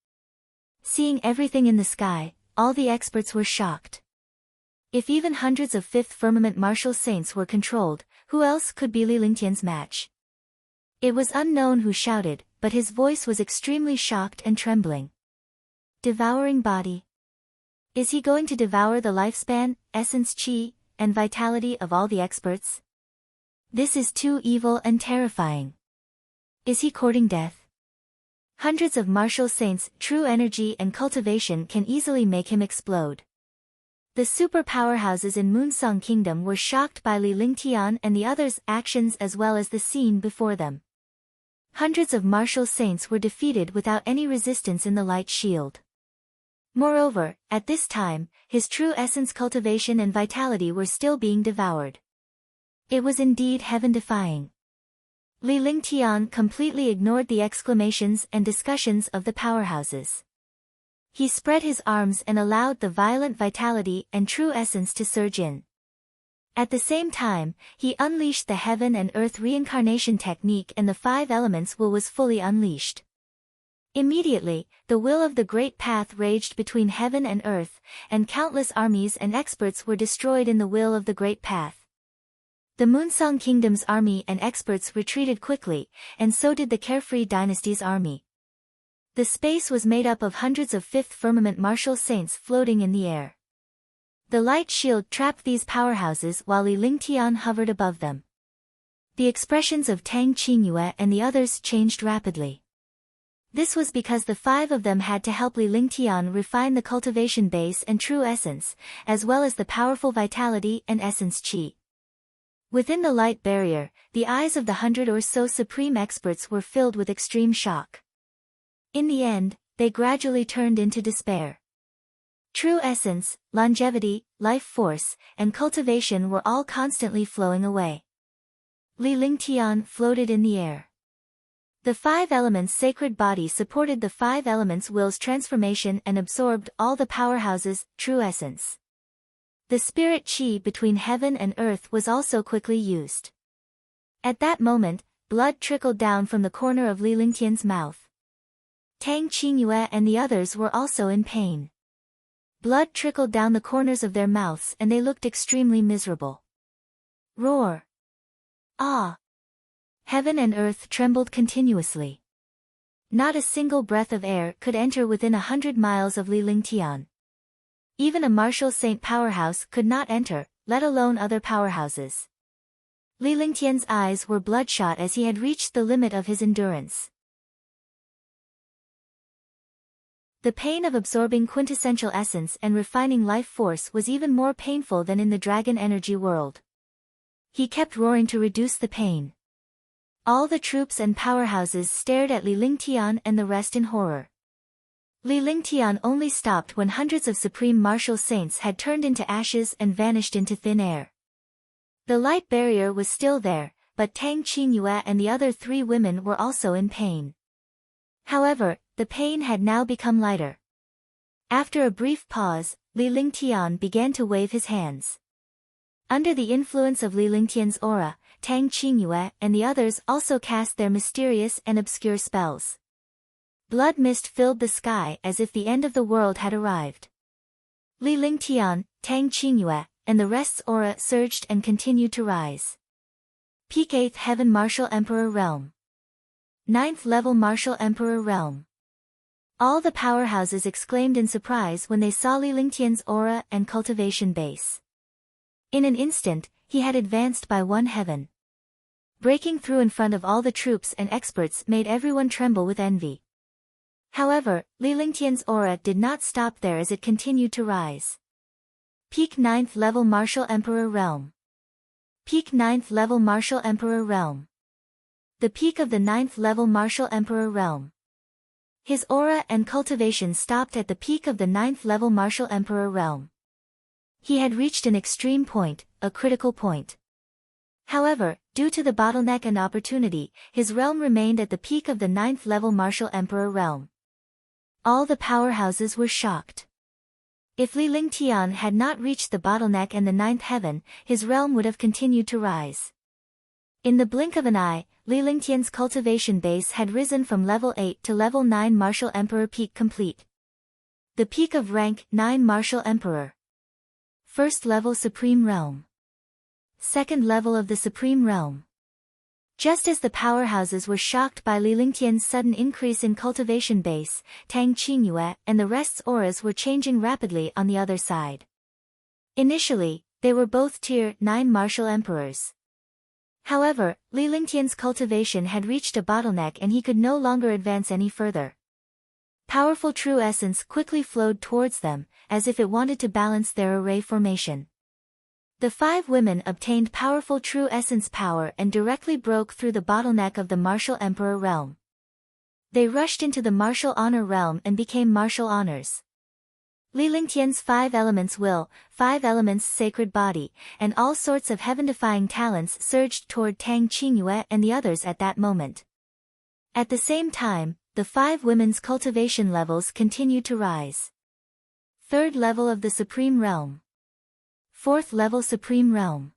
Speaker 1: Seeing everything in the sky, all the experts were shocked. If even hundreds of fifth firmament martial saints were controlled, who else could be Li Lingtian's match? It was unknown who shouted, but his voice was extremely shocked and trembling. Devouring body. Is he going to devour the lifespan, essence chi, and vitality of all the experts? This is too evil and terrifying. Is he courting death? Hundreds of martial saints' true energy and cultivation can easily make him explode. The super powerhouses in Moonsong Kingdom were shocked by Li Lingtian and the others' actions as well as the scene before them. Hundreds of martial saints were defeated without any resistance in the light shield. Moreover, at this time, his true essence cultivation and vitality were still being devoured. It was indeed heaven-defying. Li Lingtian completely ignored the exclamations and discussions of the powerhouses. He spread his arms and allowed the violent vitality and true essence to surge in. At the same time, he unleashed the heaven and earth reincarnation technique and the 5 elements will was fully unleashed. Immediately, the will of the great path raged between heaven and earth, and countless armies and experts were destroyed in the will of the great path. The Moonsong Kingdom's army and experts retreated quickly, and so did the Carefree Dynasty's army. The space was made up of hundreds of fifth firmament martial saints floating in the air. The light shield trapped these powerhouses while Li Lingtian hovered above them. The expressions of Tang Qingyue and the others changed rapidly. This was because the 5 of them had to help Li Lingtian refine the cultivation base and true essence, as well as the powerful vitality and essence chi. Within the light barrier, the eyes of the 100 or so supreme experts were filled with extreme shock. In the end, they gradually turned into despair. True essence, longevity, life force, and cultivation were all constantly flowing away. Li Lingtian floated in the air. The 5 elements' sacred body supported the 5 elements' will's transformation and absorbed all the powerhouses' true essence. The spirit chi between heaven and earth was also quickly used. At that moment, blood trickled down from the corner of Li Lingtian's mouth. Tang Qingyue and the others were also in pain. Blood trickled down the corners of their mouths and they looked extremely miserable. Roar! Ah! Heaven and earth trembled continuously. Not a single breath of air could enter within 100 miles of Li Lingtian. Even a martial saint powerhouse could not enter, let alone other powerhouses. Li Lingtian's eyes were bloodshot as he had reached the limit of his endurance. The pain of absorbing quintessential essence and refining life force was even more painful than in the dragon energy world. He kept roaring to reduce the pain. All the troops and powerhouses stared at Li Lingtian and the rest in horror. Li Lingtian only stopped when hundreds of supreme martial saints had turned into ashes and vanished into thin air. The light barrier was still there, but Tang Qingyue and the other 3 women were also in pain. However, the pain had now become lighter. After a brief pause, Li Lingtian began to wave his hands. Under the influence of Li Lingtian's aura, Tang Qingyue and the others also cast their mysterious and obscure spells. Blood mist filled the sky as if the end of the world had arrived. Li Lingtian, Tang Qingyue, and the rest's aura surged and continued to rise. Peak 8th Heaven Martial Emperor Realm. 9th Level Martial Emperor Realm. All the powerhouses exclaimed in surprise when they saw Li Lingtian's aura and cultivation base. In an instant, he had advanced by 1 heaven. Breaking through in front of all the troops and experts made everyone tremble with envy. However, Li Lingtian's aura did not stop there as it continued to rise. Peak 9th Level Martial Emperor Realm. Peak 9th Level Martial Emperor Realm. The peak of the 9th Level Martial Emperor Realm. His aura and cultivation stopped at the peak of the 9th level Martial Emperor realm. He had reached an extreme point, a critical point. However, due to the bottleneck and opportunity, his realm remained at the peak of the 9th level Martial Emperor realm. All the powerhouses were shocked. If Li Lingtian had not reached the bottleneck and the 9th heaven, his realm would have continued to rise. In the blink of an eye, Li Lingtian's cultivation base had risen from level 8 to level 9 Martial Emperor peak complete. The peak of rank 9 Martial Emperor. First level Supreme Realm. Second level of the Supreme Realm. Just as the powerhouses were shocked by Li Lingtian's sudden increase in cultivation base, Tang Qingyue and the rest's auras were changing rapidly on the other side. Initially, they were both tier 9 Martial Emperors. However, Li Lingtian's cultivation had reached a bottleneck and he could no longer advance any further. Powerful true essence quickly flowed towards them, as if it wanted to balance their array formation. The 5 women obtained powerful true essence power and directly broke through the bottleneck of the Martial Emperor realm. They rushed into the Martial Honor realm and became Martial Honors. Li Lingtian's 5 elements will, 5 elements sacred body, and all sorts of heaven-defying talents surged toward Tang Qingyue and the others at that moment. At the same time, the 5 women's cultivation levels continued to rise. 3rd level of the Supreme Realm. 4th level Supreme Realm.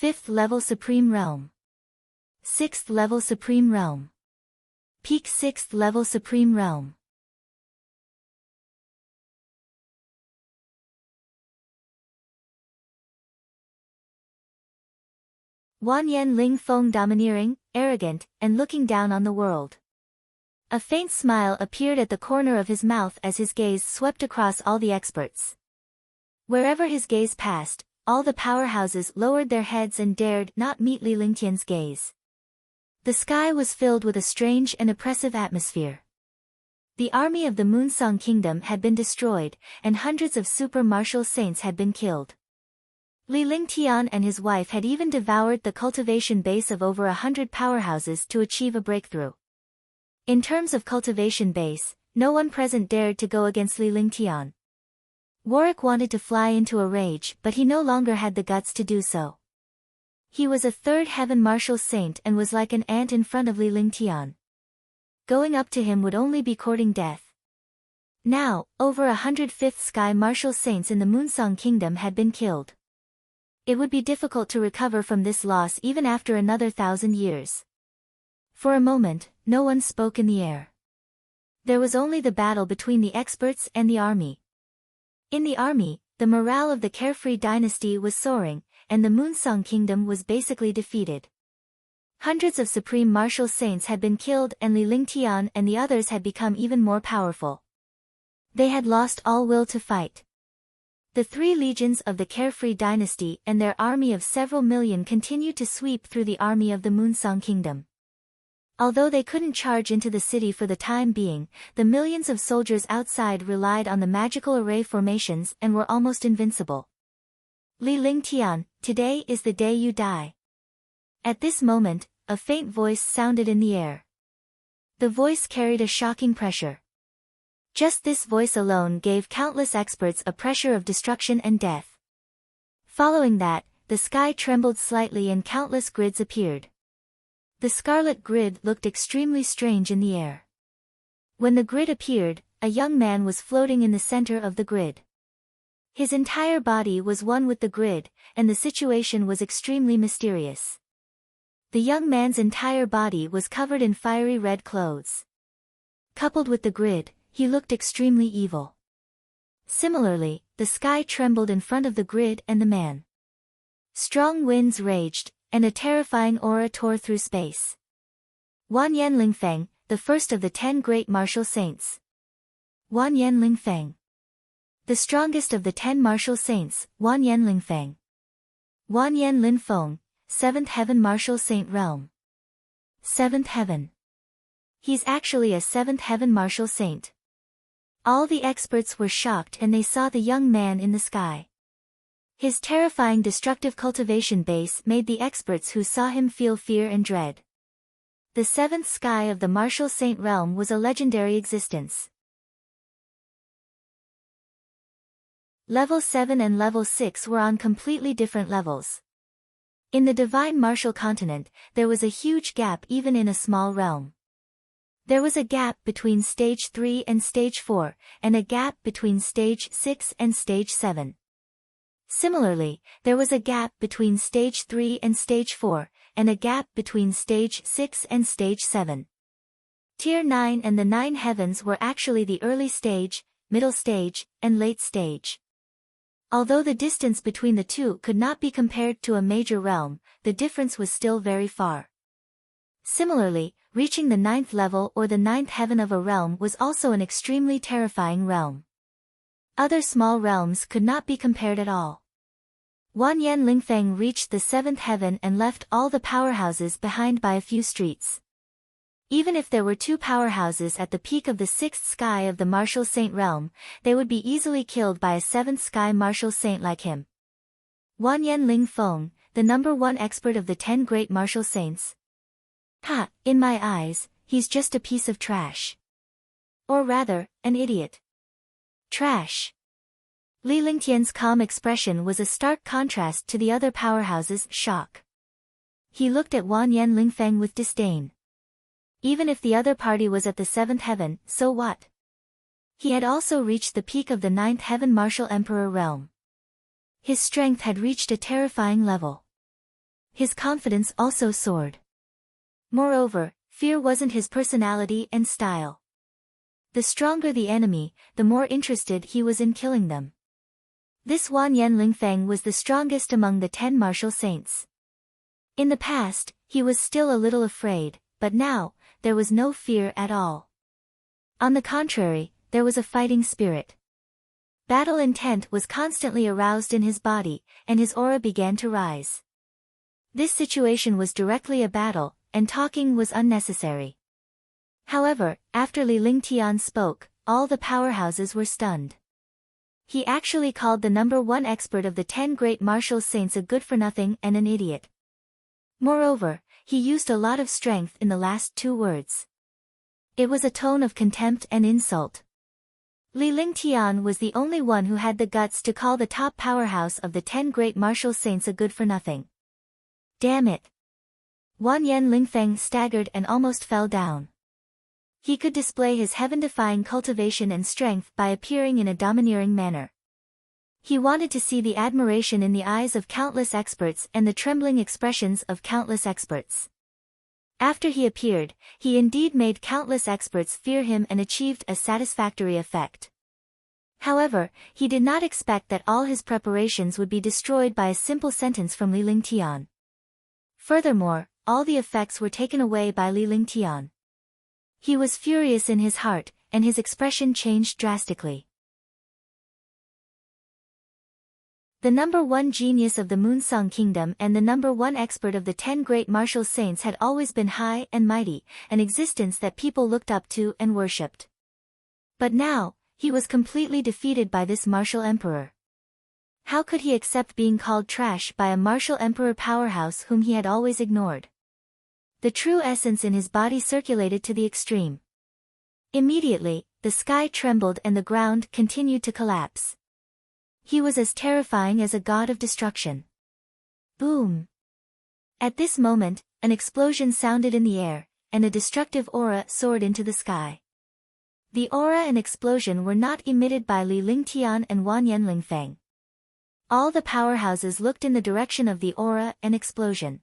Speaker 1: 5th level Supreme Realm. 6th level Supreme Realm. Peak 6th level Supreme Realm. Wanyan Ling Feng domineering, arrogant, and looking down on the world. A faint smile appeared at the corner of his mouth as his gaze swept across all the experts. Wherever his gaze passed, all the powerhouses lowered their heads and dared not meet Li Lingtian's gaze. The sky was filled with a strange and oppressive atmosphere. The army of the Moonsong Kingdom had been destroyed, and hundreds of super martial saints had been killed. Li Lingtian and his wife had even devoured the cultivation base of over 100 powerhouses to achieve a breakthrough. In terms of cultivation base, no one present dared to go against Li Lingtian. Warwick wanted to fly into a rage, but he no longer had the guts to do so. He was a 3rd heaven martial saint and was like an ant in front of Li Lingtian. Going up to him would only be courting death. Now, over 100 5th sky martial saints in the Moonsong Kingdom had been killed. It would be difficult to recover from this loss even after another 1,000 years. For a moment, no one spoke in the air. There was only the battle between the experts and the army. In the army, the morale of the Carefree dynasty was soaring, and the Moonsong Kingdom was basically defeated. Hundreds of supreme martial saints had been killed and Li Lingtian and the others had become even more powerful. They had lost all will to fight. The 3 legions of the Carefree dynasty and their army of several million continued to sweep through the army of the Moonsong Kingdom. Although they couldn't charge into the city for the time being, the millions of soldiers outside relied on the magical array formations and were almost invincible. Li Lingtian, today is the day you die. At this moment, a faint voice sounded in the air. The voice carried a shocking pressure. Just this voice alone gave countless experts a pressure of destruction and death. Following that, the sky trembled slightly and countless grids appeared. The scarlet grid looked extremely strange in the air. When the grid appeared, a young man was floating in the center of the grid. His entire body was one with the grid, and the situation was extremely mysterious. The young man's entire body was covered in fiery red clothes. Coupled with the grid, he looked extremely evil. Similarly, the sky trembled in front of the grid and the man. Strong winds raged, and a terrifying aura tore through space. Wanyan Lingfeng, the first of the 10 great martial saints. Wanyan Lingfeng. The strongest of the 10 martial saints, Wanyan Lingfeng. Wanyan Linfeng, 7th heaven martial saint realm. 7th heaven. He's actually a 7th heaven martial saint. All the experts were shocked and they saw the young man in the sky. His terrifying destructive cultivation base made the experts who saw him feel fear and dread. The seventh sky of the martial saint realm was a legendary existence. Level 7 and Level 6 were on completely different levels. In the divine martial continent, there was a huge gap even in a small realm. There was a gap between Stage 3 and Stage 4, and a gap between Stage 6 and Stage 7. Similarly, there was a gap between Stage 3 and Stage 4, and a gap between Stage 6 and Stage 7. Tier 9 and the 9 heavens were actually the early stage, middle stage, and late stage. Although the distance between the two could not be compared to a major realm, the difference was still very far. Similarly, reaching the 9th level or the 9th heaven of a realm was also an extremely terrifying realm. Other small realms could not be compared at all. Wan Yan Lingfeng reached the 7th heaven and left all the powerhouses behind by a few streets. Even if there were 2 powerhouses at the peak of the 6th sky of the martial saint realm, they would be easily killed by a 7th sky martial saint like him. Wan Yan Lingfeng, the number 1 expert of the 10 great martial saints. Ha, in my eyes, he's just a piece of trash. Or rather, an idiot. Trash. Li Lingtian's calm expression was a stark contrast to the other powerhouses' shock. He looked at Wan Yan Lingfeng with disdain. Even if the other party was at the 7th heaven, so what? He had also reached the peak of the 9th heaven martial emperor realm. His strength had reached a terrifying level. His confidence also soared. Moreover, fear wasn't his personality and style. The stronger the enemy, the more interested he was in killing them. This Wan Yan Lingfeng was the strongest among the 10 martial saints. In the past, he was still a little afraid, but now, there was no fear at all. On the contrary, there was a fighting spirit. Battle intent was constantly aroused in his body, and his aura began to rise. This situation was directly a battle, and talking was unnecessary. However, after Li Lingtian spoke, all the powerhouses were stunned. He actually called the number 1 expert of the 10 great martial saints a good-for-nothing and an idiot. Moreover, he used a lot of strength in the last 2 words. It was a tone of contempt and insult. Li Lingtian was the only one who had the guts to call the top powerhouse of the 10 great martial saints a good-for-nothing. Damn it! Wan Yan Lingfeng staggered and almost fell down. He could display his heaven-defying cultivation and strength by appearing in a domineering manner. He wanted to see the admiration in the eyes of countless experts and the trembling expressions of countless experts. After he appeared, he indeed made countless experts fear him and achieved a satisfactory effect. However, he did not expect that all his preparations would be destroyed by a simple sentence from Li Lingtian. Furthermore, all the effects were taken away by Li Lingtian. He was furious in his heart, and his expression changed drastically. The number 1 genius of the Moonsung Kingdom and the number 1 expert of the 10 great martial saints had always been high and mighty, an existence that people looked up to and worshipped. But now, he was completely defeated by this martial emperor. How could he accept being called trash by a martial emperor powerhouse whom he had always ignored? The true essence in his body circulated to the extreme. Immediately, the sky trembled and the ground continued to collapse. He was as terrifying as a god of destruction. Boom! At this moment, an explosion sounded in the air, and a destructive aura soared into the sky. The aura and explosion were not emitted by Li Lingtian and Wan Yan Lingfeng. All the powerhouses looked in the direction of the aura and explosion.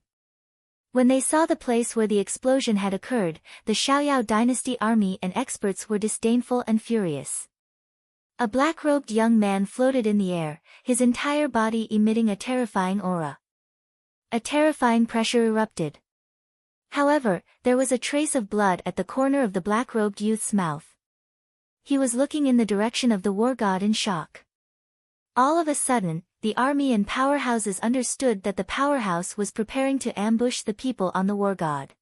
Speaker 1: When they saw the place where the explosion had occurred, the Xiaoyao dynasty army and experts were disdainful and furious. A black-robed young man floated in the air, his entire body emitting a terrifying aura. A terrifying pressure erupted. However, there was a trace of blood at the corner of the black-robed youth's mouth. He was looking in the direction of the war god in shock. All of a sudden, the army and powerhouses understood that the powerhouse was preparing to ambush the people on the war god.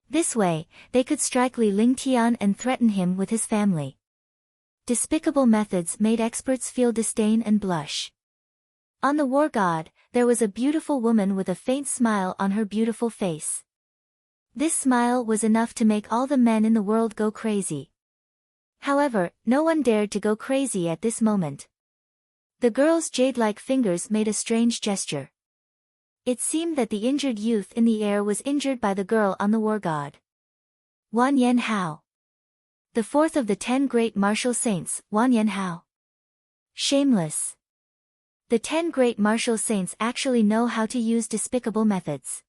Speaker 1: This way, they could strike Li Lingtian and threaten him with his family. Despicable methods made experts feel disdain and blush. On the war god, there was a beautiful woman with a faint smile on her beautiful face. This smile was enough to make all the men in the world go crazy. However, no one dared to go crazy at this moment. The girl's jade-like fingers made a strange gesture. It seemed that the injured youth in the air was injured by the girl on the war god. Wan Yen Hao. The fourth of the 10 great martial saints, Wan Yen Hao. Shameless. The 10 great martial saints actually know how to use despicable methods.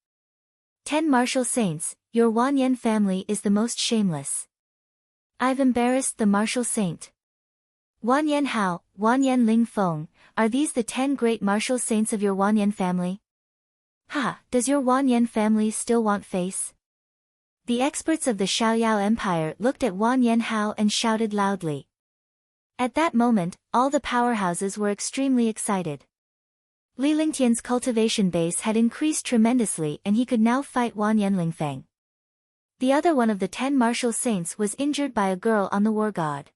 Speaker 1: 10 martial saints, your Wan Yen family is the most shameless. I've embarrassed the martial saint. Wan Yen Hao, Wan Yen Ling Feng, are these the 10 great martial saints of your Wan Yen family? Ha, does your Wan Yen family still want face? The experts of the Xiaoyao Empire looked at Wan Yen Hao and shouted loudly. At that moment, all the powerhouses were extremely excited. Li Lingtian's cultivation base had increased tremendously and he could now fight Wan Yen Lingfeng. The other one of the 10 martial saints was injured by a girl on the war god.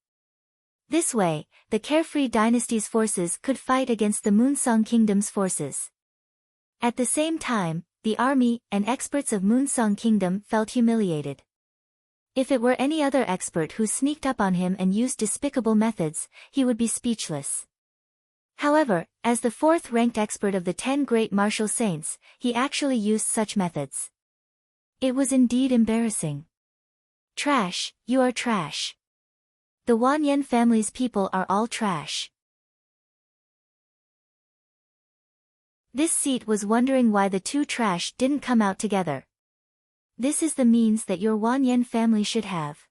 Speaker 1: This way, the Carefree Dynasty's forces could fight against the Moonsong Kingdom's forces. At the same time, the army and experts of Moonsong Kingdom felt humiliated. If it were any other expert who sneaked up on him and used despicable methods, he would be speechless. However, as the 4th-ranked expert of the 10 great martial saints, he actually used such methods. It was indeed embarrassing. Trash, you are trash. The Wan Yen family's people are all trash. This seat was wondering why the two trash didn't come out together. This is the means that your Wan Yen family should have.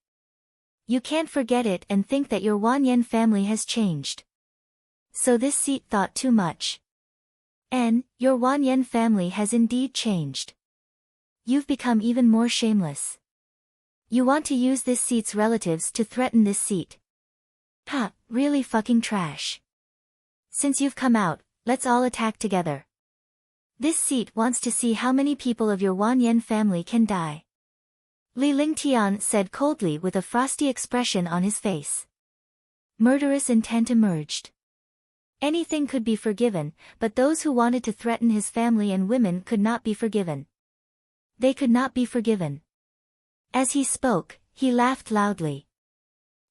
Speaker 1: You can't forget it and think that your Wan Yen family has changed. So this seat thought too much. Your Wan Yen family has indeed changed. You've become even more shameless. You want to use this seat's relatives to threaten this seat. Ha, really fucking trash. Since you've come out, let's all attack together. This seat wants to see how many people of your Wan Yen family can die. Li Lingtian said coldly with a frosty expression on his face. Murderous intent emerged. Anything could be forgiven, but those who wanted to threaten his family and women could not be forgiven. They could not be forgiven. As he spoke, he laughed loudly.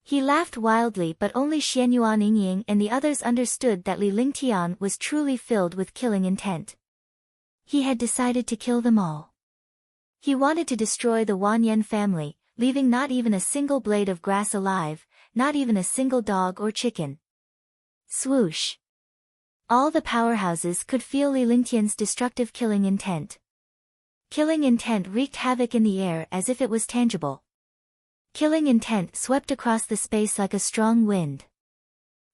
Speaker 1: He laughed wildly, but only Xianyuan Yingying and the others understood that Li Lingtian was truly filled with killing intent. He had decided to kill them all. He wanted to destroy the Wan Yen family, leaving not even a single blade of grass alive, not even a single dog or chicken. Swoosh. All the powerhouses could feel Li Lingtian's destructive killing intent. Killing intent wreaked havoc in the air as if it was tangible. Killing intent swept across the space like a strong wind.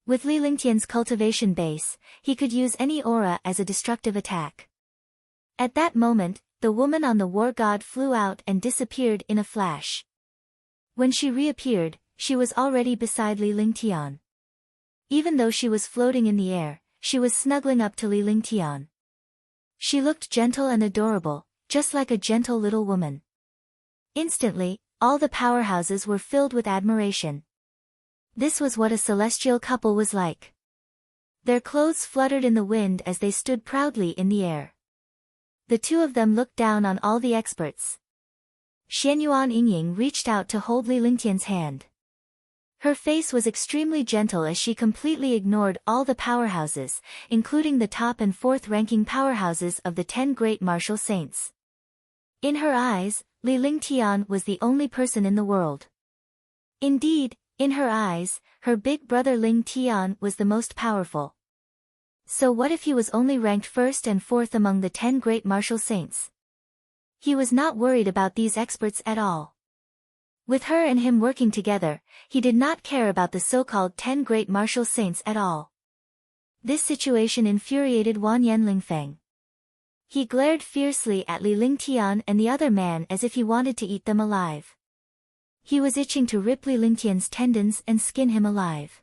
Speaker 1: With Li Lingtian's cultivation base, he could use any aura as a destructive attack. At that moment, the woman on the war god flew out and disappeared in a flash. When she reappeared, she was already beside Li Lingtian. Even though she was floating in the air, she was snuggling up to Li Lingtian. She looked gentle and adorable, just like a gentle little woman. Instantly, all the powerhouses were filled with admiration. This was what a celestial couple was like. Their clothes fluttered in the wind as they stood proudly in the air. The two of them looked down on all the experts. Xianyuan Yingying reached out to hold Li Lingtian's hand. Her face was extremely gentle as she completely ignored all the powerhouses, including the top and 4th-ranking powerhouses of the 10 great martial saints. In her eyes, Li Lingtian was the only person in the world. Indeed, in her eyes, her big brother Ling Tian was the most powerful. So what if he was only ranked 1st and 4th among the 10 great martial saints? He was not worried about these experts at all. With her and him working together, he did not care about the so-called 10 great martial saints at all. This situation infuriated Wan Yen Lingfeng. He glared fiercely at Li Lingtian and the other man as if he wanted to eat them alive. He was itching to rip Li Lingtian's tendons and skin him alive.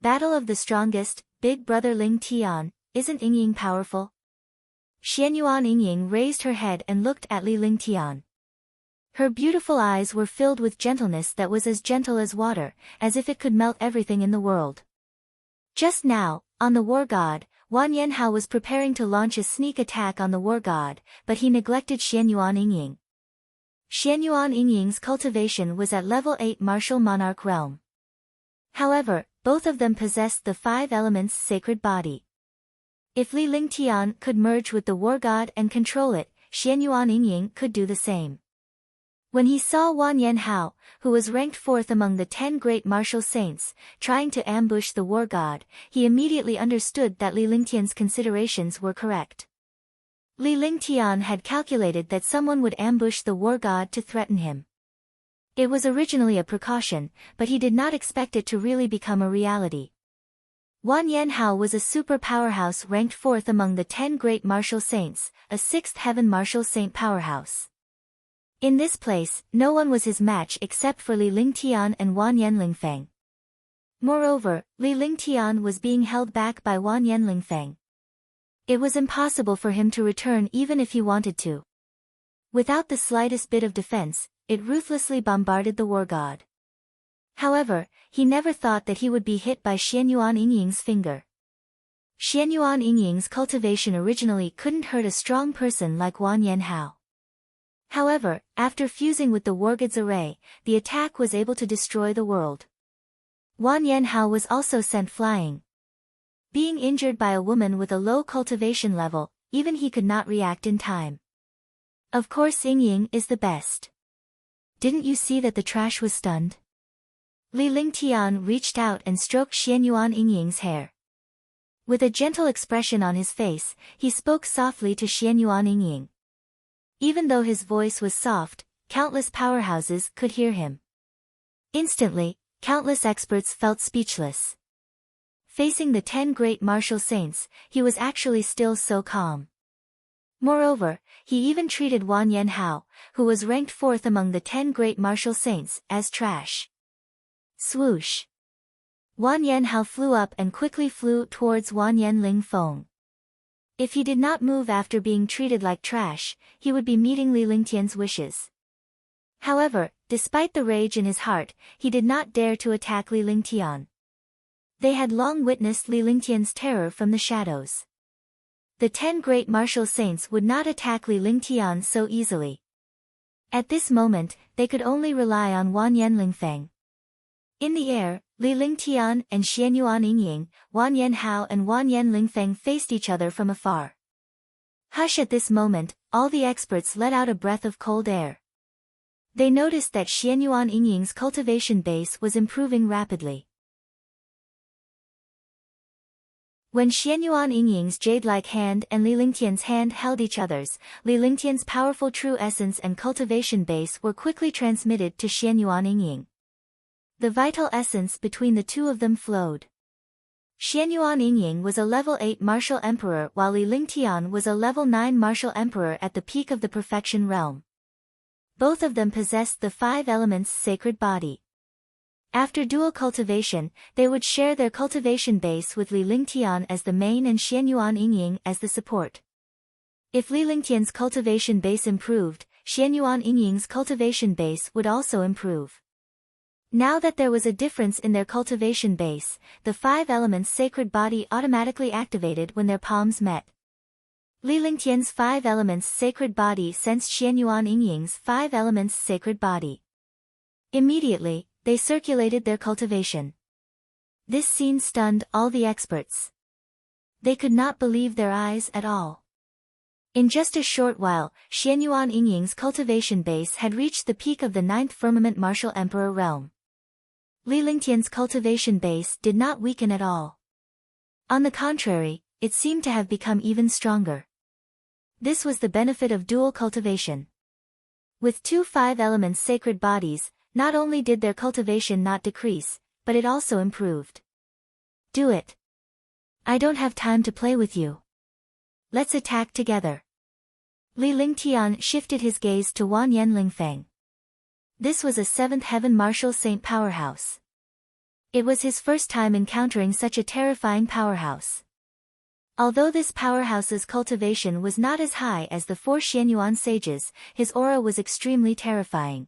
Speaker 1: Battle of the strongest, big brother Ling Tian, isn't Yingying powerful? Xianyuan Yingying raised her head and looked at Li Lingtian. Her beautiful eyes were filled with gentleness that was as gentle as water, as if it could melt everything in the world. Just now, on the war god, Wang Yanhao was preparing to launch a sneak attack on the war god, but he neglected Xianyuan Yingying. Xianyuan Yingying's cultivation was at level 8 martial monarch realm. However, both of them possessed the 5 elements sacred body. If Li Lingtian could merge with the war god and control it, Xianyuan Yingying could do the same. When he saw Wang Yanhao, who was ranked 4th among the 10 great martial saints, trying to ambush the war god, he immediately understood that Li Lingtian's considerations were correct. Li Lingtian had calculated that someone would ambush the war god to threaten him. It was originally a precaution, but he did not expect it to really become a reality. Wang Yanhao was a super powerhouse ranked 4th among the 10 great martial saints, a 6th heaven martial saint powerhouse. In this place, no one was his match except for Li Lingtian and Wan Yanlingfeng. Moreover, Li Lingtian was being held back by Wan Yanlingfeng. It was impossible for him to return even if he wanted to. Without the slightest bit of defense, it ruthlessly bombarded the war god. However, he never thought that he would be hit by Xianyuan Yingying's finger. Xianyuan Yingying's cultivation originally couldn't hurt a strong person like Wan Yanhao. However, after fusing with the wargod's array, the attack was able to destroy the world. Wan Yanhao was also sent flying. Being injured by a woman with a low cultivation level, even he could not react in time. Of course Yingying is the best. Didn't you see that the trash was stunned? Li Lingtian reached out and stroked Xianyuan Yingying's hair. With a gentle expression on his face, he spoke softly to Xianyuan Yingying. Even though his voice was soft, countless powerhouses could hear him. Instantly, countless experts felt speechless. Facing the 10 great martial saints, he was actually still so calm. Moreover, he even treated Wan Yanhao, who was ranked 4th among the 10 great martial saints, as trash. Swoosh! Wan Yanhao flew up and quickly flew towards Wan Yanlingfeng. If he did not move after being treated like trash, he would be meeting Li Lingtian's wishes. However, despite the rage in his heart, he did not dare to attack Li Lingtian. They had long witnessed Li Lingtian's terror from the shadows. The 10 great martial saints would not attack Li Lingtian so easily. At this moment, they could only rely on Wan Yanlingfeng. In the air, Li Lingtian and Xianyuan Yingying, Wan Yanhao and Wan Yanlingfeng faced each other from afar. Hush! At this moment, all the experts let out a breath of cold air. They noticed that Xianyuan Yingying's cultivation base was improving rapidly. When Xianyuan Yingying's jade-like hand and Li Lingtian's hand held each other's, Li Lingtian's powerful true essence and cultivation base were quickly transmitted to Xianyuan Yingying. The vital essence between the two of them flowed. Xianyuan Yingying was a level 8 martial emperor while Li Lingtian was a level 9 martial emperor at the peak of the perfection realm. Both of them possessed the 5 elements sacred body. After dual cultivation, they would share their cultivation base with Li Lingtian as the main and Xianyuan Yingying as the support. If Li Lingtian's cultivation base improved, Xianyuan Yingying's cultivation base would also improve. Now that there was a difference in their cultivation base, the 5 elements sacred body automatically activated when their palms met. Li Lingtian's 5 elements sacred body sensed Xianyuan Yingying's 5 elements sacred body. Immediately, they circulated their cultivation. This scene stunned all the experts. They could not believe their eyes at all. In just a short while, Xianyuan Yingying's cultivation base had reached the peak of the 9th firmament martial emperor realm. Li Lingtian's cultivation base did not weaken at all. On the contrary, it seemed to have become even stronger. This was the benefit of dual cultivation. With 2 5 elements sacred bodies, not only did their cultivation not decrease, but it also improved. Do it. I don't have time to play with you. Let's attack together. Li Lingtian shifted his gaze to Wan Yanlingfeng. This was a 7th heaven martial saint powerhouse. It was his first time encountering such a terrifying powerhouse. Although this powerhouse's cultivation was not as high as the 4 Xianyuan sages, his aura was extremely terrifying.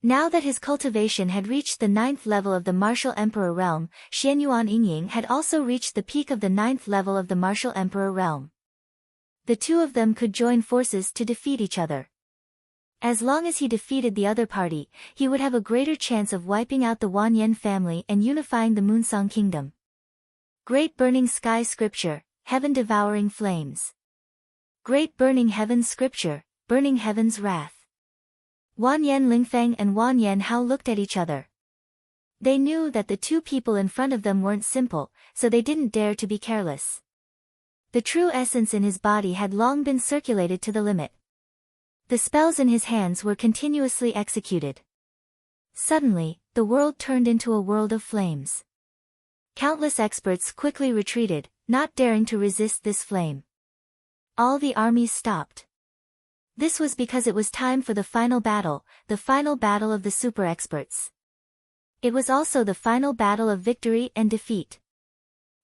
Speaker 1: Now that his cultivation had reached the 9th level of the martial emperor realm, Xianyuan Yingying had also reached the peak of the 9th level of the martial emperor realm. The two of them could join forces to defeat each other. As long as he defeated the other party, he would have a greater chance of wiping out the Wanyan family and unifying the Moonsong Kingdom. Great Burning Sky Scripture, Heaven-Devouring Flames. Great Burning Heaven Scripture, Burning Heaven's Wrath. Wanyan Lingfeng and Wanyan Hao looked at each other. They knew that the two people in front of them weren't simple, so they didn't dare to be careless. The true essence in his body had long been circulated to the limit. The spells in his hands were continuously executed. Suddenly, the world turned into a world of flames. Countless experts quickly retreated, not daring to resist this flame. All the armies stopped. This was because it was time for the final battle of the super experts. It was also the final battle of victory and defeat.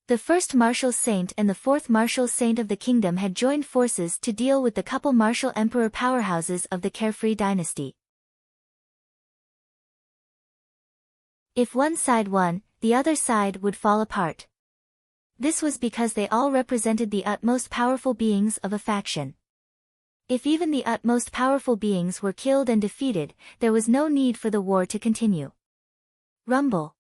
Speaker 1: The first martial saint and the fourth martial saint of the kingdom had joined forces to deal with the couple martial emperor powerhouses of the Carefree dynasty. If one side won, the other side would fall apart. This was because they all represented the utmost powerful beings of a faction. If even the utmost powerful beings were killed and defeated, there was no need for the war to continue. Rumble.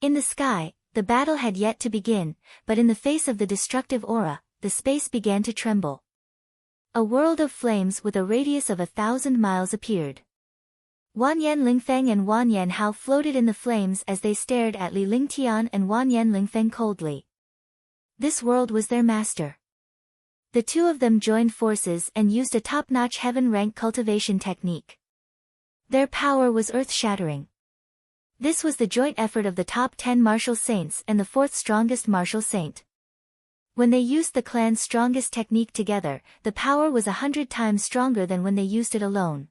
Speaker 1: In the sky, the battle had yet to begin, but in the face of the destructive aura, the space began to tremble. A world of flames with a radius of 1,000 miles appeared. Wanyan Lingfeng and Wanyan Hao floated in the flames as they stared at Li Lingtian and Wanyan Lingfeng coldly. This world was their master. The two of them joined forces and used a top-notch heaven-rank cultivation technique. Their power was earth-shattering. This was the joint effort of the top 10 martial saints and the fourth strongest martial saint. When they used the clan's strongest technique together, the power was 100 times stronger than when they used it alone.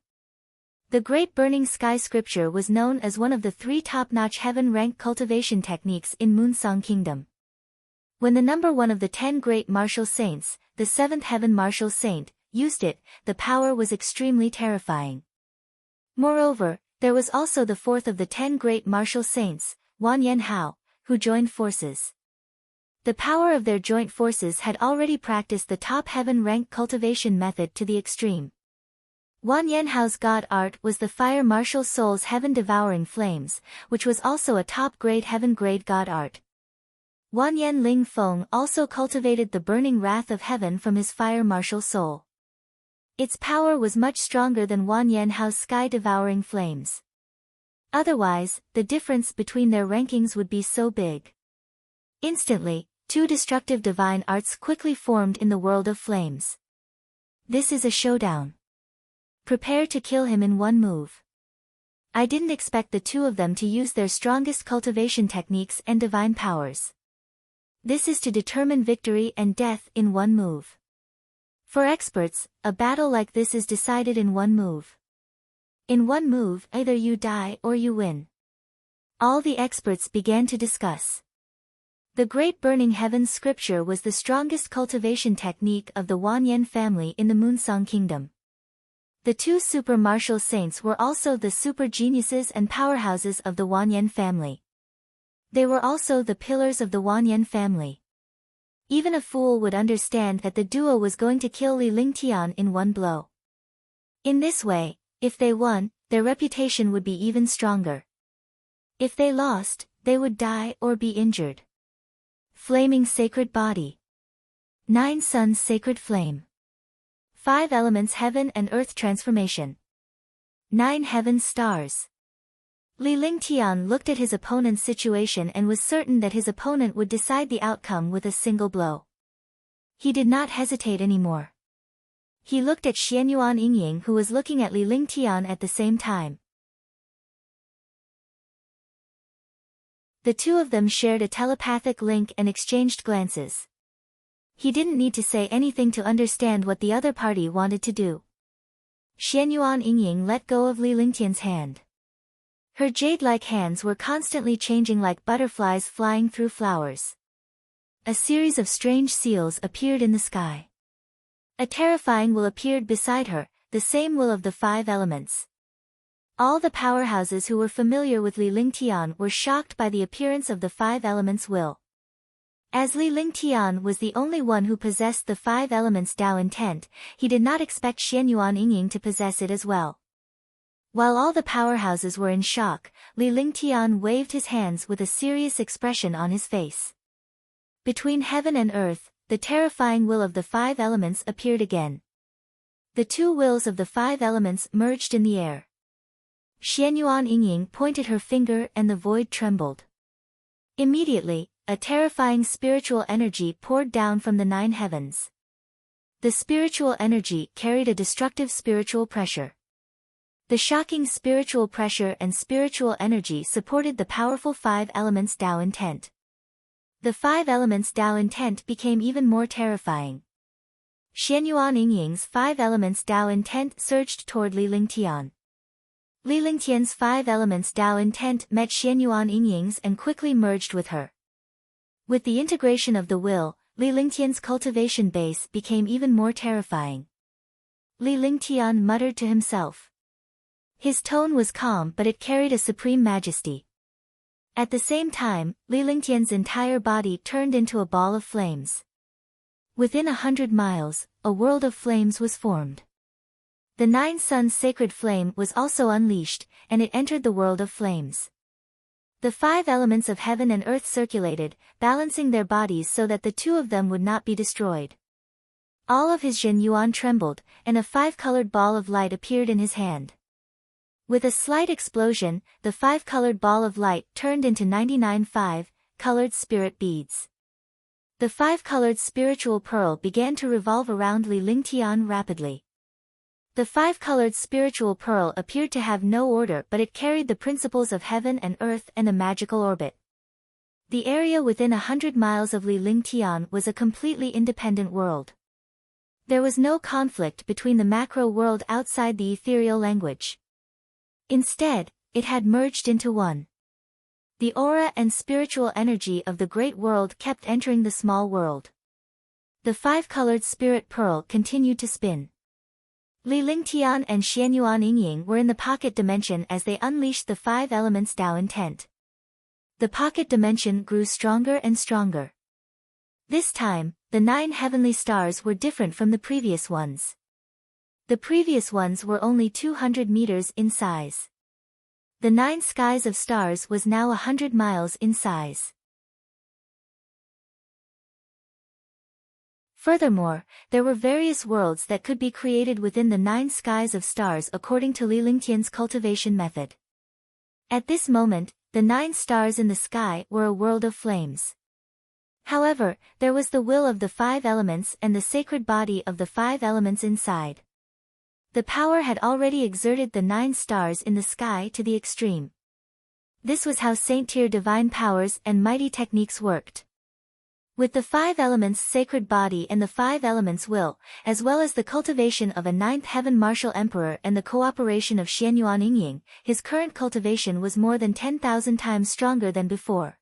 Speaker 1: The Great Burning Sky Scripture was known as one of the 3 top-notch heaven-rank cultivation techniques in Moonsong Kingdom. When the number 1 of the 10 great martial saints, the 7th heaven martial saint, used it, the power was extremely terrifying. Moreover, there was also the 4th of the 10 great martial saints, Wanyan Hao, who joined forces. The power of their joint forces had already practiced the top heaven-rank cultivation method to the extreme. Wanyan Hao's god art was the Fire Martial Soul's Heaven-Devouring Flames, which was also a top-grade heaven-grade god art. Wanyan Ling Feng also cultivated the burning wrath of heaven from his Fire Martial Soul. Its power was much stronger than Wanyan Hao's sky-devouring flames. Otherwise, the difference between their rankings would be so big. Instantly, 2 destructive divine arts quickly formed in the world of flames. This is a showdown. Prepare to kill him in one move. I didn't expect the two of them to use their strongest cultivation techniques and divine powers. This is to determine victory and death in one move. For experts, a battle like this is decided in one move. In one move, either you die or you win. All the experts began to discuss. The Great Burning Heaven Scripture was the strongest cultivation technique of the Wanyan family in the Moonsong Kingdom. The 2 super martial saints were also the super geniuses and powerhouses of the Wanyan family. They were also the pillars of the Wanyan family. Even a fool would understand that the duo was going to kill Li Lingtian in one blow. In this way, if they won, their reputation would be even stronger. If they lost, they would die or be injured. Flaming Sacred Body. 9 Suns Sacred Flame. 5 Elements Heaven and Earth Transformation. 9 Heaven's Stars. Li Lingtian looked at his opponent's situation and was certain that his opponent would decide the outcome with a single blow. He did not hesitate anymore. He looked at Xianyuan Yingying, who was looking at Li Lingtian at the same time. The two of them shared a telepathic link and exchanged glances. He didn't need to say anything to understand what the other party wanted to do. Xianyuan Yingying let go of Li Lingtian's hand. Her jade-like hands were constantly changing like butterflies flying through flowers. A series of strange seals appeared in the sky. A terrifying will appeared beside her, the same will of the 5 elements. All the powerhouses who were familiar with Li Lingtian were shocked by the appearance of the five elements will. As Li Lingtian was the only one who possessed the five elements Tao intent, he did not expect Xianyuan Yingying to possess it as well. While all the powerhouses were in shock, Li Lingtian waved his hands with a serious expression on his face. Between heaven and earth, the terrifying will of the five elements appeared again. The two wills of the five elements merged in the air. Xianyuan Yingying pointed her finger and the void trembled. Immediately, a terrifying spiritual energy poured down from the nine heavens. The spiritual energy carried a destructive spiritual pressure. The shocking spiritual pressure and spiritual energy supported the powerful five elements Tao intent. The five elements Tao intent became even more terrifying. Xianyuan Yingying's five elements Tao intent surged toward Li Lingtian. Li Lingtian's five elements Tao intent met Xianyuan Yingying's and quickly merged with her. With the integration of the will, Li Lingtian's cultivation base became even more terrifying. Li Lingtian muttered to himself. His tone was calm, but it carried a supreme majesty. At the same time, Li Lingtian's entire body turned into a ball of flames. Within 100 miles, a world of flames was formed. The nine suns' sacred flame was also unleashed, and it entered the world of flames. The five elements of heaven and earth circulated, balancing their bodies so that the two of them would not be destroyed. All of his Zhen Yuan trembled, and a five-colored ball of light appeared in his hand. With a slight explosion, the five-colored ball of light turned into 99 five-colored spirit beads. The five-colored spiritual pearl began to revolve around Li Lingtian rapidly. The five-colored spiritual pearl appeared to have no order, but it carried the principles of heaven and earth and a magical orbit. The area within 100 miles of Li Lingtian was a completely independent world. There was no conflict between the macro world outside the ethereal language. Instead, it had merged into one. The aura and spiritual energy of the great world kept entering the small world. The five-colored spirit pearl continued to spin. Li Lingtian and Xianyuan Yingying were in the pocket dimension as they unleashed the five elements Tao intent. The pocket dimension grew stronger and stronger. This time, the nine heavenly stars were different from the previous ones. The previous ones were only 200 meters in size. The nine skies of stars was now 100 miles in size. Furthermore, there were various worlds that could be created within the nine skies of stars according to Li Lingtian's cultivation method. At this moment, the nine stars in the sky were a world of flames. However, there was the will of the five elements and the sacred body of the five elements inside. The power had already exerted the nine stars in the sky to the extreme. This was how Saint-tier divine powers and mighty techniques worked. With the five elements sacred body and the five elements will, as well as the cultivation of a ninth heaven martial emperor and the cooperation of Xianyuan Yingying, his current cultivation was more than 10,000 times stronger than before.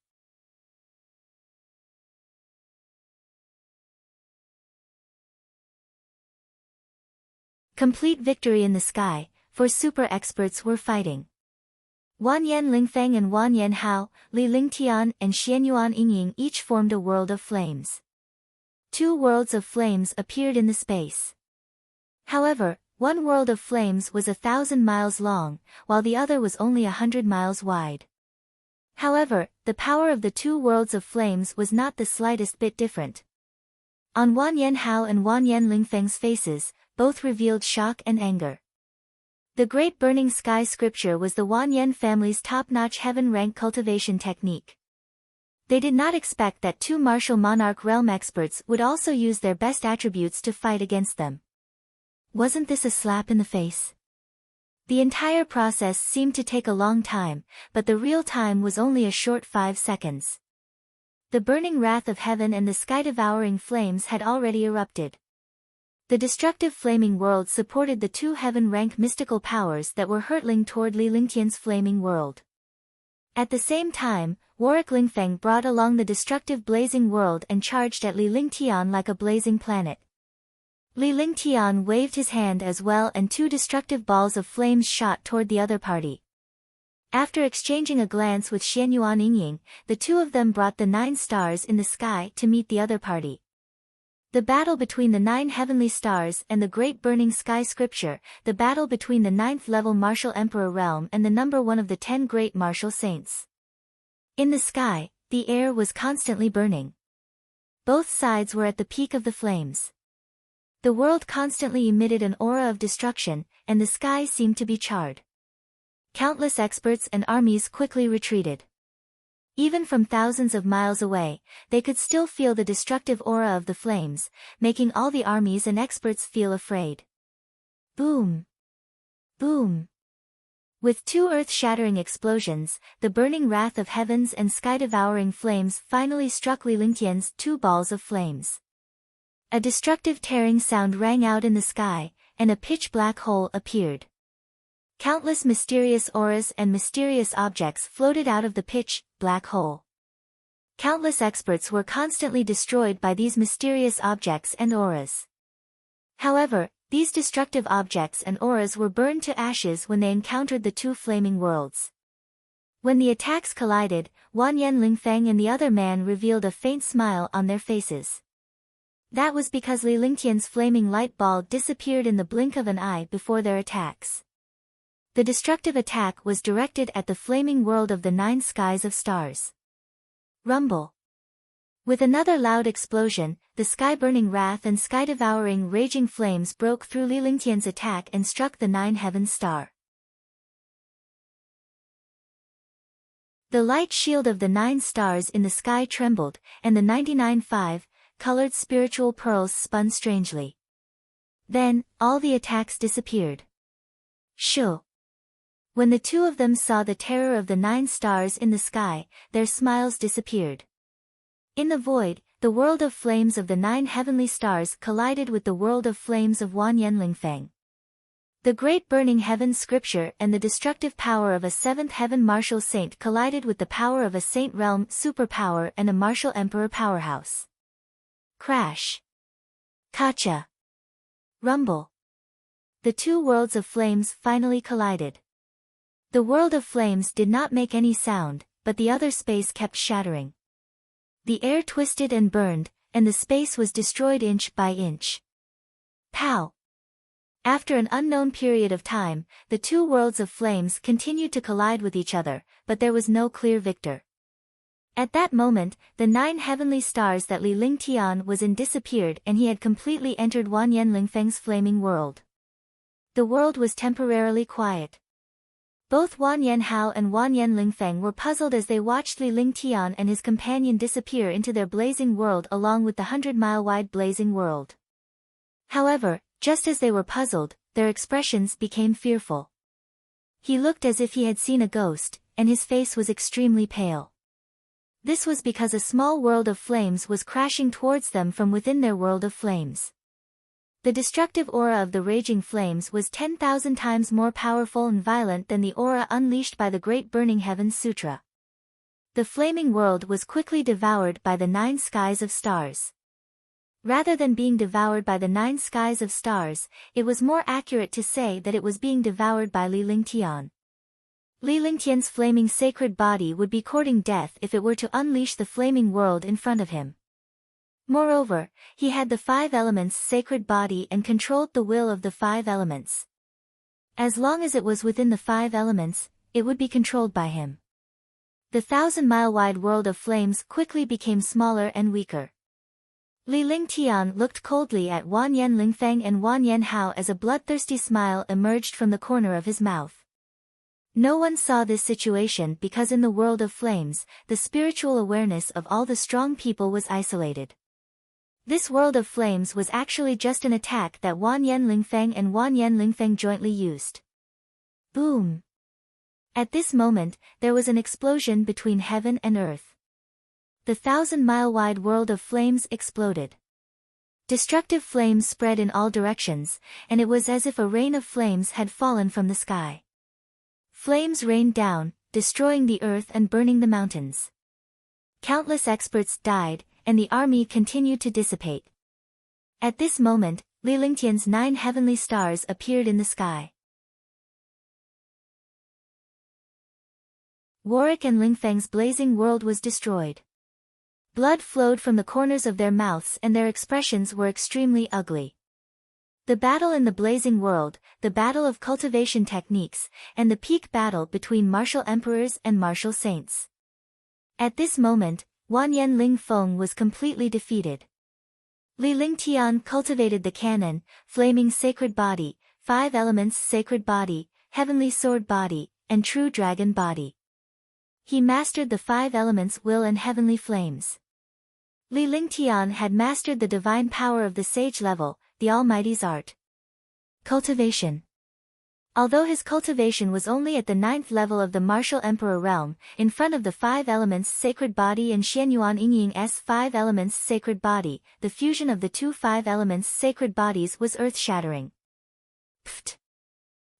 Speaker 1: Complete victory in the sky, for super experts were fighting. Wanyan Lingfeng and Wanyan Hao, Li Lingtian and Xianyuan Yingying each formed a world of flames. Two worlds of flames appeared in the space. However, one world of flames was 1,000 miles long, while the other was only 100 miles wide. However, the power of the two worlds of flames was not the slightest bit different. On Wanyan Hao and Wanyan Lingfeng's faces, both revealed shock and anger. The Great Burning Sky scripture was the Wanyan family's top-notch heaven-rank cultivation technique. They did not expect that two martial monarch realm experts would also use their best attributes to fight against them. Wasn't this a slap in the face? The entire process seemed to take a long time, but the real time was only a short 5 seconds. The burning wrath of heaven and the sky-devouring flames had already erupted. The destructive flaming world supported the two heaven-rank mystical powers that were hurtling toward Li Lingtian's flaming world. At the same time, Warwick Lingfeng brought along the destructive blazing world and charged at Li Lingtian like a blazing planet. Li Lingtian waved his hand as well, and two destructive balls of flames shot toward the other party. After exchanging a glance with Xianyuan Yingying, the two of them brought the 9 stars in the sky to meet the other party. The battle between the 9 heavenly stars and the great burning sky scripture, the battle between the 9th level martial emperor realm and the number 1 of the 10 great martial saints. In the sky, the air was constantly burning. Both sides were at the peak of the flames. The world constantly emitted an aura of destruction, and the sky seemed to be charred. Countless experts and armies quickly retreated. Even from thousands of miles away, they could still feel the destructive aura of the flames, making all the armies and experts feel afraid. Boom! Boom! With 2 earth-shattering explosions, the burning wrath of heavens and sky-devouring flames finally struck Li Lingtian's 2 balls of flames. A destructive tearing sound rang out in the sky, and a pitch-black hole appeared. Countless mysterious auras and mysterious objects floated out of the pitch-black hole. Countless experts were constantly destroyed by these mysterious objects and auras. However, these destructive objects and auras were burned to ashes when they encountered the 2 flaming worlds. When the attacks collided, Wanyan Lingfeng and the other man revealed a faint smile on their faces. That was because Li Lingtian's flaming light ball disappeared in the blink of an eye before their attacks. The destructive attack was directed at the flaming world of the 9 skies of stars. Rumble. With another loud explosion, the sky-burning wrath and sky-devouring raging flames broke through Li Lingtian's attack and struck the 9 heavens star. The light shield of the 9 stars in the sky trembled, and the 99 5-colored spiritual pearls spun strangely. Then, all the attacks disappeared. Shoo! When the 2 of them saw the terror of the 9 stars in the sky, their smiles disappeared. In the void, the world of flames of the 9 heavenly stars collided with the world of flames of Wanyan Lingfeng. The great burning heaven scripture and the destructive power of a 7th heaven martial saint collided with the power of a saint realm superpower and a martial emperor powerhouse. Crash! Kacha! Rumble! The 2 worlds of flames finally collided. The world of flames did not make any sound, but the other space kept shattering. The air twisted and burned, and the space was destroyed inch by inch. Pow! After an unknown period of time, the 2 worlds of flames continued to collide with each other, but there was no clear victor. At that moment, the 9 heavenly stars that Li Lingtian was in disappeared and he had completely entered Wanyan Lingfeng's flaming world. The world was temporarily quiet. Both Wanyan Hao and Wanyan Lingfeng were puzzled as they watched Li Lingtian and his companion disappear into their blazing world along with the 100-mile-wide blazing world. However, just as they were puzzled, their expressions became fearful. He looked as if he had seen a ghost, and his face was extremely pale. This was because a small world of flames was crashing towards them from within their world of flames. The destructive aura of the raging flames was 10,000 times more powerful and violent than the aura unleashed by the Great Burning Heavens Sutra. The flaming world was quickly devoured by the 9 skies of stars. Rather than being devoured by the 9 skies of stars, it was more accurate to say that it was being devoured by Li Lingtian. Li Lingtian's flaming sacred body would be courting death if it were to unleash the flaming world in front of him. Moreover, he had the 5 elements' sacred body and controlled the will of the 5 elements. As long as it was within the 5 elements, it would be controlled by him. The 1,000-mile-wide world of flames quickly became smaller and weaker. Li Lingtian looked coldly at Wanyan Lingfeng and Wanyan Hao as a bloodthirsty smile emerged from the corner of his mouth. No one saw this situation because in the world of flames, the spiritual awareness of all the strong people was isolated. This world of flames was actually just an attack that Wanyan Lingfeng and Wanyan Lingfeng jointly used. Boom! At this moment, there was an explosion between heaven and earth. The 1,000-mile-wide world of flames exploded. Destructive flames spread in all directions, and it was as if a rain of flames had fallen from the sky. Flames rained down, destroying the earth and burning the mountains. Countless experts died, and the army continued to dissipate. At this moment, Li Lingtian's 9 heavenly stars appeared in the sky. Warwick and Lingfeng's blazing world was destroyed. Blood flowed from the corners of their mouths and their expressions were extremely ugly. The battle in the blazing world, the battle of cultivation techniques, and the peak battle between martial emperors and martial saints. At this moment, Wanyan Ling Feng was completely defeated. Li Lingtian cultivated the canon, flaming sacred body, 5 elements sacred body, heavenly sword body, and true dragon body. He mastered the 5 elements will and heavenly flames. Li Lingtian had mastered the divine power of the sage level, the Almighty's art. Cultivation. Although his cultivation was only at the 9th level of the martial emperor realm, in front of the 5 elements sacred body and Xianyuan Yingying's 5 elements sacred body, the fusion of the 2 5 elements sacred bodies was earth-shattering. Pfft!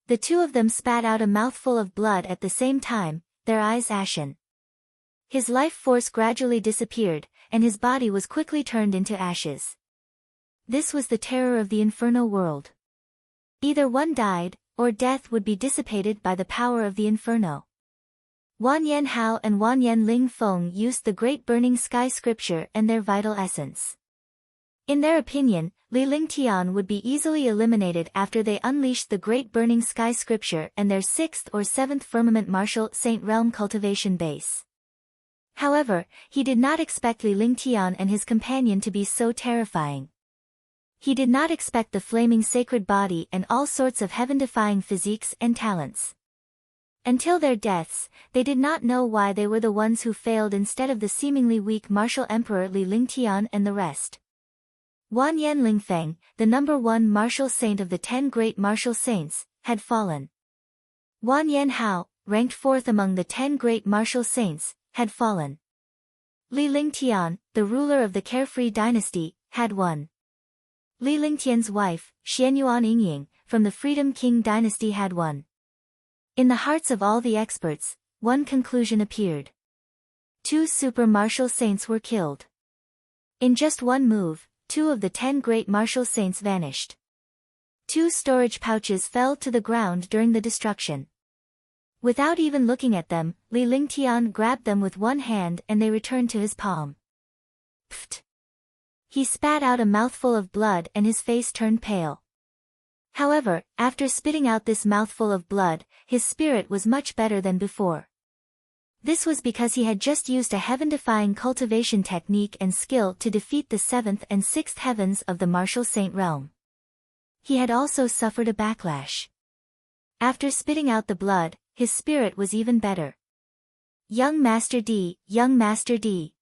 Speaker 1: The 2 of them spat out a mouthful of blood at the same time, their eyes ashen. His life force gradually disappeared, and his body was quickly turned into ashes. This was the terror of the inferno world. Either one died, or death would be dissipated by the power of the inferno. Wanyan Hao and Wanyan Ling Feng used the great burning sky scripture and their vital essence. In their opinion, Li Lingtian would be easily eliminated after they unleashed the great burning sky scripture and their 6th or 7th firmament martial saint realm cultivation base. However, he did not expect Li Lingtian and his companion to be so terrifying. He did not expect the flaming sacred body and all sorts of heaven-defying physiques and talents. Until their deaths, they did not know why they were the ones who failed instead of the seemingly weak martial emperor Li Lingtian and the rest. Wanyan Lingfeng, the number 1 martial saint of the 10 great martial saints, had fallen. Wanyan Hao, ranked 4th among the 10 great martial saints, had fallen. Li Lingtian, the ruler of the carefree dynasty, had won. Li Lingtian's wife, Xianyuan Yingying, from the Freedom King dynasty had won. In the hearts of all the experts, one conclusion appeared. 2 super martial saints were killed. In just one move, 2 of the 10 great martial saints vanished. 2 storage pouches fell to the ground during the destruction. Without even looking at them, Li Lingtian grabbed them with one hand and they returned to his palm. Pfft! He spat out a mouthful of blood and his face turned pale. However, after spitting out this mouthful of blood, his spirit was much better than before. This was because he had just used a heaven-defying cultivation technique and skill to defeat the 7th and 6th heavens of the martial saint realm. He had also suffered a backlash. After spitting out the blood, his spirit was even better. Young Master D, Young Master D.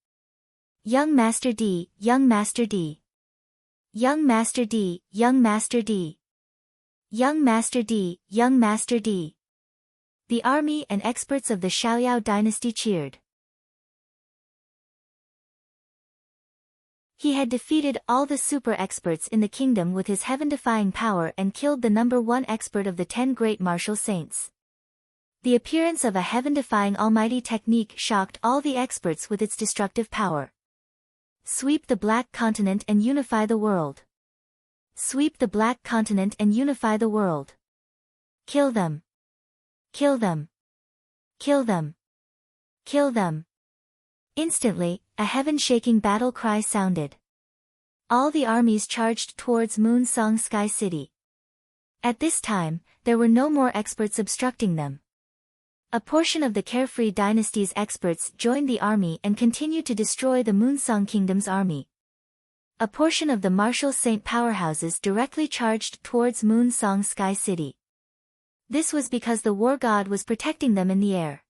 Speaker 1: Young Master D, Young Master D. Young Master D, Young Master D. Young Master D, Young Master D. The army and experts of the Xiaoyao dynasty cheered. He had defeated all the super experts in the kingdom with his heaven-defying power and killed the number 1 expert of the 10 great martial saints. The appearance of a heaven-defying almighty technique shocked all the experts with its destructive power. Sweep the Black Continent and unify the world. Sweep the Black Continent and unify the world. Kill them. Kill them. Kill them. Kill them. Instantly, a heaven-shaking battle cry sounded. All the armies charged towards Moon Song Sky City. At this time, there were no more experts obstructing them. A portion of the Carefree Dynasty's experts joined the army and continued to destroy the Moonsong Kingdom's army. A portion of the martial saint powerhouses directly charged towards Moonsong Sky City. This was because the war god was protecting them in the air.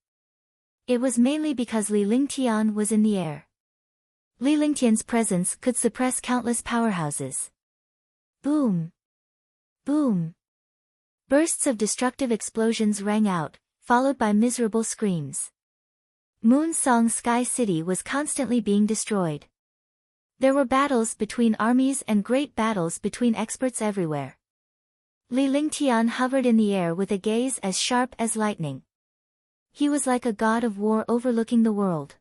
Speaker 1: It was mainly because Li Lingtian was in the air. Li Lingtian's presence could suppress countless powerhouses. Boom! Boom! Bursts of destructive explosions rang out, followed by miserable screams. Moon Song Sky City was constantly being destroyed. There were battles between armies and great battles between experts everywhere. Li Lingtian hovered in the air with a gaze as sharp as lightning. He was like a god of war overlooking the world.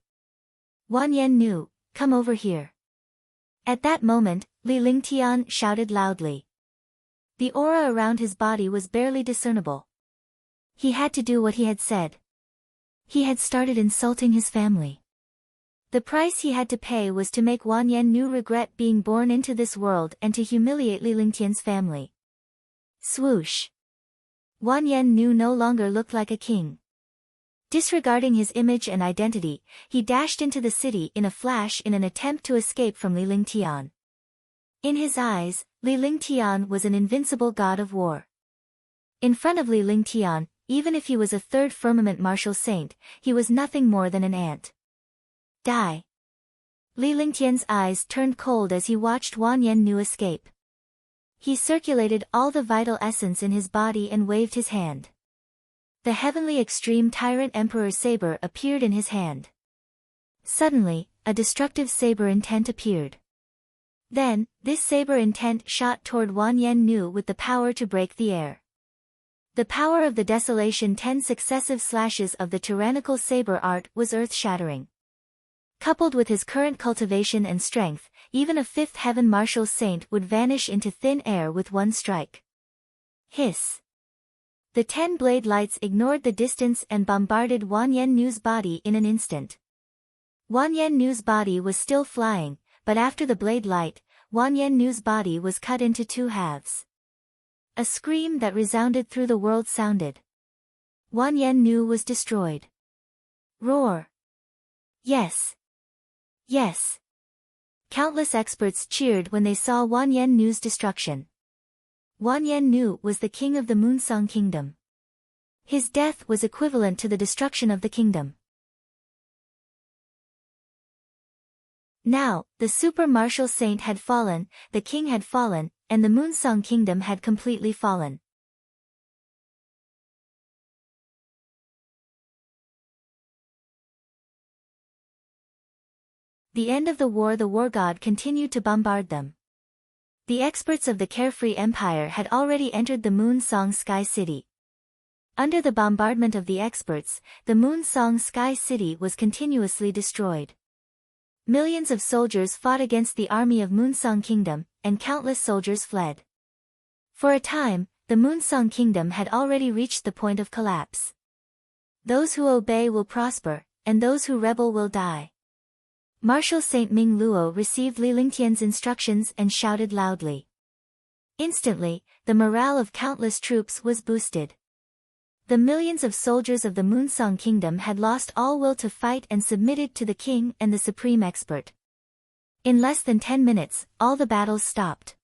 Speaker 1: Wanyan knew, come over here. At that moment, Li Lingtian shouted loudly. The aura around his body was barely discernible. He had to do what he had said. He had started insulting his family. The price he had to pay was to make Wang Yannu regret being born into this world and to humiliate Li Lingtian's family. Swoosh! Wang Yannu no longer looked like a king. Disregarding his image and identity, he dashed into the city in a flash in an attempt to escape from Li Lingtian. In his eyes, Li Lingtian was an invincible god of war. In front of Li Lingtian, even if he was a third firmament martial saint, he was nothing more than an ant. Die! Li Lingtian's eyes turned cold as he watched Wang Yannu escape. He circulated all the vital essence in his body and waved his hand. The heavenly extreme tyrant emperor's saber appeared in his hand. Suddenly, a destructive saber intent appeared. Then, this saber intent shot toward Wang Yannu with the power to break the air. The power of the desolation 10 successive slashes of the tyrannical saber art was earth-shattering. Coupled with his current cultivation and strength, even a fifth heaven martial saint would vanish into thin air with one strike. Hiss! The 10 blade lights ignored the distance and bombarded Wang Yannu's body in an instant. Wang Yannu's body was still flying, but after the blade light, Wang Yannu's body was cut into 2 halves. A scream that resounded through the world sounded. Wang Yannu was destroyed. Roar! Yes! Yes! Countless experts cheered when they saw Wang Yannu's destruction. Wang Yannu was the king of the Moonsong Kingdom. His death was equivalent to the destruction of the kingdom. Now, the super martial saint had fallen, the king had fallen, and the Moonsong Kingdom had completely fallen. The end of the war god continued to bombard them. The experts of the Carefree Empire had already entered the Moonsong Sky City. Under the bombardment of the experts, the Moonsong Sky City was continuously destroyed. Millions of soldiers fought against the army of Moonsong Kingdom, and countless soldiers fled. For a time, the Moonsong Kingdom had already reached the point of collapse. Those who obey will prosper, and those who rebel will die. Marshal Saint Ming Luo received Li Lingtian's instructions and shouted loudly. Instantly, the morale of countless troops was boosted. The millions of soldiers of the Moonsong Kingdom had lost all will to fight and submitted to the king and the supreme expert. In less than 10 minutes, all the battles stopped.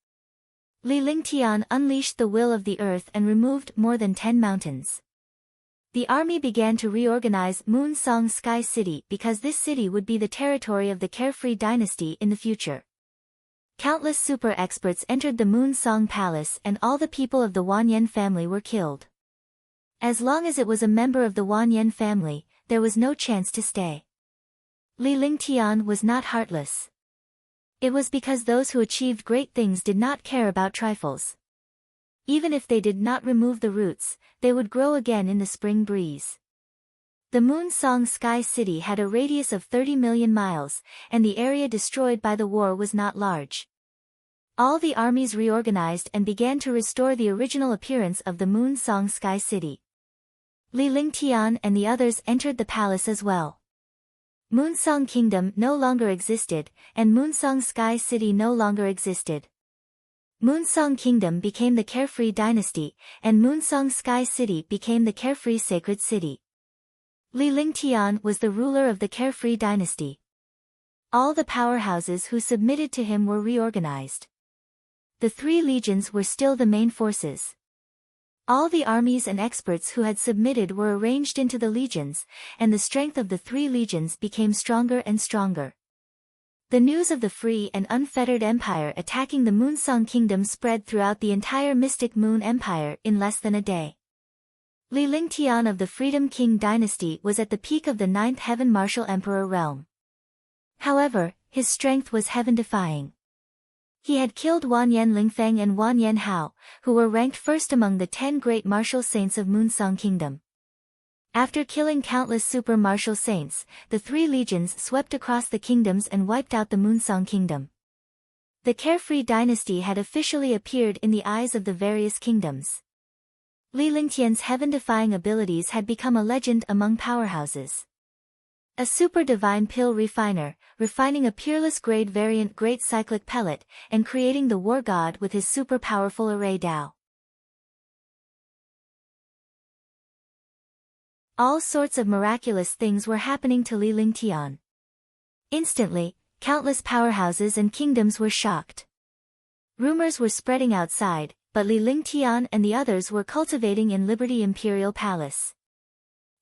Speaker 1: Li Lingtian unleashed the will of the earth and removed more than 10 mountains. The army began to reorganize Moonsong Sky City because this city would be the territory of the Carefree dynasty in the future. Countless super experts entered the Moonsong Palace and all the people of the Wanyan family were killed. As long as it was a member of the Wanyan family, there was no chance to stay. Li Lingtian was not heartless. It was because those who achieved great things did not care about trifles. Even if they did not remove the roots, they would grow again in the spring breeze. The Moonsong Sky City had a radius of 30 million miles, and the area destroyed by the war was not large. All the armies reorganized and began to restore the original appearance of the Moonsong Sky City. Li Lingtian and the others entered the palace as well. Moonsong Kingdom no longer existed, and Moonsong Sky City no longer existed. Moonsong Kingdom became the Carefree dynasty, and Moonsong Sky City became the Carefree Sacred City. Li Lingtian was the ruler of the Carefree dynasty. All the powerhouses who submitted to him were reorganized. The 3 legions were still the main forces. All the armies and experts who had submitted were arranged into the legions, and the strength of the 3 legions became stronger and stronger. The news of the free and unfettered empire attacking the Moonsong Kingdom spread throughout the entire Mystic Moon Empire in less than a day. Li Lingtian of the Freedom King dynasty was at the peak of the 9th Heaven Martial Emperor realm. However, his strength was heaven-defying. He had killed Wanyan Lingfeng and Wanyan Hao, who were ranked first among the 10 great martial saints of Moonsong Kingdom. After killing countless super martial saints, the 3 legions swept across the kingdoms and wiped out the Moonsong Kingdom. The carefree dynasty had officially appeared in the eyes of the various kingdoms. Li Lingtian's heaven-defying abilities had become a legend among powerhouses. A super-divine pill refiner, refining a peerless grade variant great cyclic pellet, and creating the war god with his super-powerful array Dao. All sorts of miraculous things were happening to Li Lingtian. Instantly, countless powerhouses and kingdoms were shocked. Rumors were spreading outside, but Li Lingtian and the others were cultivating in Liberty Imperial Palace.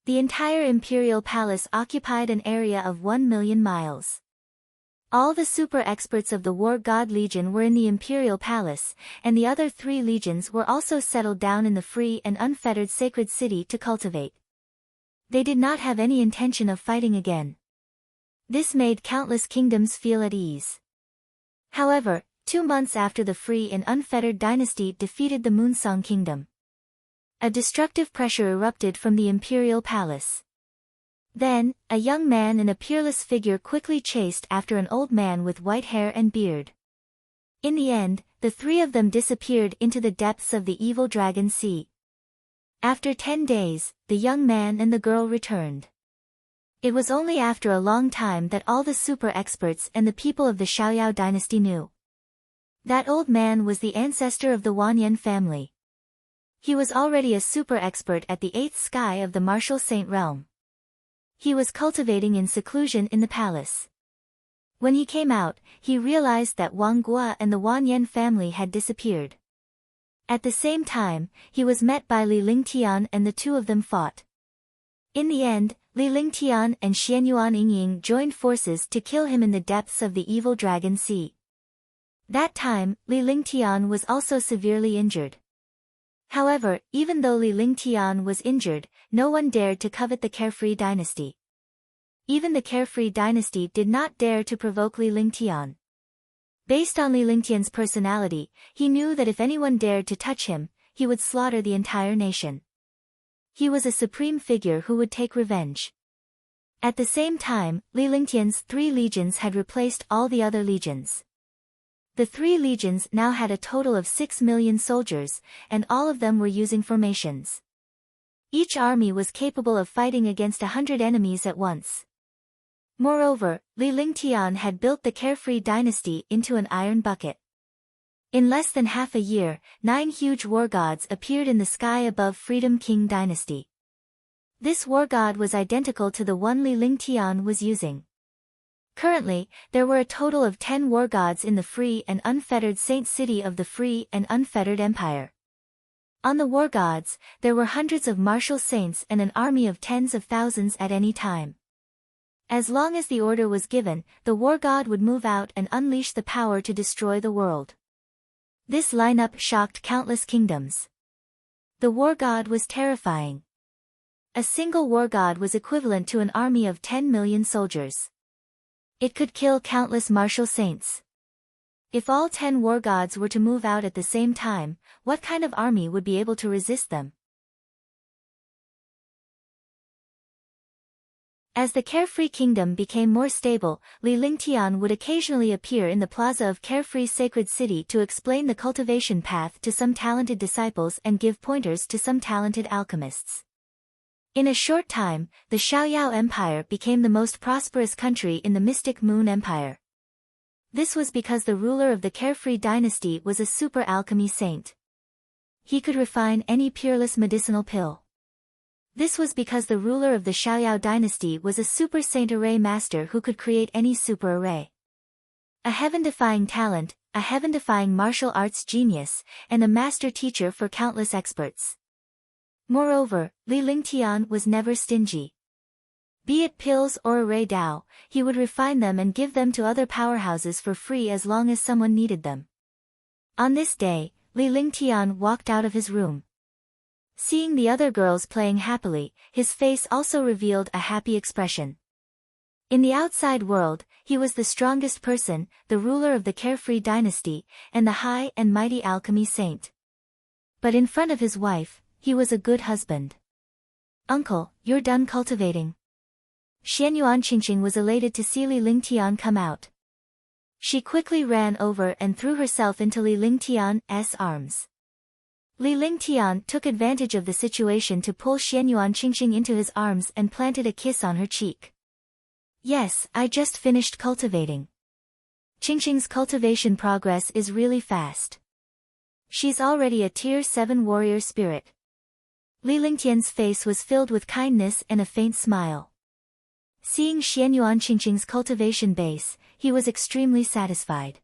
Speaker 1: The entire Imperial Palace occupied an area of 1 million miles. All the super experts of the War God Legion were in the Imperial Palace, and the other 3 legions were also settled down in the free and unfettered sacred city to cultivate. They did not have any intention of fighting again. This made countless kingdoms feel at ease. However, 2 months after the free and unfettered dynasty defeated the Moonsong Kingdom, a destructive pressure erupted from the Imperial Palace. Then, a young man in a peerless figure quickly chased after an old man with white hair and beard. In the end, the 3 of them disappeared into the depths of the evil Dragon Sea. After 10 days, the young man and the girl returned. It was only after a long time that all the super experts and the people of the Xiaoyao dynasty knew. That old man was the ancestor of the Wanyan family. He was already a super expert at the 8th sky of the martial saint realm. He was cultivating in seclusion in the palace. When he came out, he realized that Wang Gua and the Wanyan family had disappeared. At the same time, he was met by Li Lingtian and the 2 of them fought. In the end, Li Lingtian and Xianyuan Yingying joined forces to kill him in the depths of the evil Dragon Sea. That time, Li Lingtian was also severely injured. However, even though Li Lingtian was injured, no one dared to covet the Carefree dynasty. Even the Carefree dynasty did not dare to provoke Li Lingtian. Based on Li Lingtian's personality, he knew that if anyone dared to touch him, he would slaughter the entire nation. He was a supreme figure who would take revenge. At the same time, Li Lingtian's 3 legions had replaced all the other legions. The 3 legions now had a total of 6 million soldiers, and all of them were using formations. Each army was capable of fighting against 100 enemies at once. Moreover, Li Lingtian had built the Carefree dynasty into an iron bucket. In less than half a year, 9 huge war gods appeared in the sky above Freedom King dynasty. This war god was identical to the one Li Lingtian was using. Currently, there were a total of 10 war gods in the free and unfettered saint city of the free and unfettered empire. On the war gods, there were hundreds of martial saints and an army of tens of thousands at any time. As long as the order was given, the war god would move out and unleash the power to destroy the world. This lineup shocked countless kingdoms. The war god was terrifying. A single war god was equivalent to an army of 10 million soldiers. It could kill countless martial saints. If all 10 war gods were to move out at the same time, what kind of army would be able to resist them? As the Carefree Kingdom became more stable, Li Lingtian would occasionally appear in the plaza of Carefree's sacred city to explain the cultivation path to some talented disciples and give pointers to some talented alchemists. In a short time, the Xiaoyao Empire became the most prosperous country in the Mystic Moon Empire. This was because the ruler of the Carefree dynasty was a super alchemy saint. He could refine any peerless medicinal pill. This was because the ruler of the Xiaoyao dynasty was a super saint array master who could create any super array. A heaven-defying talent, a heaven-defying martial arts genius, and a master teacher for countless experts. Moreover, Li Lingtian was never stingy. Be it pills or array Dao, he would refine them and give them to other powerhouses for free as long as someone needed them. On this day, Li Lingtian walked out of his room. Seeing the other girls playing happily, his face also revealed a happy expression. In the outside world, he was the strongest person, the ruler of the Carefree dynasty, and the high and mighty alchemy saint. But in front of his wife, he was a good husband. "Uncle, you're done cultivating." Xianyuan Qingqing was elated to see Li Lingtian come out. She quickly ran over and threw herself into Li Lingtian's arms. Li Lingtian took advantage of the situation to pull Xianyuan Qingqing into his arms and planted a kiss on her cheek. Yes, I just finished cultivating. Qingqing's cultivation progress is really fast. She's already a Tier 7 warrior spirit. Li Lingtian's face was filled with kindness and a faint smile. Seeing Xianyuan Qingqing's cultivation base, he was extremely satisfied.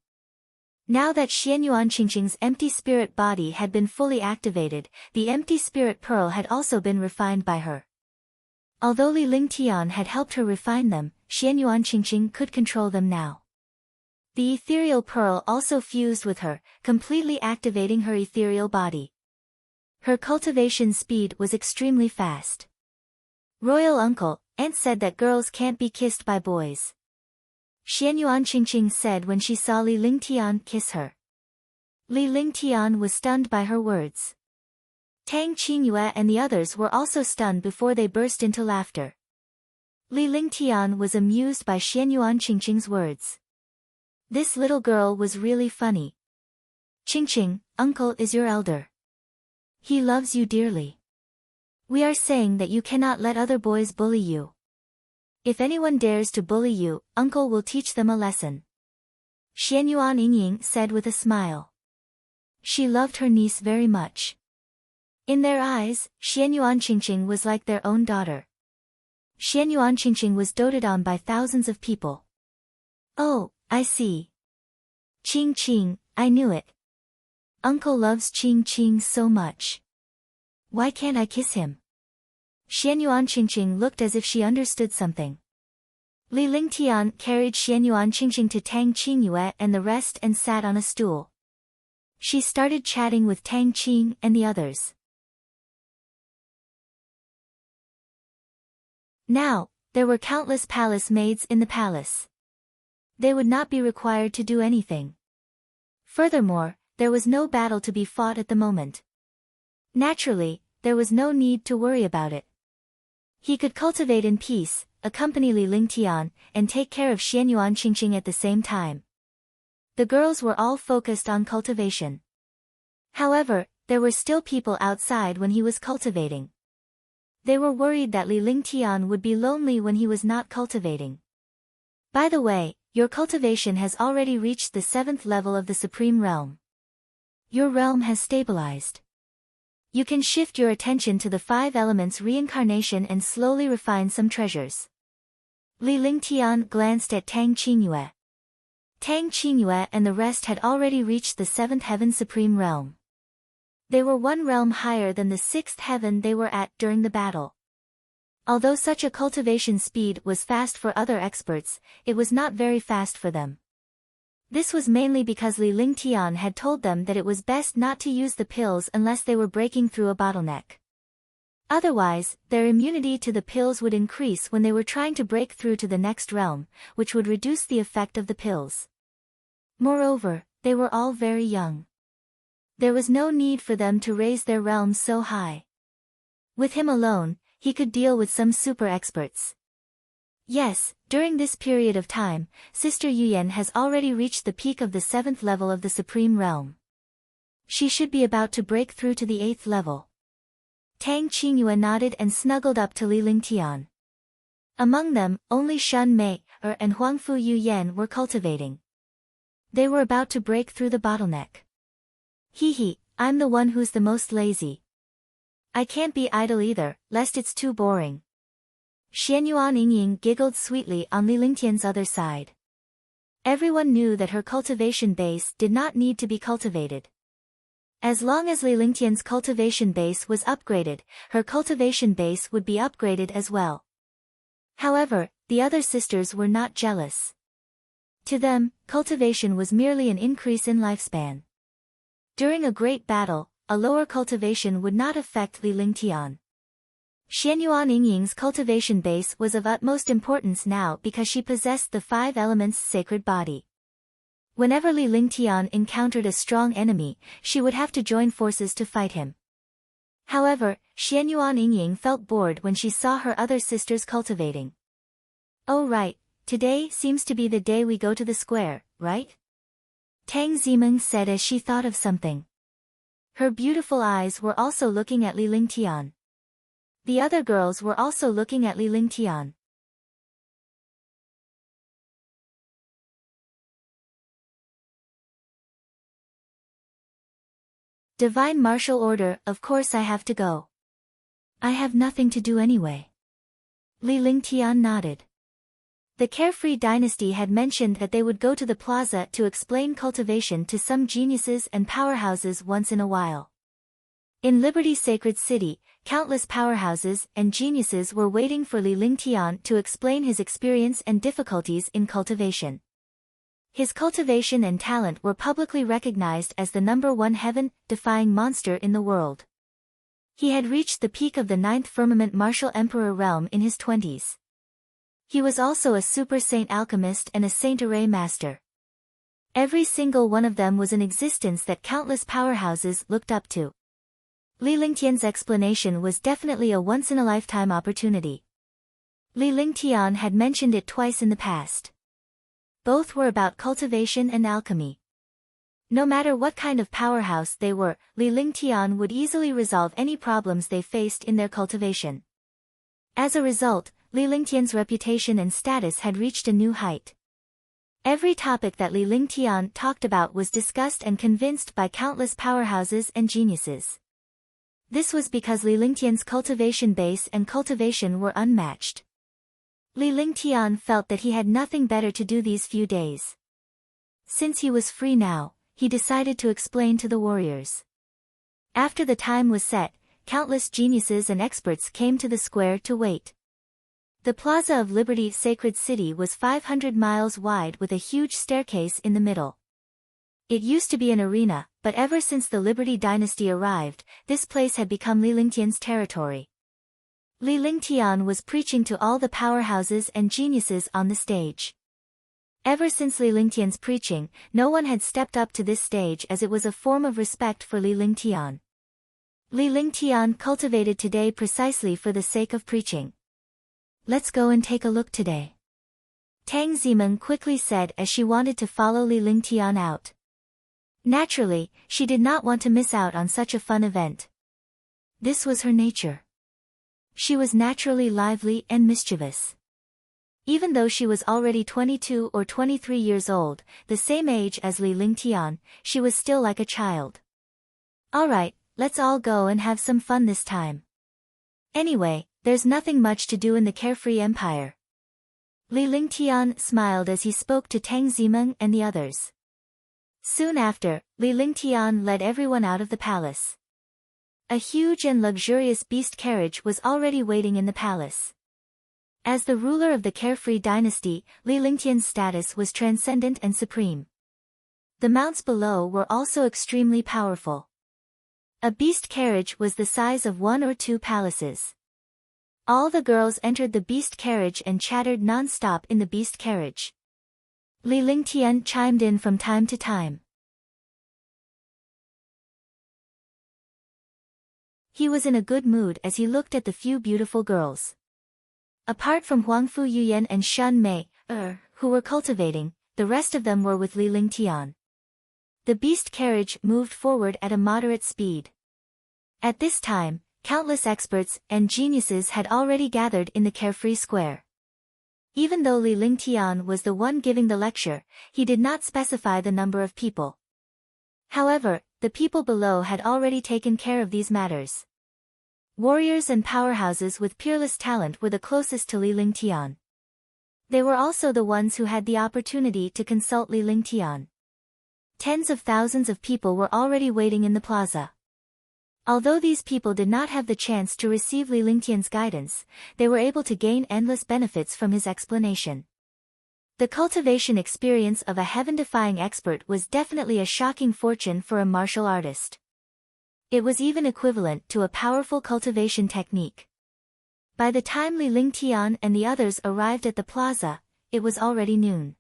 Speaker 1: Now that Xianyuan Qingqing's empty spirit body had been fully activated, the empty spirit pearl had also been refined by her. Although Li Lingtian had helped her refine them, Xianyuan Qingqing could control them now. The ethereal pearl also fused with her, completely activating her ethereal body. Her cultivation speed was extremely fast. Royal uncle, Aunt said that girls can't be kissed by boys. Xianyuan Qingqing said when she saw Li Lingtian kiss her. Li Lingtian was stunned by her words. Tang Qingyue and the others were also stunned before they burst into laughter. Li Lingtian was amused by Xianyuan Qingqing's words. This little girl was really funny. Qingqing, uncle is your elder. He loves you dearly. We are saying that you cannot let other boys bully you. If anyone dares to bully you, uncle will teach them a lesson. Xianyuan Yingying said with a smile. She loved her niece very much. In their eyes, Xianyuan Qingqing was like their own daughter. Xianyuan Qingqing was doted on by thousands of people. Oh, I see. Qingqing, I knew it. Uncle loves Qingqing so much. Why can't I kiss him? Xianyuan Qingqing looked as if she understood something. Li Lingtian carried Xianyuan Qingqing to Tang Qingyue and the rest and sat on a stool. She started chatting with Tang Qing and the others. Now, there were countless palace maids in the palace. They would not be required to do anything. Furthermore, there was no battle to be fought at the moment. Naturally, there was no need to worry about it. He could cultivate in peace, accompany Li Lingtian, and take care of Xianyuan Qingqing at the same time. The girls were all focused on cultivation. However, there were still people outside when he was cultivating. They were worried that Li Lingtian would be lonely when he was not cultivating. By the way, your cultivation has already reached the 7th level of the Supreme Realm. Your realm has stabilized. You can shift your attention to the 5 elements reincarnation and slowly refine some treasures. Li Lingtian glanced at Tang Qingyue. Tang Qingyue and the rest had already reached the 7th heaven Supreme Realm. They were 1 realm higher than the 6th heaven they were at during the battle. Although such a cultivation speed was fast for other experts, it was not very fast for them. This was mainly because Li Lingtian had told them that it was best not to use the pills unless they were breaking through a bottleneck. Otherwise, their immunity to the pills would increase when they were trying to break through to the next realm, which would reduce the effect of the pills. Moreover, they were all very young. There was no need for them to raise their realms so high. With him alone, he could deal with some super experts. Yes, during this period of time, Sister Yuyan has already reached the peak of the 7th level of the Supreme Realm. She should be about to break through to the 8th level. Tang Qingyue nodded and snuggled up to Li Lingtian. Among them, only Shen Mei and Huangfu Yuyan were cultivating. They were about to break through the bottleneck. Hee, I'm the one who's the most lazy. I can't be idle either, lest it's too boring. Xianyuan Yingying giggled sweetly on Li Lingtian's other side. Everyone knew that her cultivation base did not need to be cultivated. As long as Li Lingtian's cultivation base was upgraded, her cultivation base would be upgraded as well. However, the other sisters were not jealous. To them, cultivation was merely an increase in lifespan. During a great battle, a lower cultivation would not affect Li Lingtian. Xianyuan Yingying's cultivation base was of utmost importance now because she possessed the 5 elements' sacred body. Whenever Li Lingtian encountered a strong enemy, she would have to join forces to fight him. However, Xianyuan Yingying felt bored when she saw her other sisters cultivating. Oh right, Today seems to be the day we go to the square, right? Tang Zimeng said as she thought of something. Her beautiful eyes were also looking at Li Lingtian. The other girls were also looking at Li Lingtian. Divine martial order, of course I have to go. I have nothing to do anyway. Li Lingtian nodded. The Carefree dynasty had mentioned that they would go to the plaza to explain cultivation to some geniuses and powerhouses once in a while. In Liberty Sacred City, countless powerhouses and geniuses were waiting for Li Lingtian to explain his experience and difficulties in cultivation. His cultivation and talent were publicly recognized as the #1 heaven-defying monster in the world. He had reached the peak of the 9th firmament martial emperor realm in his 20s. He was also a super saint alchemist and a saint array master. Every single one of them was an existence that countless powerhouses looked up to. Li Lingtian's explanation was definitely a once-in-a-lifetime opportunity. Li Lingtian had mentioned it twice in the past. Both were about cultivation and alchemy. No matter what kind of powerhouse they were, Li Lingtian would easily resolve any problems they faced in their cultivation. As a result, Li Lingtian's reputation and status had reached a new height. Every topic that Li Lingtian talked about was discussed and convinced by countless powerhouses and geniuses. This was because Li Lingtian's cultivation base and cultivation were unmatched. Li Lingtian felt that he had nothing better to do these few days. Since he was free now, he decided to explain to the warriors. After the time was set, countless geniuses and experts came to the square to wait. The Plaza of Liberty Sacred City was 500 miles wide with a huge staircase in the middle. It used to be an arena, but ever since the Liberty dynasty arrived, this place had become Li Lingtian's territory. Li Lingtian was preaching to all the powerhouses and geniuses on the stage. Ever since Li Lingtian's preaching, no one had stepped up to this stage as it was a form of respect for Li Lingtian. Li Lingtian cultivated today precisely for the sake of preaching. Let's go and take a look today. Tang Zimeng quickly said as she wanted to follow Li Lingtian out. Naturally, she did not want to miss out on such a fun event. This was her nature. She was naturally lively and mischievous. Even though she was already 22 or 23 years old, the same age as Li Lingtian, she was still like a child. Alright, let's all go and have some fun this time. Anyway, there's nothing much to do in the Carefree Empire. Li Lingtian smiled as he spoke to Tang Zimeng and the others. Soon after, Li Lingtian led everyone out of the palace. A huge and luxurious beast carriage was already waiting in the palace. As the ruler of the Carefree dynasty, Li Lingtian's status was transcendent and supreme. The mounts below were also extremely powerful. A beast carriage was the size of 1 or 2 palaces. All the girls entered the beast carriage and chattered non-stop in the beast carriage. Li Lingtian chimed in from time to time. He was in a good mood as he looked at the few beautiful girls. Apart from Huangfu Yuyan and Shun Mei, who were cultivating, the rest of them were with Li Lingtian. The beast carriage moved forward at a moderate speed. At this time, countless experts and geniuses had already gathered in the Carefree Square. Even though Li Lingtian was the one giving the lecture, he did not specify the number of people. However, the people below had already taken care of these matters. Warriors and powerhouses with peerless talent were the closest to Li Lingtian. They were also the ones who had the opportunity to consult Li Lingtian. Tens of thousands of people were already waiting in the plaza. Although these people did not have the chance to receive Li Lingtian's guidance, they were able to gain endless benefits from his explanation. The cultivation experience of a heaven-defying expert was definitely a shocking fortune for a martial artist. It was even equivalent to a powerful cultivation technique. By the time Li Lingtian and the others arrived at the plaza, it was already noon.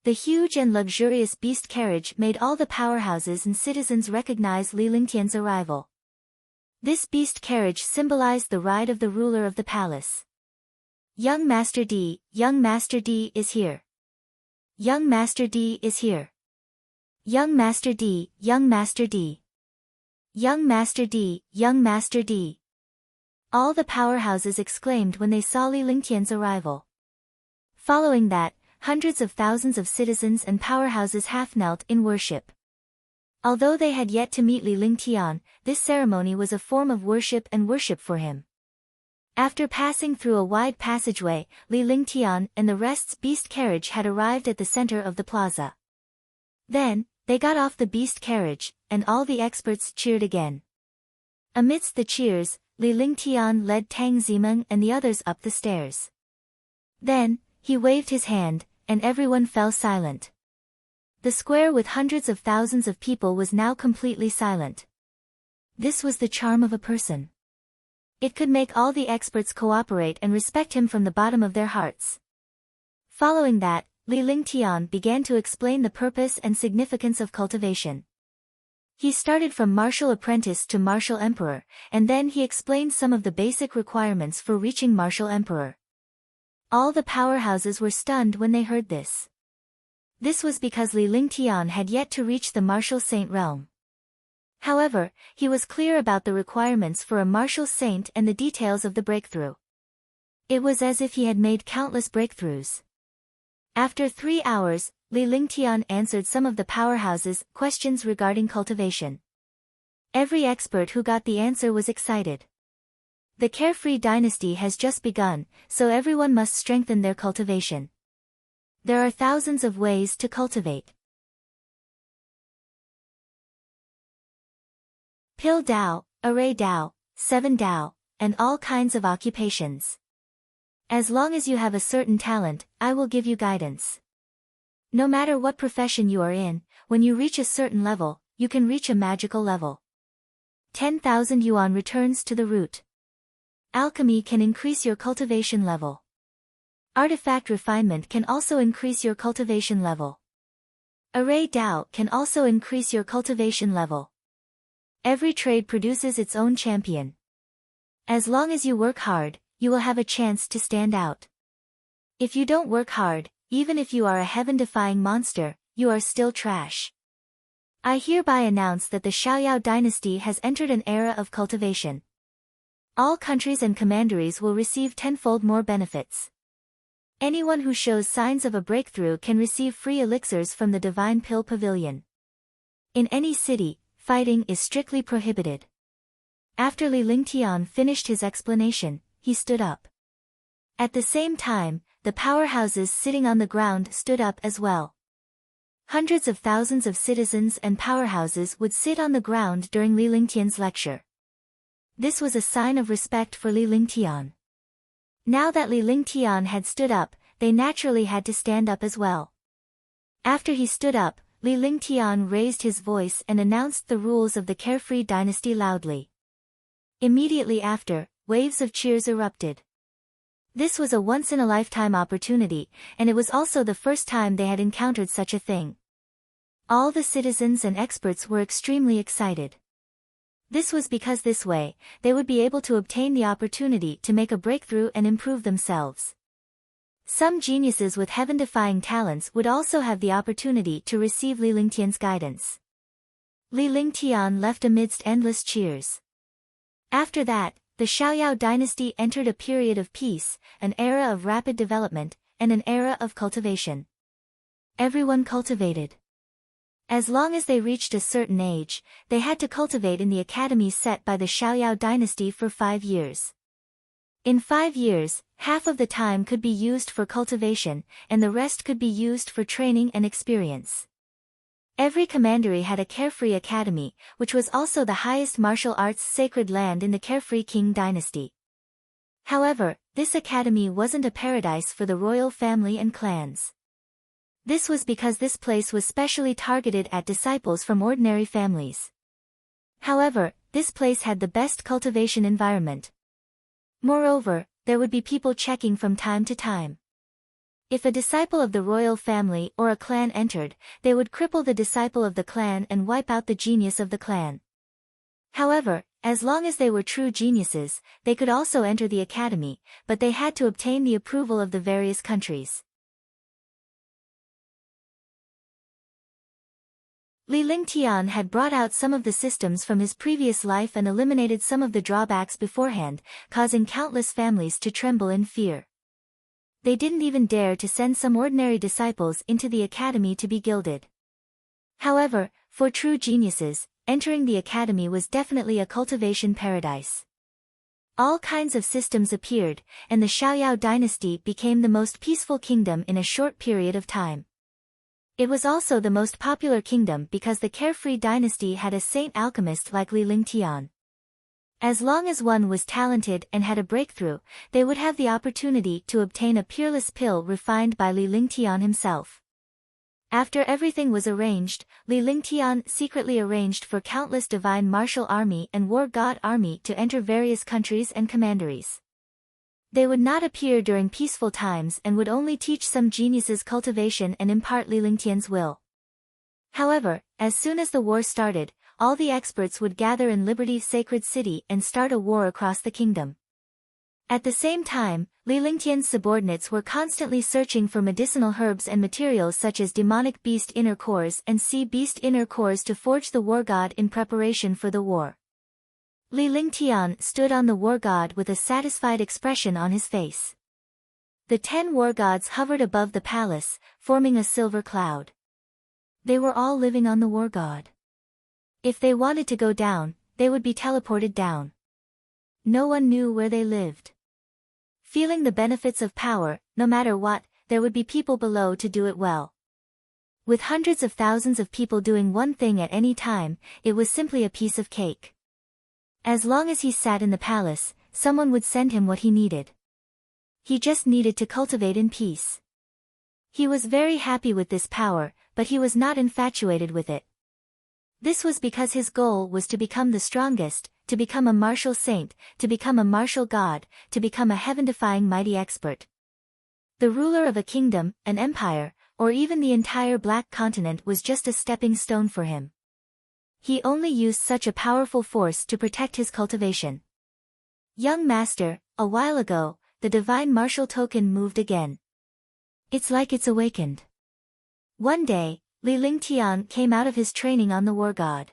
Speaker 1: The huge and luxurious beast carriage made all the powerhouses and citizens recognize Li Lingtian's arrival. This beast carriage symbolized the ride of the ruler of the palace. Young Master D is here. Young Master D is here. Young Master D, Young Master D. Young Master D, Young Master D. All the powerhouses exclaimed when they saw Li Lingtian's arrival. Following that, hundreds of thousands of citizens and powerhouses half-knelt in worship. Although they had yet to meet Li Lingtian, this ceremony was a form of worship and worship for him. After passing through a wide passageway, Li Lingtian and the rest's beast carriage had arrived at the center of the plaza. Then, they got off the beast carriage, and all the experts cheered again. Amidst the cheers, Li Lingtian led Tang Zimen and the others up the stairs. Then, he waved his hand, and everyone fell silent. The square with hundreds of thousands of people was now completely silent. This was the charm of a person. It could make all the experts cooperate and respect him from the bottom of their hearts. Following that, Li Lingtian began to explain the purpose and significance of cultivation. He started from martial apprentice to martial emperor, and then he explained some of the basic requirements for reaching martial emperor. All the powerhouses were stunned when they heard this. This was because Li Lingtian had yet to reach the martial saint realm. However, he was clear about the requirements for a martial saint and the details of the breakthrough. It was as if he had made countless breakthroughs. After 3 hours, Li Lingtian answered some of the powerhouses' questions regarding cultivation. Every expert who got the answer was excited. The carefree dynasty has just begun, so everyone must strengthen their cultivation. There are thousands of ways to cultivate. Pill Dao, Array Dao, 7 Dao, and all kinds of occupations. As long as you have a certain talent, I will give you guidance. No matter what profession you are in, when you reach a certain level, you can reach a magical level. 10,000 yuan returns to the root. Alchemy can increase your cultivation level. Artifact refinement can also increase your cultivation level. Array Dao can also increase your cultivation level. Every trade produces its own champion. As long as you work hard, you will have a chance to stand out. If you don't work hard, even if you are a heaven-defying monster, you are still trash. I hereby announce that the Xiaoyao dynasty has entered an era of cultivation. All countries and commanderies will receive tenfold more benefits. Anyone who shows signs of a breakthrough can receive free elixirs from the Divine Pill Pavilion. In any city, fighting is strictly prohibited. After Li Lingtian finished his explanation, he stood up. At the same time, the powerhouses sitting on the ground stood up as well. Hundreds of thousands of citizens and powerhouses would sit on the ground during Li Lingtian's lecture. This was a sign of respect for Li Lingtian. Now that Li Lingtian had stood up, they naturally had to stand up as well. After he stood up, Li Lingtian raised his voice and announced the rules of the carefree dynasty loudly. Immediately after, waves of cheers erupted. This was a once-in-a-lifetime opportunity, and it was also the first time they had encountered such a thing. All the citizens and experts were extremely excited. This was because this way, they would be able to obtain the opportunity to make a breakthrough and improve themselves. Some geniuses with heaven-defying talents would also have the opportunity to receive Li Lingtian's guidance. Li Lingtian left amidst endless cheers. After that, the Xiaoyao dynasty entered a period of peace, an era of rapid development, and an era of cultivation. Everyone cultivated. As long as they reached a certain age, they had to cultivate in the academies set by the Xiaoyao dynasty for 5 years. In 5 years, half of the time could be used for cultivation, and the rest could be used for training and experience. Every commandery had a carefree academy, which was also the highest martial arts sacred land in the carefree king dynasty. However, this academy wasn't a paradise for the royal family and clans. This was because this place was specially targeted at disciples from ordinary families. However, this place had the best cultivation environment. Moreover, there would be people checking from time to time. If a disciple of the royal family or a clan entered, they would cripple the disciple of the clan and wipe out the genius of the clan. However, As long as they were true geniuses, they could also enter the academy, but they had to obtain the approval of the various countries. Li Lingtian had brought out some of the systems from his previous life and eliminated some of the drawbacks beforehand, causing countless families to tremble in fear. They didn't even dare to send some ordinary disciples into the academy to be gilded. However, for true geniuses, entering the academy was definitely a cultivation paradise. All kinds of systems appeared, and the Xiaoyao dynasty became the most peaceful kingdom in a short period of time. It was also the most popular kingdom because the carefree dynasty had a saint alchemist like Li Lingtian. As long as one was talented and had a breakthrough, they would have the opportunity to obtain a peerless pill refined by Li Lingtian himself. After everything was arranged, Li Lingtian secretly arranged for countless divine martial army and war god army to enter various countries and commanderies. They would not appear during peaceful times and would only teach some geniuses cultivation and impart Li Lingtian's will. However, as soon as the war started, all the experts would gather in Liberty's sacred city and start a war across the kingdom. At the same time, Li Lingtian's subordinates were constantly searching for medicinal herbs and materials such as demonic beast inner cores and sea beast inner cores to forge the war god in preparation for the war. Li Lingtian stood on the war god with a satisfied expression on his face. The 10 war gods hovered above the palace, forming a silver cloud. They were all living on the war god. If they wanted to go down, they would be teleported down. No one knew where they lived. Feeling the benefits of power, no matter what, there would be people below to do it well. With hundreds of thousands of people doing one thing at any time, it was simply a piece of cake. As long as he sat in the palace, someone would send him what he needed. He just needed to cultivate in peace. He was very happy with this power, but he was not infatuated with it. This was because his goal was to become the strongest, to become a martial saint, to become a martial god, to become a heaven-defying mighty expert. The ruler of a kingdom, an empire, or even the entire Black Continent was just a stepping stone for him. He only used such a powerful force to protect his cultivation. Young master, a while ago, the divine martial token moved again. It's like it's awakened. One day, Li Lingtian came out of his training on the war god.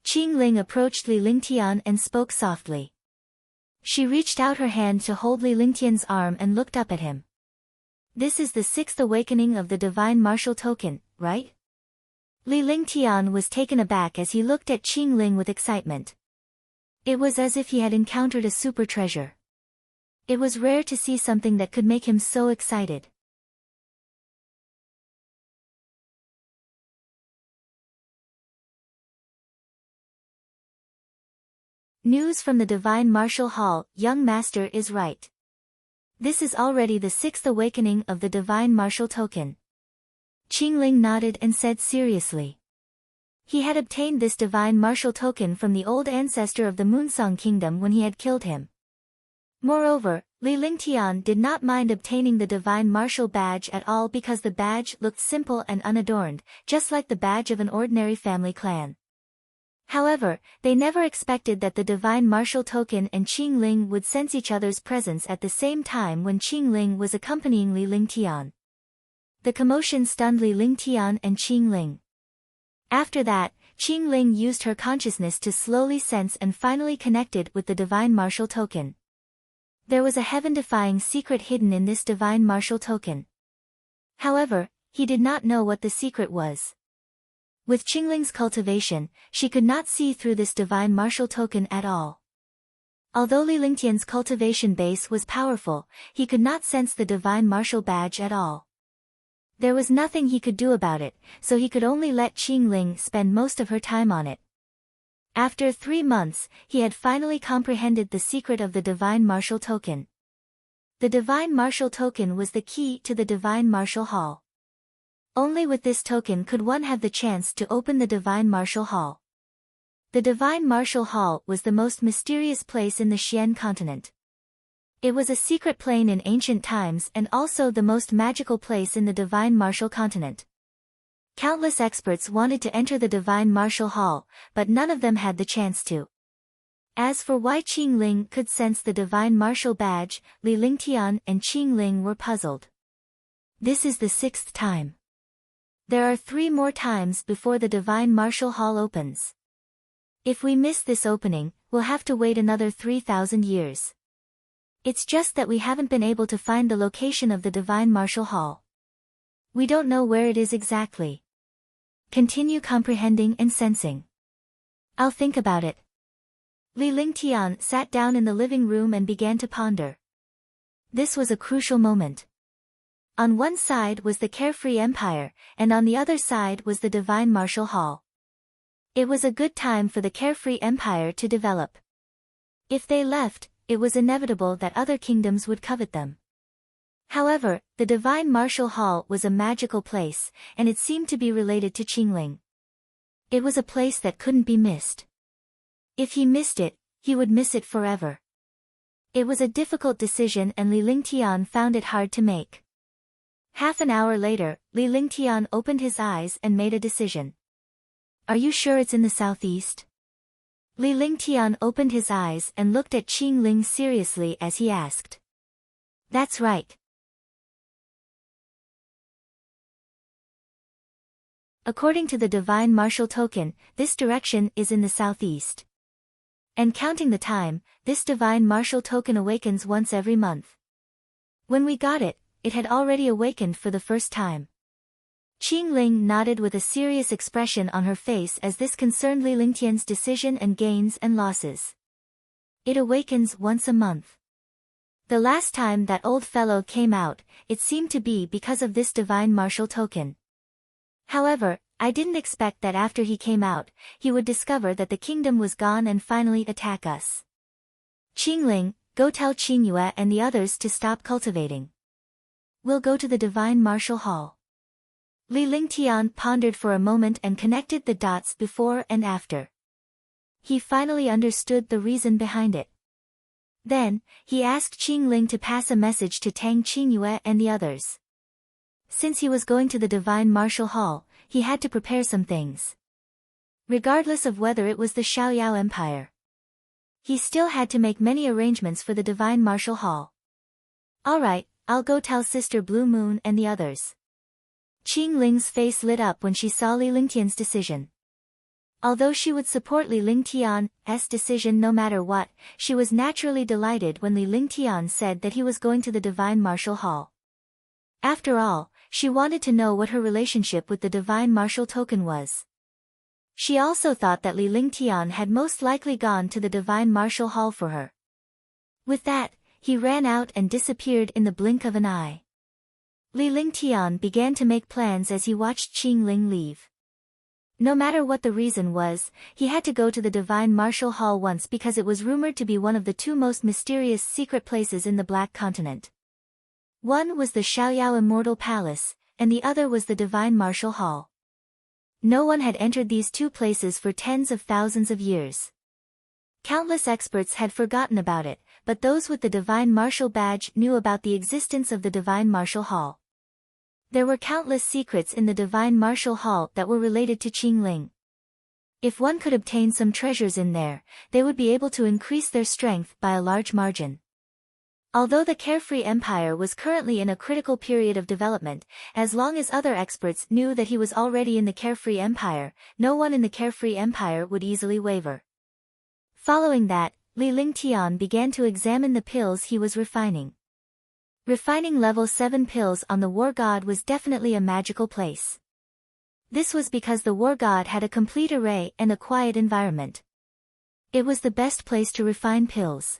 Speaker 1: Qing Ling approached Li Lingtian and spoke softly. She reached out her hand to hold Li Lingtian's arm and looked up at him. This is the 6th awakening of the divine martial token, right? Li Lingtian was taken aback as he looked at Qing Ling with excitement. It was as if he had encountered a super treasure. It was rare to see something that could make him so excited. News from the Divine Martial Hall, young master is right. This is already the 6th awakening of the Divine Martial Token. Qing Ling nodded and said seriously. He had obtained this Divine Martial Token from the old ancestor of the Moonsong Kingdom when he had killed him. Moreover, Li Lingtian did not mind obtaining the Divine Martial Badge at all because the badge looked simple and unadorned, just like the badge of an ordinary family clan. However, they never expected that the Divine Martial Token and Qing Ling would sense each other's presence at the same time when Qing Ling was accompanying Li Lingtian. The commotion stunned Li Lingtian and Qing Ling. After that, Qing Ling used her consciousness to slowly sense and finally connected with the Divine Martial Token. There was a heaven-defying secret hidden in this Divine Martial Token. However, he did not know what the secret was. With Qingling's cultivation, she could not see through this Divine Martial Token at all. Although Li Lingtian's cultivation base was powerful, he could not sense the Divine Martial Badge at all. There was nothing he could do about it, so he could only let Qing Ling spend most of her time on it. After 3 months, he had finally comprehended the secret of the Divine Martial Token. The Divine Martial Token was the key to the Divine Martial Hall. Only with this token could one have the chance to open the Divine Martial Hall. The Divine Martial Hall was the most mysterious place in the Xian continent. It was a secret plane in ancient times and also the most magical place in the Divine Martial continent. Countless experts wanted to enter the Divine Martial Hall, but none of them had the chance to. As for why Qing Ling could sense the divine martial badge, Li Lingtian and Qing Ling were puzzled. This is the 6th time. There are 3 more times before the divine martial hall opens. If we miss this opening, we'll have to wait another 3,000 years. It's just that we haven't been able to find the location of the divine martial hall. We don't know where it is exactly. Continue comprehending and sensing. I'll think about it. Li Lingtian sat down in the living room and began to ponder. This was a crucial moment. On one side was the carefree empire, and on the other side was the divine martial hall. It was a good time for the carefree empire to develop. If they left, it was inevitable that other kingdoms would covet them. However, the divine martial hall was a magical place, and it seemed to be related to Qingling. It was a place that couldn't be missed. If he missed it, he would miss it forever. It was a difficult decision and Li Lingtian found it hard to make. Half an hour later, Li Lingtian opened his eyes and made a decision. Are you sure it's in the southeast? Li Lingtian opened his eyes and looked at Qing Ling seriously as he asked. That's right. According to the divine martial token, this direction is in the southeast. And counting the time, this divine martial token awakens once every month. When we got it, it had already awakened for the first time. Qing Ling nodded with a serious expression on her face as this concerned Li Lingtian's decision and gains and losses. It awakens once a month. The last time that old fellow came out, it seemed to be because of this divine martial token. However, I didn't expect that after he came out, he would discover that the kingdom was gone and finally attack us. Qing Ling, go tell Qingyue and the others to stop cultivating. We'll go to the divine martial hall. Li Lingtian pondered for a moment and connected the dots before and after. He finally understood the reason behind it. Then, he asked Qing Ling to pass a message to Tang Qingyue and the others. Since he was going to the divine martial hall, he had to prepare some things. Regardless of whether it was the Xiaoyao Empire. He still had to make many arrangements for the divine martial hall. Alright, I'll go tell Sister Blue Moon and the others. Qing Ling's face lit up when she saw Li Lingtian's decision. Although she would support Li Lingtian's decision no matter what, she was naturally delighted when Li Lingtian said that he was going to the divine martial hall. After all, she wanted to know what her relationship with the divine martial token was. She also thought that Li Lingtian had most likely gone to the divine martial hall for her. With that, he ran out and disappeared in the blink of an eye. Li Lingtian began to make plans as he watched Qing Ling leave. No matter what the reason was, he had to go to the divine martial hall once because it was rumored to be one of the 2 most mysterious secret places in the Black Continent. One was the Xiaoyao Immortal Palace, and the other was the divine martial hall. No one had entered these 2 places for tens of thousands of years. Countless experts had forgotten about it, but those with the divine martial badge knew about the existence of the divine martial hall. There were countless secrets in the divine martial hall that were related to Qing Ling. If one could obtain some treasures in there, they would be able to increase their strength by a large margin. Although the carefree empire was currently in a critical period of development, as long as other experts knew that he was already in the carefree empire, no one in the carefree empire would easily waver. Following that, Li Lingtian began to examine the pills he was refining. Refining level 7 pills on the war god was definitely a magical place. This was because the war god had a complete array and a quiet environment. It was the best place to refine pills.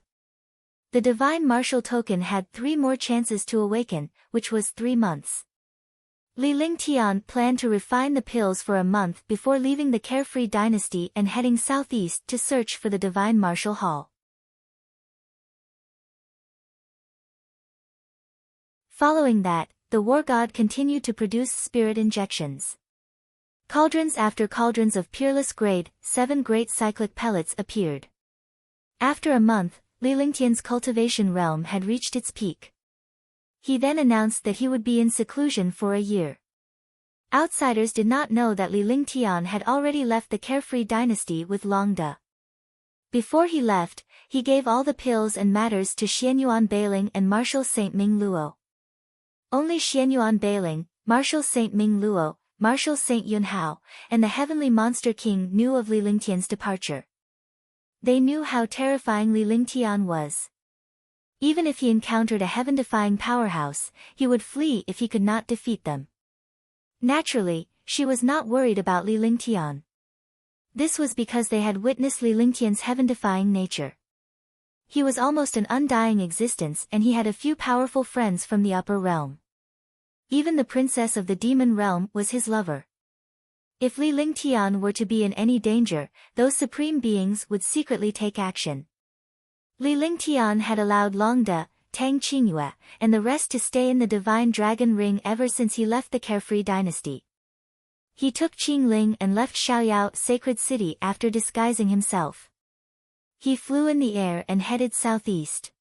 Speaker 1: The divine martial token had 3 more chances to awaken, which was 3 months. Li Lingtian planned to refine the pills for a month before leaving the Carefree dynasty and heading southeast to search for the divine martial hall. Following that, the war god continued to produce spirit injections. Cauldrons after cauldrons of peerless grade 7 great cyclic pellets appeared. After a month, Li Lingtian's cultivation realm had reached its peak. He then announced that he would be in seclusion for a year. Outsiders did not know that Li Lingtian had already left the Carefree dynasty with Long De. Before he left, he gave all the pills and matters to Xianyuan Beiling and Marshal Saint Ming Luo. Only Xianyuan Beiling, Marshal Saint Ming Luo, Marshal Saint Yunhao, and the heavenly monster king knew of Li Lingtian's departure. They knew how terrifying Li Lingtian was. Even if he encountered a heaven-defying powerhouse, he would flee if he could not defeat them. Naturally, she was not worried about Li Lingtian. This was because they had witnessed Li Lingtian's heaven-defying nature. He was almost an undying existence and he had a few powerful friends from the upper realm. Even the princess of the demon realm was his lover. If Li Lingtian were to be in any danger, those supreme beings would secretly take action. Li Lingtian had allowed Longde, Tang Qingyue, and the rest to stay in the Divine Dragon Ring ever since he left the Carefree dynasty. He took Qingling and left Xiaoyao Sacred City after disguising himself. He flew in the air and headed southeast.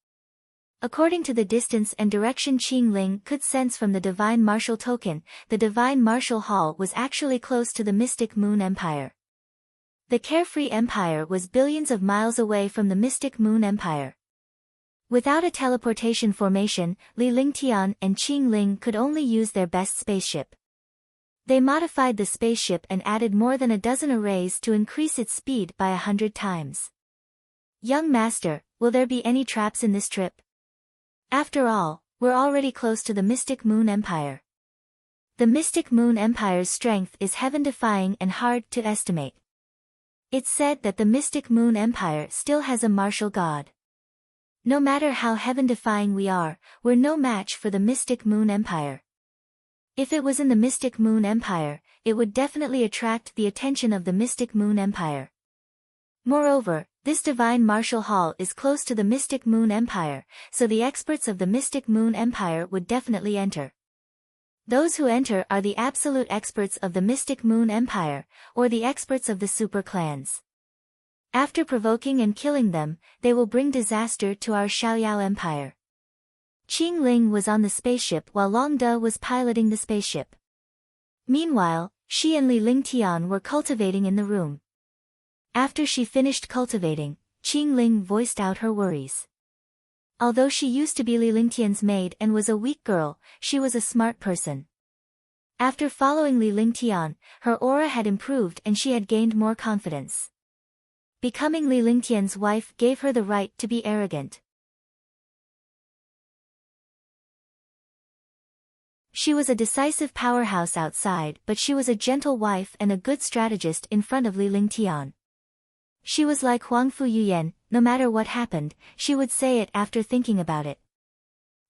Speaker 1: According to the distance and direction Qingling could sense from the Divine Martial Token, the Divine Martial Hall was actually close to the Mystic Moon Empire. The Carefree Empire was billions of miles away from the Mystic Moon Empire. Without a teleportation formation, Li Lingtian and Qingling could only use their best spaceship. They modified the spaceship and added more than a dozen arrays to increase its speed by 100 times. Young master, will there be any traps in this trip? After all, we're already close to the Mystic Moon Empire. The Mystic Moon Empire's strength is heaven-defying and hard to estimate. It's said that the Mystic Moon Empire still has a martial god. No matter how heaven-defying we are, we're no match for the Mystic Moon Empire. If it was in the Mystic Moon Empire, it would definitely attract the attention of the Mystic Moon Empire. Moreover, this Divine Martial Hall is close to the Mystic Moon Empire, so the experts of the Mystic Moon Empire would definitely enter. Those who enter are the absolute experts of the Mystic Moon Empire, or the experts of the super clans. After provoking and killing them, they will bring disaster to our Xiaoyao Empire. Qingling was on the spaceship while Longde was piloting the spaceship. Meanwhile, she and Li Lingtian were cultivating in the room. After she finished cultivating, Qingling voiced out her worries. Although she used to be Li Lingtian's maid and was a weak girl, she was a smart person. After following Li Lingtian, her aura had improved and she had gained more confidence. Becoming Li Lingtian's wife gave her the right to be arrogant. She was a decisive powerhouse outside, but she was a gentle wife and a good strategist in front of Li Lingtian. She was like Huangfu Yuyan, no matter what happened, she would say it after thinking about it.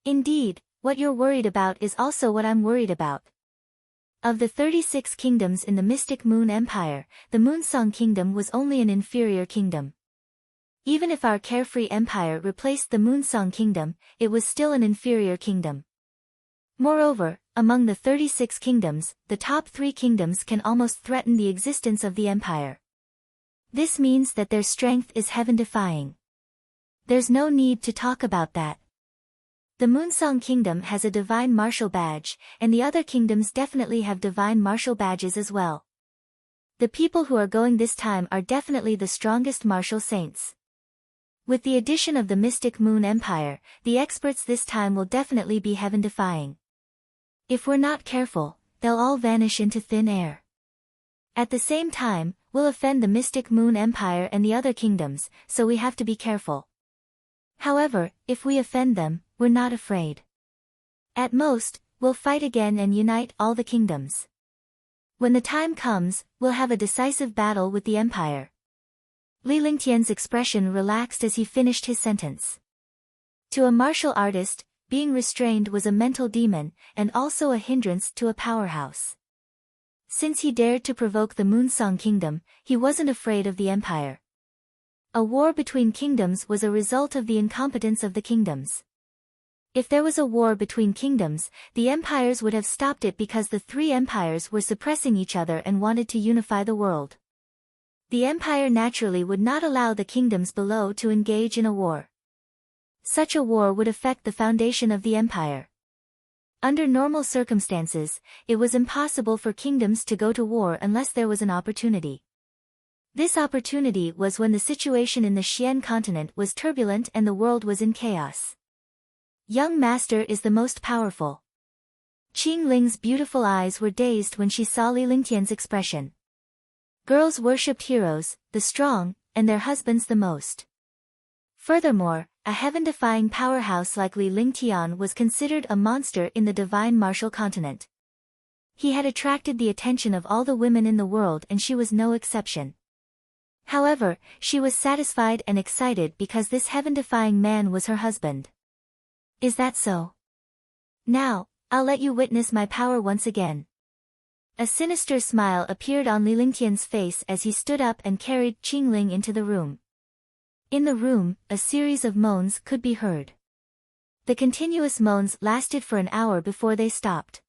Speaker 1: Indeed, what you're worried about is also what I'm worried about. Of the 36 kingdoms in the Mystic Moon Empire, the Moonsong Kingdom was only an inferior kingdom. Even if our Carefree Empire replaced the Moonsong Kingdom, it was still an inferior kingdom. Moreover, among the 36 kingdoms, the top 3 kingdoms can almost threaten the existence of the empire. This means that their strength is heaven-defying. There's no need to talk about that. The Moonsong Kingdom has a divine martial badge, and the other kingdoms definitely have divine martial badges as well. The people who are going this time are definitely the strongest martial saints. With the addition of the Mystic Moon Empire, the experts this time will definitely be heaven-defying. If we're not careful, they'll all vanish into thin air. At the same time, we'll offend the Mystic Moon Empire and the other kingdoms, so we have to be careful. However, if we offend them, we're not afraid. At most, we'll fight again and unite all the kingdoms. When the time comes, we'll have a decisive battle with the empire. Li Lingtian's expression relaxed as he finished his sentence. To a martial artist, being restrained was a mental demon, and also a hindrance to a powerhouse. Since he dared to provoke the Moonsong Kingdom, he wasn't afraid of the empire. A war between kingdoms was a result of the incompetence of the kingdoms. If there was a war between kingdoms, the empires would have stopped it because the 3 empires were suppressing each other and wanted to unify the world. The empire naturally would not allow the kingdoms below to engage in a war. Such a war would affect the foundation of the empire. Under normal circumstances, it was impossible for kingdoms to go to war unless there was an opportunity. This opportunity was when the situation in the Xian continent was turbulent and the world was in chaos. Young master is the most powerful. Qing Ling's beautiful eyes were dazed when she saw Li Lingtian's expression. Girls worshipped heroes, the strong, and their husbands the most. Furthermore, a heaven-defying powerhouse like Li Lingtian was considered a monster in the divine martial continent. He had attracted the attention of all the women in the world and she was no exception. However, she was satisfied and excited because this heaven-defying man was her husband. Is that so? Now, I'll let you witness my power once again. A sinister smile appeared on Li Lingtian's face as he stood up and carried Qing Ling into the room. In the room, a series of moans could be heard. The continuous moans lasted for an hour before they stopped.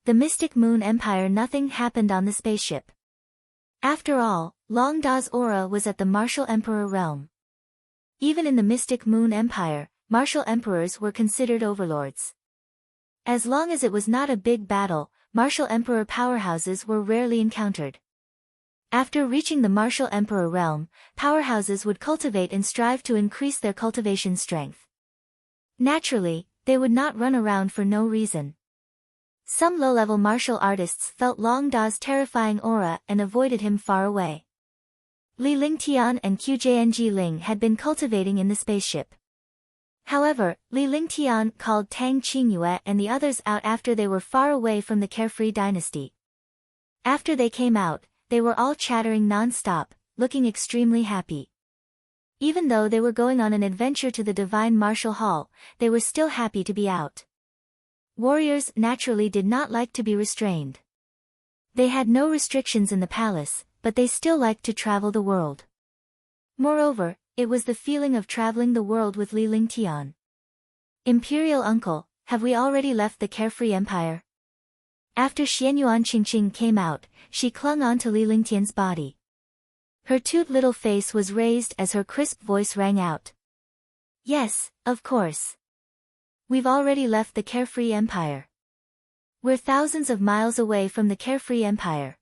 Speaker 1: The Mystic Moon Empire. Nothing happened on the spaceship. After all, Long Da's aura was at the Martial Emperor realm. Even in the Mystic Moon Empire, martial emperors were considered overlords. As long as it was not a big battle, martial emperor powerhouses were rarely encountered. After reaching the martial emperor realm, powerhouses would cultivate and strive to increase their cultivation strength. Naturally, they would not run around for no reason. Some low-level martial artists felt Long Da's terrifying aura and avoided him far away. Li Lingtian and Qjianji Ling had been cultivating in the spaceship. However, Li Lingtian called Tang Qingyue and the others out after they were far away from the carefree dynasty. After they came out, they were all chattering non-stop, looking extremely happy. Even though they were going on an adventure to the Divine Martial Hall, they were still happy to be out. Warriors naturally did not like to be restrained. They had no restrictions in the palace, but they still liked to travel the world. Moreover, it was the feeling of traveling the world with Li Lingtian. Imperial uncle, have we already left the carefree empire? After Xianyuan Qingqing came out, she clung on to Li Lingtian's body. Her cute little face was raised as her crisp voice rang out. Yes, of course. We've already left the carefree empire. We're thousands of miles away from the carefree empire.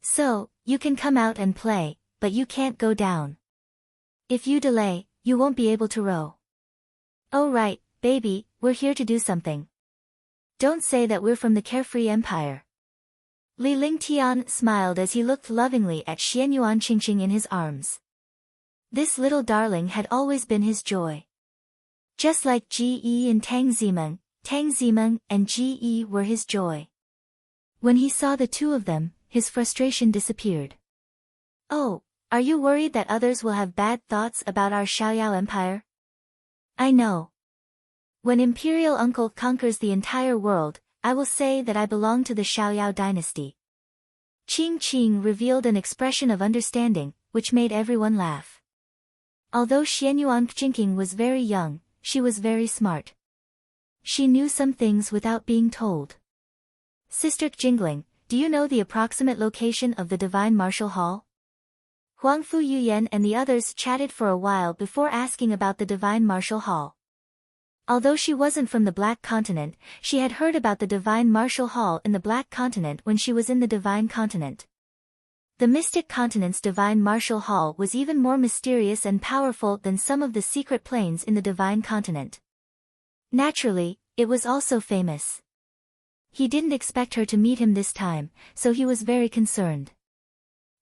Speaker 1: So, you can come out and play, but you can't go down. If you delay, you won't be able to row. Oh right, baby, we're here to do something. Don't say that we're from the carefree empire. Li Lingtian smiled as he looked lovingly at Xianyuan Qingqing in his arms. This little darling had always been his joy. Just like Ji and Tang Zimeng and Ji were his joy. When he saw the two of them, his frustration disappeared. Oh, are you worried that others will have bad thoughts about our Xiaoyao empire? I know. When Imperial Uncle conquers the entire world, I will say that I belong to the Xiaoyao dynasty. Qing revealed an expression of understanding, which made everyone laugh. Although Xianyuan Qingqing was very young, she was very smart. She knew some things without being told. Sister Jingling, do you know the approximate location of the Divine Martial Hall? Huangfu Yuyan and the others chatted for a while before asking about the Divine Martial Hall. Although she wasn't from the Black Continent, she had heard about the Divine Martial Hall in the Black Continent when she was in the Divine Continent. The Mystic Continent's Divine Martial Hall was even more mysterious and powerful than some of the secret planes in the Divine Continent. Naturally, it was also famous. He didn't expect her to meet him this time, so he was very concerned.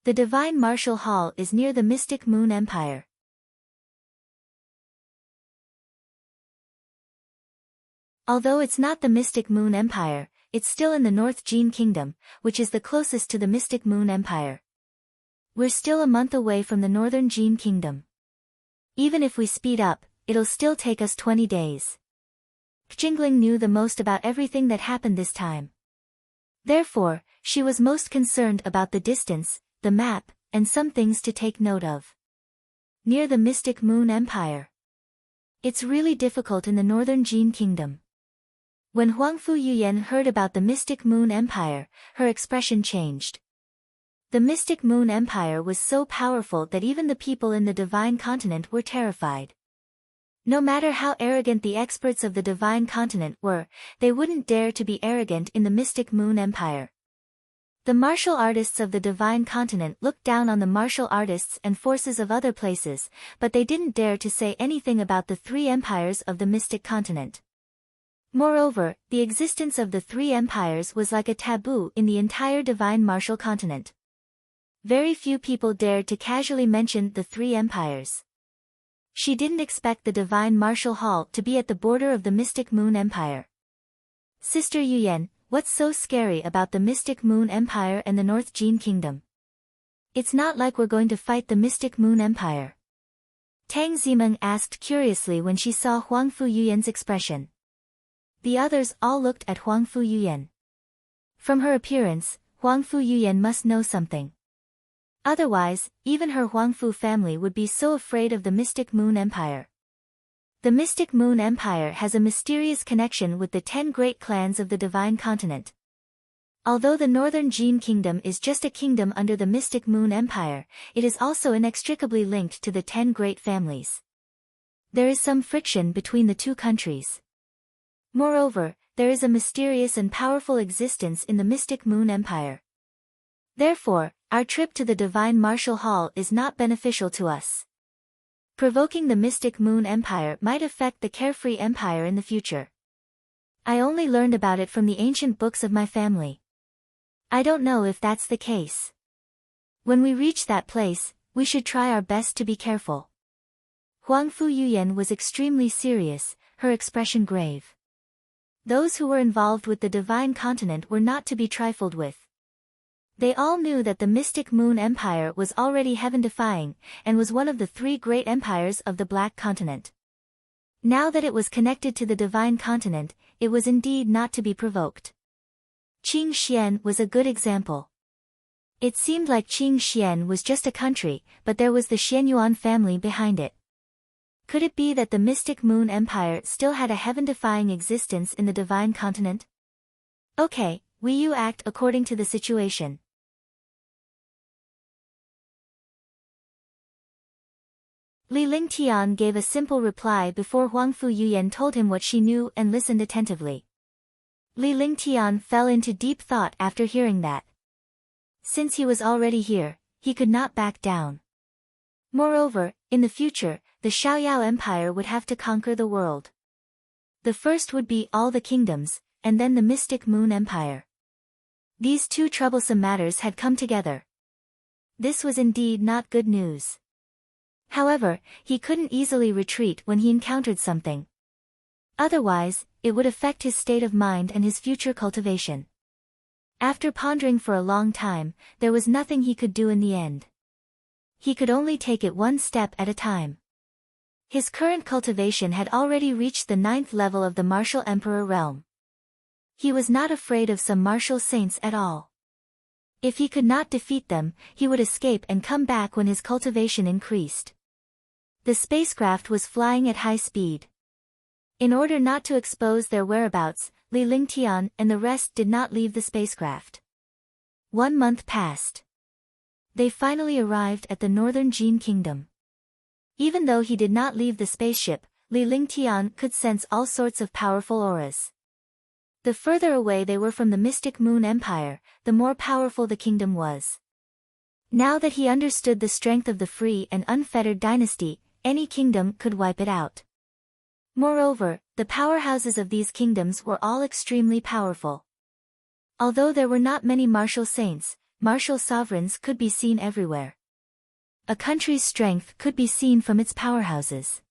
Speaker 1: The Divine Martial Hall is near the Mystic Moon Empire. Although it's not the Mystic Moon Empire, it's still in the North Jin Kingdom, which is the closest to the Mystic Moon Empire. We're still a month away from the Northern Jin Kingdom. Even if we speed up, it'll still take us 20 days. Jingling knew the most about everything that happened this time. Therefore, she was most concerned about the distance, the map, and some things to take note of. Near the Mystic Moon Empire. It's really difficult in the Northern Jin Kingdom. When Huangfu Yuyan heard about the Mystic Moon Empire, her expression changed. The Mystic Moon Empire was so powerful that even the people in the Divine Continent were terrified. No matter how arrogant the experts of the Divine Continent were, they wouldn't dare to be arrogant in the Mystic Moon Empire. The martial artists of the Divine Continent looked down on the martial artists and forces of other places, but they didn't dare to say anything about the three empires of the Mystic Continent. Moreover, the existence of the three empires was like a taboo in the entire Divine Martial Continent. Very few people dared to casually mention the three empires. She didn't expect the Divine Martial Hall to be at the border of the Mystic Moon Empire. Sister Yuyan, what's so scary about the Mystic Moon Empire and the North Jin Kingdom? It's not like we're going to fight the Mystic Moon Empire. Tang Zimeng asked curiously when she saw Huangfu Yuyan's expression. The others all looked at Huangfu Yuyan. From her appearance, Huangfu Yuyan must know something. Otherwise, even her Huangfu family would be so afraid of the Mystic Moon Empire. The Mystic Moon Empire has a mysterious connection with the 10 great clans of the Divine Continent. Although the Northern Jin Kingdom is just a kingdom under the Mystic Moon Empire, it is also inextricably linked to the 10 great families. There is some friction between the two countries. Moreover, there is a mysterious and powerful existence in the Mystic Moon Empire. Therefore, our trip to the Divine Martial Hall is not beneficial to us. Provoking the Mystic Moon Empire might affect the Carefree Empire in the future. I only learned about it from the ancient books of my family. I don't know if that's the case. When we reach that place, we should try our best to be careful. Huangfu Yuyan was extremely serious, her expression grave. Those who were involved with the Divine Continent were not to be trifled with. They all knew that the Mystic Moon Empire was already heaven-defying, and was one of the three great empires of the Black Continent. Now that it was connected to the Divine Continent, it was indeed not to be provoked. Qing Xian was a good example. It seemed like Qing Xian was just a country, but there was the Xianyuan family behind it. Could it be that the Mystic Moon Empire still had a heaven-defying existence in the Divine Continent? Okay, Wei Yu act according to the situation. Li Lingtian gave a simple reply before Huangfu Yuyan told him what she knew and listened attentively. Li Lingtian fell into deep thought after hearing that. Since he was already here, he could not back down. Moreover, in the future, the Xiaoyao Empire would have to conquer the world. The first would be all the kingdoms, and then the Mystic Moon Empire. These two troublesome matters had come together. This was indeed not good news. However, he couldn't easily retreat when he encountered something. Otherwise, it would affect his state of mind and his future cultivation. After pondering for a long time, there was nothing he could do in the end. He could only take it one step at a time. His current cultivation had already reached the 9th level of the Martial Emperor realm. He was not afraid of some martial saints at all. If he could not defeat them, he would escape and come back when his cultivation increased. The spacecraft was flying at high speed. In order not to expose their whereabouts, Li Lingtian and the rest did not leave the spacecraft. 1 month passed. They finally arrived at the Northern Jin Kingdom. Even though he did not leave the spaceship, Li Lingtian could sense all sorts of powerful auras. The further away they were from the Mystic Moon Empire, the more powerful the kingdom was. Now that he understood the strength of the free and unfettered dynasty, any kingdom could wipe it out. Moreover, the powerhouses of these kingdoms were all extremely powerful. Although there were not many martial saints, martial sovereigns could be seen everywhere. A country's strength could be seen from its powerhouses.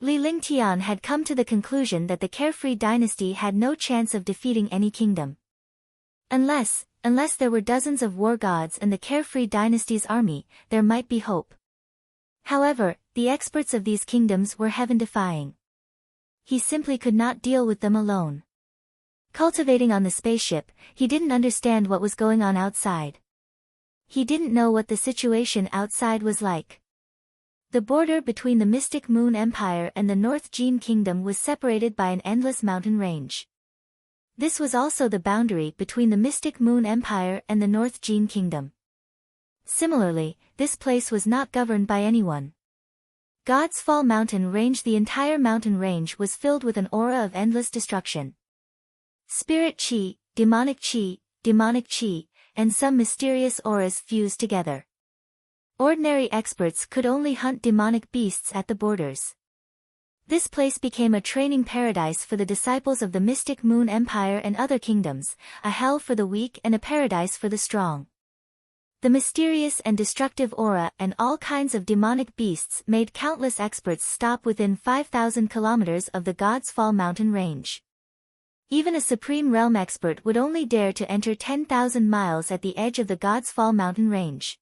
Speaker 1: Li Lingtian had come to the conclusion that the Carefree dynasty had no chance of defeating any kingdom. Unless there were dozens of war gods in the Carefree dynasty's army, there might be hope. However, the experts of these kingdoms were heaven-defying. He simply could not deal with them alone. Cultivating on the spaceship, he didn't understand what was going on outside. He didn't know what the situation outside was like. The border between the Mystic Moon Empire and the North Jin Kingdom was separated by an endless mountain range. This was also the boundary between the Mystic Moon Empire and the North Jin Kingdom. Similarly, this place was not governed by anyone. God's Fall mountain range. The entire mountain range was filled with an aura of endless destruction. Spirit chi, demonic chi, and some mysterious auras fused together. Ordinary experts could only hunt demonic beasts at the borders. This place became a training paradise for the disciples of the mystic Moon Empire and other kingdoms, a hell for the weak and a paradise for the strong. The mysterious and destructive aura and all kinds of demonic beasts made countless experts stop within 5,000 kilometers of the God's Fall mountain range. Even a supreme realm expert would only dare to enter 10,000 miles at the edge of the God's Fall mountain range.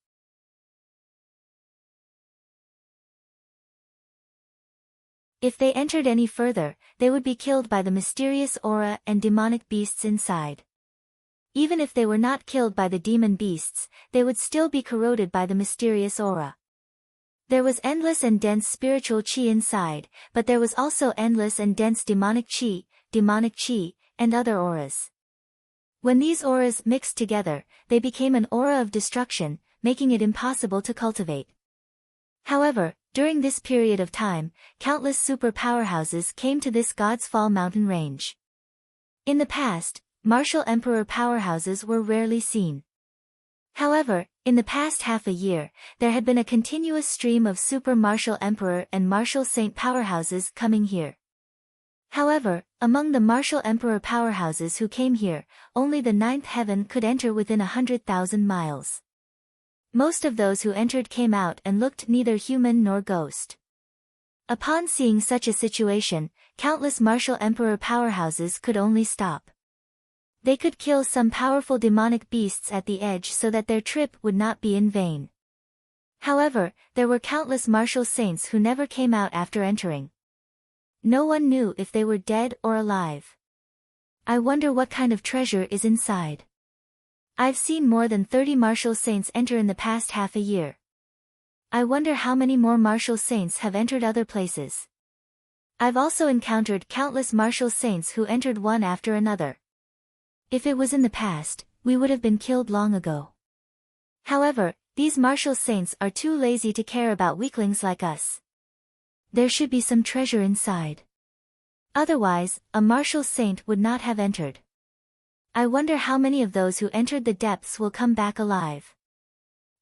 Speaker 1: If they entered any further, they would be killed by the mysterious aura and demonic beasts inside. Even if they were not killed by the demon beasts, they would still be corroded by the mysterious aura. There was endless and dense spiritual chi inside, but there was also endless and dense demonic chi, and other auras. When these auras mixed together, they became an aura of destruction, making it impossible to cultivate. However, during this period of time, countless super powerhouses came to this God's Fall mountain range. In the past, martial emperor powerhouses were rarely seen. However, in the past half a year, there had been a continuous stream of super martial emperor and martial saint powerhouses coming here. However, among the martial emperor powerhouses who came here, only the ninth heaven could enter within 100,000 miles. Most of those who entered came out and looked neither human nor ghost. Upon seeing such a situation, countless martial emperor powerhouses could only stop. They could kill some powerful demonic beasts at the edge so that their trip would not be in vain. However, there were countless martial saints who never came out after entering. No one knew if they were dead or alive. I wonder what kind of treasure is inside. I've seen more than 30 martial saints enter in the past half a year. I wonder how many more martial saints have entered other places. I've also encountered countless martial saints who entered one after another. If it was in the past, we would have been killed long ago. However, these martial saints are too lazy to care about weaklings like us. There should be some treasure inside. Otherwise, a martial saint would not have entered. I wonder how many of those who entered the depths will come back alive.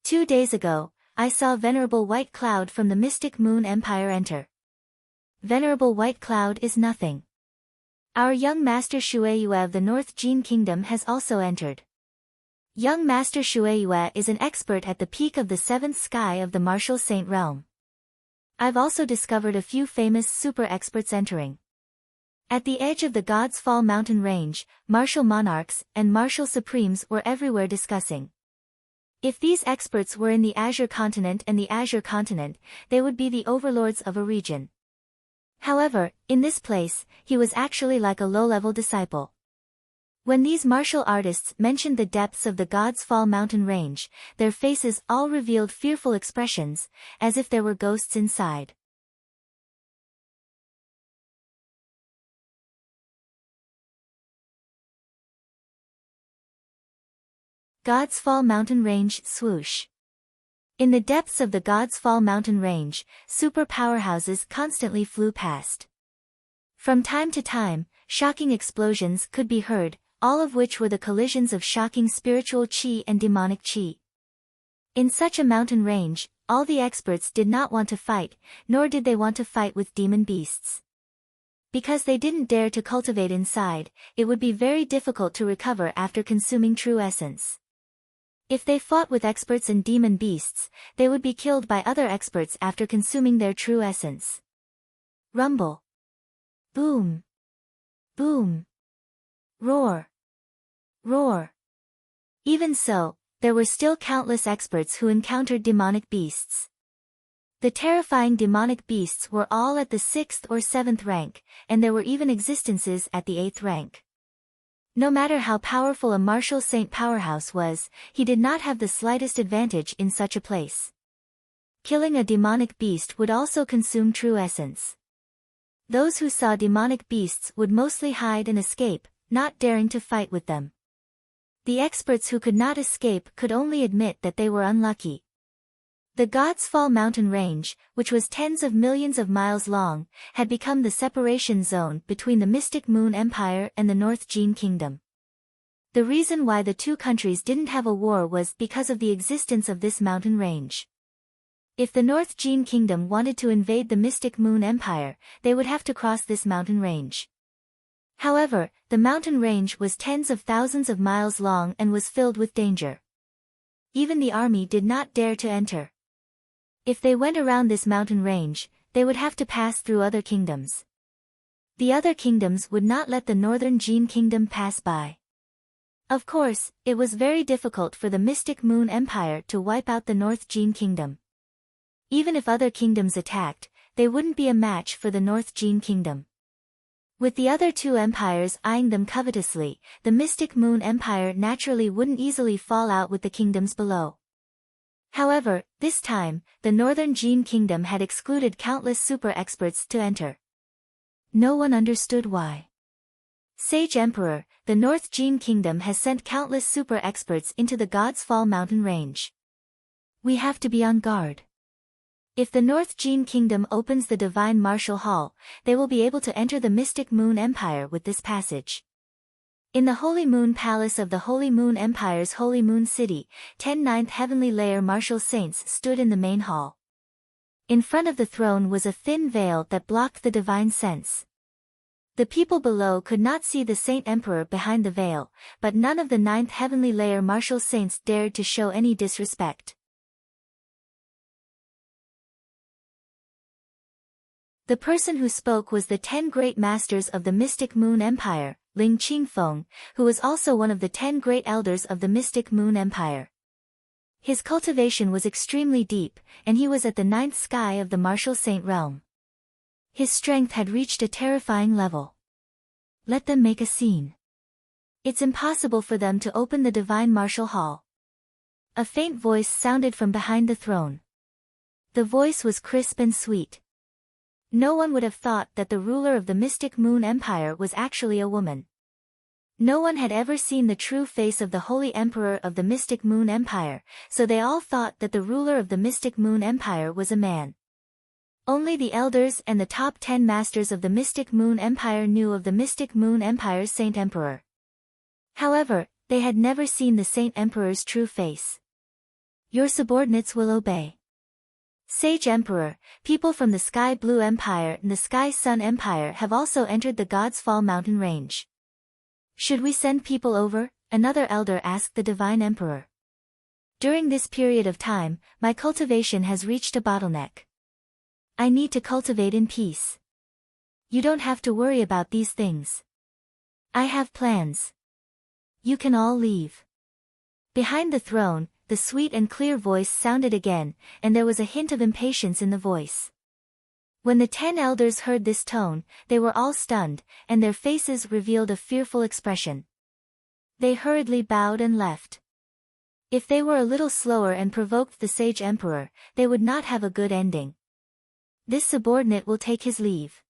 Speaker 1: 2 days ago, I saw Venerable White Cloud from the mystic Moon Empire enter. Venerable White Cloud is nothing. Our young Master Shueyue of the North Jin Kingdom has also entered. Young Master Shueyue is an expert at the peak of the seventh sky of the martial saint realm. I've also discovered a few famous super experts entering. At the edge of the God's Fall mountain range, martial monarchs and martial supremes were everywhere discussing. If these experts were in the Azure continent and the Azure continent, they would be the overlords of a region. However, in this place, he was actually like a low-level disciple. When these martial artists mentioned the depths of the God's Fall mountain range, their faces all revealed fearful expressions, as if there were ghosts inside. God's Fall mountain range swoosh. In the depths of the God's Fall mountain range, super powerhouses constantly flew past. From time to time, shocking explosions could be heard, all of which were the collisions of shocking spiritual chi and demonic chi. In such a mountain range, all the experts did not want to fight, nor did they want to fight with demon beasts. Because they didn't dare to cultivate inside, it would be very difficult to recover after consuming true essence. If they fought with experts and demon beasts, they would be killed by other experts after consuming their true essence. Rumble. Boom. Boom. Roar. Roar. Even so, there were still countless experts who encountered demonic beasts. The terrifying demonic beasts were all at the 6th or 7th rank, and there were even existences at the 8th rank. No matter how powerful a martial saint powerhouse was, he did not have the slightest advantage in such a place. Killing a demonic beast would also consume true essence. Those who saw demonic beasts would mostly hide and escape, not daring to fight with them. The experts who could not escape could only admit that they were unlucky. The God's Fall mountain range, which was tens of millions of miles long, had become the separation zone between the Mystic Moon Empire and the North Jin Kingdom. The reason why the two countries didn't have a war was because of the existence of this mountain range. If the North Jin Kingdom wanted to invade the Mystic Moon Empire, they would have to cross this mountain range. However, the mountain range was tens of thousands of miles long and was filled with danger. Even the army did not dare to enter. If they went around this mountain range, they would have to pass through other kingdoms. The other kingdoms would not let the Northern Jin Kingdom pass by. Of course, it was very difficult for the Mystic Moon Empire to wipe out the North Jin Kingdom. Even if other kingdoms attacked, they wouldn't be a match for the North Jin Kingdom. With the other two empires eyeing them covetously, the Mystic Moon Empire naturally wouldn't easily fall out with the kingdoms below. However, this time, the Northern Jin Kingdom had excluded countless super experts to enter. No one understood why. Sage Emperor, the North Jin Kingdom has sent countless super experts into the God's Fall mountain range. We have to be on guard. If the North Jin Kingdom opens the Divine Martial Hall, they will be able to enter the Mystic Moon Empire with this passage. In the Holy Moon Palace of the Holy Moon Empire's Holy Moon City, 10 ninth heavenly layer martial saints stood in the main hall. In front of the throne was a thin veil that blocked the divine sense. The people below could not see the Saint Emperor behind the veil, but none of the 9th heavenly layer martial saints dared to show any disrespect. The person who spoke was the 10 great masters of the Mystic Moon Empire, Ling Qingfeng, who was also one of the 10 great elders of the Mystic Moon Empire. His cultivation was extremely deep, and he was at the 9th sky of the martial saint realm. His strength had reached a terrifying level. Let them make a scene. It's impossible for them to open the Divine Martial Hall. A faint voice sounded from behind the throne. The voice was crisp and sweet. No one would have thought that the ruler of the Mystic Moon Empire was actually a woman. No one had ever seen the true face of the Holy Emperor of the Mystic Moon Empire, so they all thought that the ruler of the Mystic Moon Empire was a man. Only the elders and the top 10 masters of the Mystic Moon Empire knew of the Mystic Moon Empire's Saint Emperor. However, they had never seen the Saint Emperor's true face. Your subordinates will obey. Sage Emperor, people from the Sky Blue Empire and the Sky Sun Empire have also entered the God's Fall mountain range. Should we send people over? Another elder asked the Divine Emperor. During this period of time, my cultivation has reached a bottleneck. I need to cultivate in peace. You don't have to worry about these things. I have plans. You can all leave. Behind the throne, the sweet and clear voice sounded again, and there was a hint of impatience in the voice. When the 10 elders heard this tone, they were all stunned, and their faces revealed a fearful expression. They hurriedly bowed and left. If they were a little slower and provoked the Sage Emperor, they would not have a good ending. This subordinate will take his leave.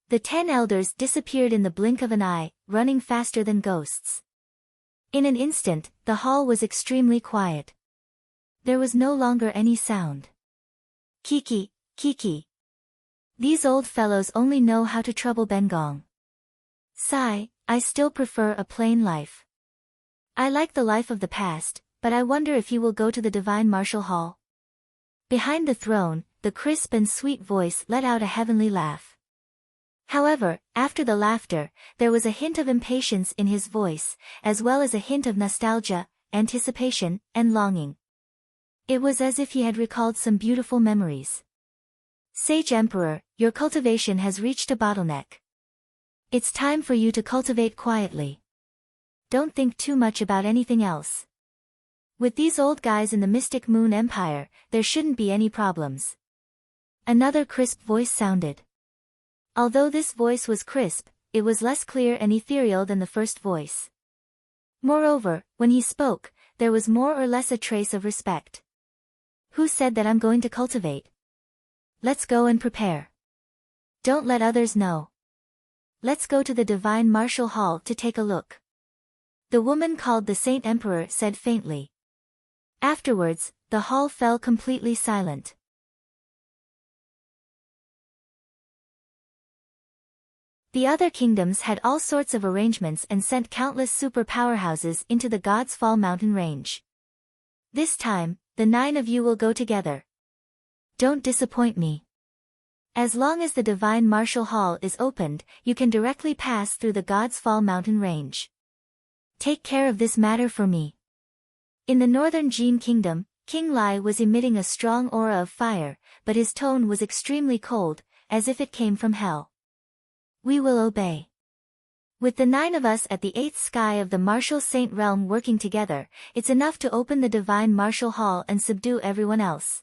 Speaker 1: The 10 elders disappeared in the blink of an eye, running faster than ghosts. In an instant, the hall was extremely quiet. There was no longer any sound. Kiki, Kiki. These old fellows only know how to trouble Bengong. Sigh, I still prefer a plain life. I like the life of the past, but I wonder if you will go to the Divine Martial Hall. Behind the throne, the crisp and sweet voice let out a heavenly laugh. However, after the laughter, there was a hint of impatience in his voice, as well as a hint of nostalgia, anticipation, and longing. It was as if he had recalled some beautiful memories. Sage Emperor, your cultivation has reached a bottleneck. It's time for you to cultivate quietly. Don't think too much about anything else. With these old guys in the Mystic Moon Empire, there shouldn't be any problems. Another crisp voice sounded. Although this voice was crisp, it was less clear and ethereal than the first voice. Moreover, when he spoke, there was more or less a trace of respect. Who said that I'm going to cultivate? Let's go and prepare. Don't let others know. Let's go to the Divine Martial Hall to take a look. The woman called the Saint Emperor said faintly. Afterwards, the hall fell completely silent. The other kingdoms had all sorts of arrangements and sent countless super powerhouses into the God's Fall mountain range. This time, the 9 of you will go together. Don't disappoint me. As long as the Divine Martial Hall is opened, you can directly pass through the God's Fall mountain range. Take care of this matter for me. In the northern Jin kingdom, King Lai was emitting a strong aura of fire, but his tone was extremely cold, as if it came from hell. We will obey. With the 9 of us at the 8th sky of the Martial Saint realm working together, it's enough to open the Divine Martial Hall and subdue everyone else.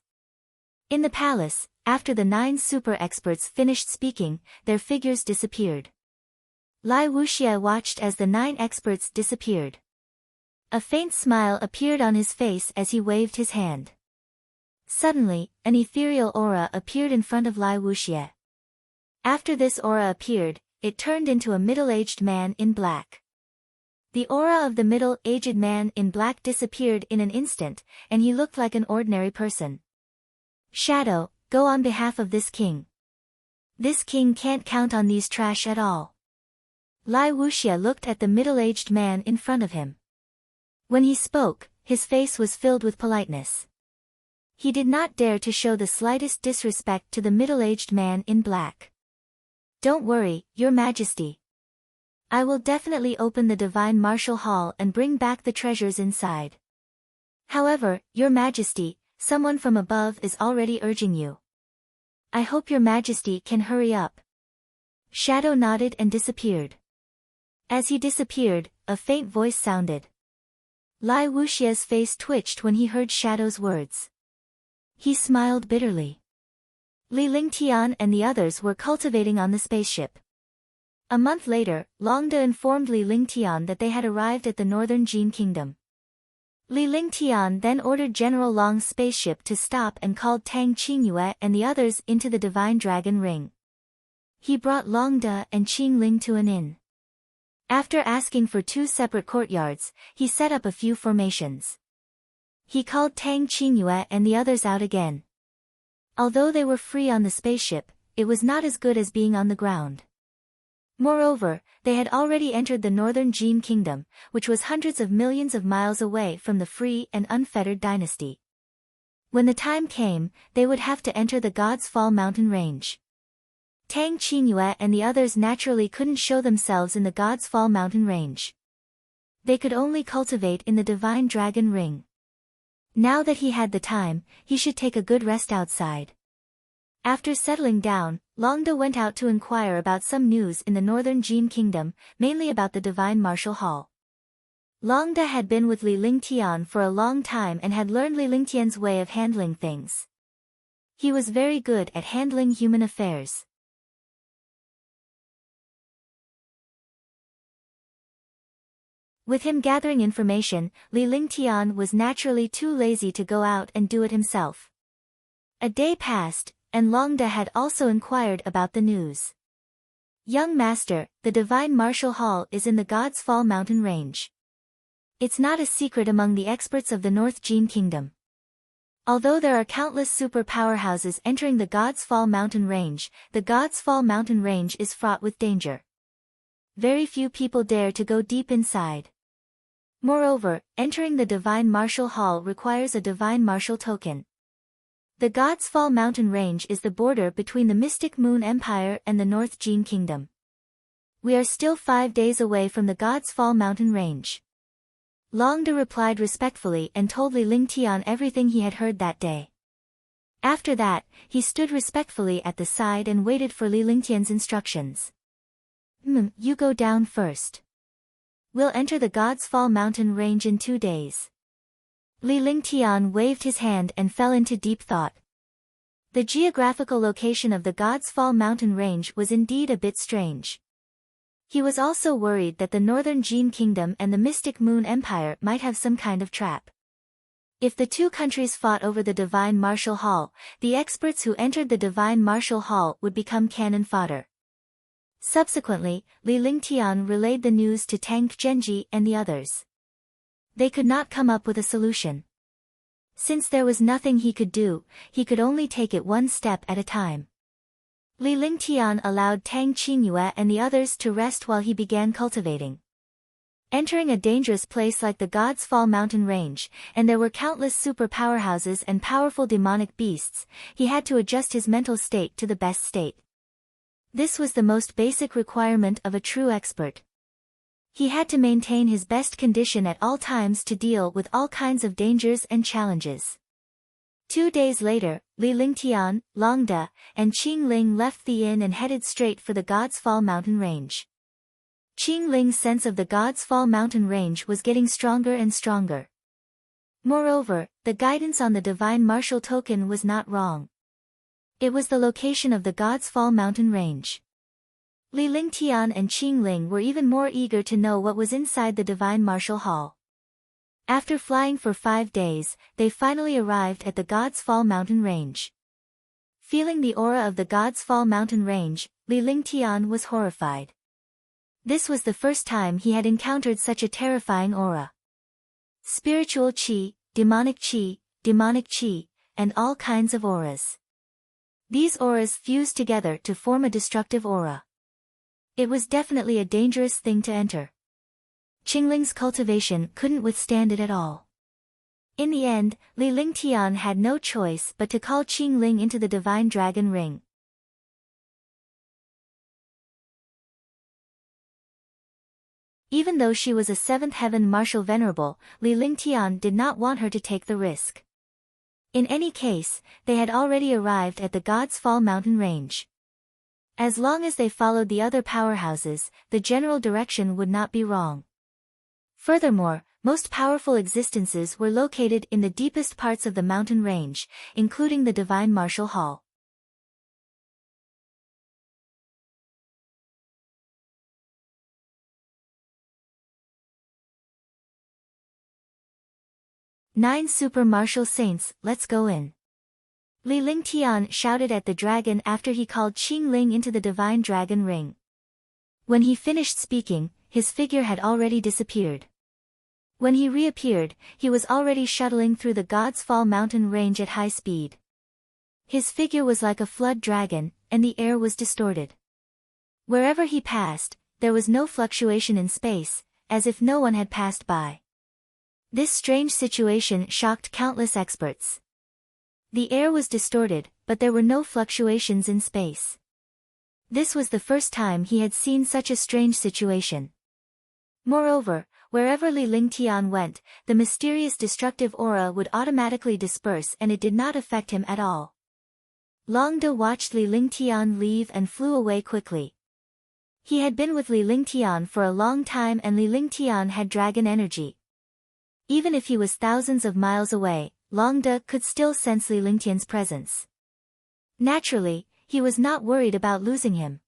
Speaker 1: In the palace, after the 9 super experts finished speaking, their figures disappeared. Lai Wuxia watched as the 9 experts disappeared. A faint smile appeared on his face as he waved his hand. Suddenly, an ethereal aura appeared in front of Lai Wuxia. After this aura appeared, it turned into a middle-aged man in black. The aura of the middle-aged man in black disappeared in an instant, and he looked like an ordinary person. Shadow, go on behalf of this king. This king can't count on these trash at all. Lai Wuxia looked at the middle-aged man in front of him. When he spoke, his face was filled with politeness. He did not dare to show the slightest disrespect to the middle-aged man in black. Don't worry, Your Majesty. I will definitely open the Divine Martial Hall and bring back the treasures inside. However, Your Majesty, someone from above is already urging you. I hope Your Majesty can hurry up. Shadow nodded and disappeared. As he disappeared, a faint voice sounded. Lai Wuxia's face twitched when he heard Shadow's words. He smiled bitterly. Li Lingtian and the others were cultivating on the spaceship. A month later, Longda informed Li Lingtian that they had arrived at the northern Jin kingdom. Li Lingtian then ordered General Long's spaceship to stop and called Tang Qingyue and the others into the Divine Dragon Ring. He brought Longda and Qingling to an inn. After asking for 2 separate courtyards, he set up a few formations. He called Tang Qingyue and the others out again. Although they were free on the spaceship, it was not as good as being on the ground. Moreover, they had already entered the northern Jin kingdom, which was hundreds of millions of miles away from the free and unfettered dynasty. When the time came, they would have to enter the God's Fall mountain range. Tang Qingyue and the others naturally couldn't show themselves in the God's Fall mountain range. They could only cultivate in the Divine Dragon Ring. Now that he had the time, he should take a good rest outside. After settling down, Longda went out to inquire about some news in the northern Jin kingdom, mainly about the Divine Martial Hall. Longda had been with Li Lingtian for a long time and had learned Li Lingtian's way of handling things. He was very good at handling human affairs. With him gathering information, Li Lingtian was naturally too lazy to go out and do it himself. A day passed, and Longda had also inquired about the news. Young master, the Divine Martial Hall is in the God's Fall mountain range. It's not a secret among the experts of the North Jin Kingdom. Although there are countless super powerhouses entering the God's Fall mountain range, the God's Fall mountain range is fraught with danger. Very few people dare to go deep inside. Moreover, entering the Divine Martial Hall requires a Divine Martial token. The God's Fall mountain range is the border between the Mystic Moon Empire and the North Jin Kingdom. We are still 5 days away from the God's Fall mountain range. Longda replied respectfully and told Li Lingtian everything he had heard that day. After that, he stood respectfully at the side and waited for Li Lingtian's instructions. You go down first. We'll enter the God's Fall mountain range in 2 days. Li Lingtian waved his hand and fell into deep thought. The geographical location of the God's Fall mountain range was indeed a bit strange. He was also worried that the Northern Jin Kingdom and the Mystic Moon Empire might have some kind of trap. If the 2 countries fought over the Divine Martial Hall, the experts who entered the Divine Martial Hall would become cannon fodder. Subsequently, Li Lingtian relayed the news to Tang Genji and the others. They could not come up with a solution. Since there was nothing he could do, he could only take it one step at a time. Li Lingtian allowed Tang Qingyue and the others to rest while he began cultivating. Entering a dangerous place like the God's Fall mountain range, and there were countless super powerhouses and powerful demonic beasts, he had to adjust his mental state to the best state. This was the most basic requirement of a true expert. He had to maintain his best condition at all times to deal with all kinds of dangers and challenges. 2 days later, Li Lingtian, Long De, and Qing Ling left the inn and headed straight for the God's Fall mountain range. Qing Ling's sense of the God's Fall mountain range was getting stronger and stronger. Moreover, the guidance on the divine martial token was not wrong. It was the location of the God's Fall mountain range. Li Lingtian and Qing Ling were even more eager to know what was inside the divine martial hall. After flying for 5 days, they finally arrived at the God's Fall mountain range. Feeling the aura of the God's Fall mountain range, Li Lingtian was horrified. This was the first time he had encountered such a terrifying aura. Spiritual qi, and all kinds of auras. These auras fused together to form a destructive aura. It was definitely a dangerous thing to enter. Qingling's cultivation couldn't withstand it at all. In the end, Li Lingtian had no choice but to call Qingling into the divine dragon ring. Even though she was a 7th heaven martial venerable, Li Lingtian did not want her to take the risk. In any case, they had already arrived at the God's Fall mountain range. As long as they followed the other powerhouses, the general direction would not be wrong. Furthermore, most powerful existences were located in the deepest parts of the mountain range, including the divine martial hall. 9 super martial saints, let's go in. Li Lingtian shouted at the dragon after he called Qing Ling into the divine dragon ring. When he finished speaking, his figure had already disappeared. When he reappeared, he was already shuttling through the God's Fall mountain range at high speed. His figure was like a flood dragon, and the air was distorted. Wherever he passed, there was no fluctuation in space, as if no one had passed by. This strange situation shocked countless experts. The air was distorted, but there were no fluctuations in space. This was the first time he had seen such a strange situation. Moreover, wherever Li Lingtian went, the mysterious destructive aura would automatically disperse and it did not affect him at all. Long De watched Li Lingtian leave and flew away quickly. He had been with Li Lingtian for a long time and Li Lingtian had dragon energy. Even if he was thousands of miles away, Long De could still sense Li Lingtian's presence. Naturally, he was not worried about losing him.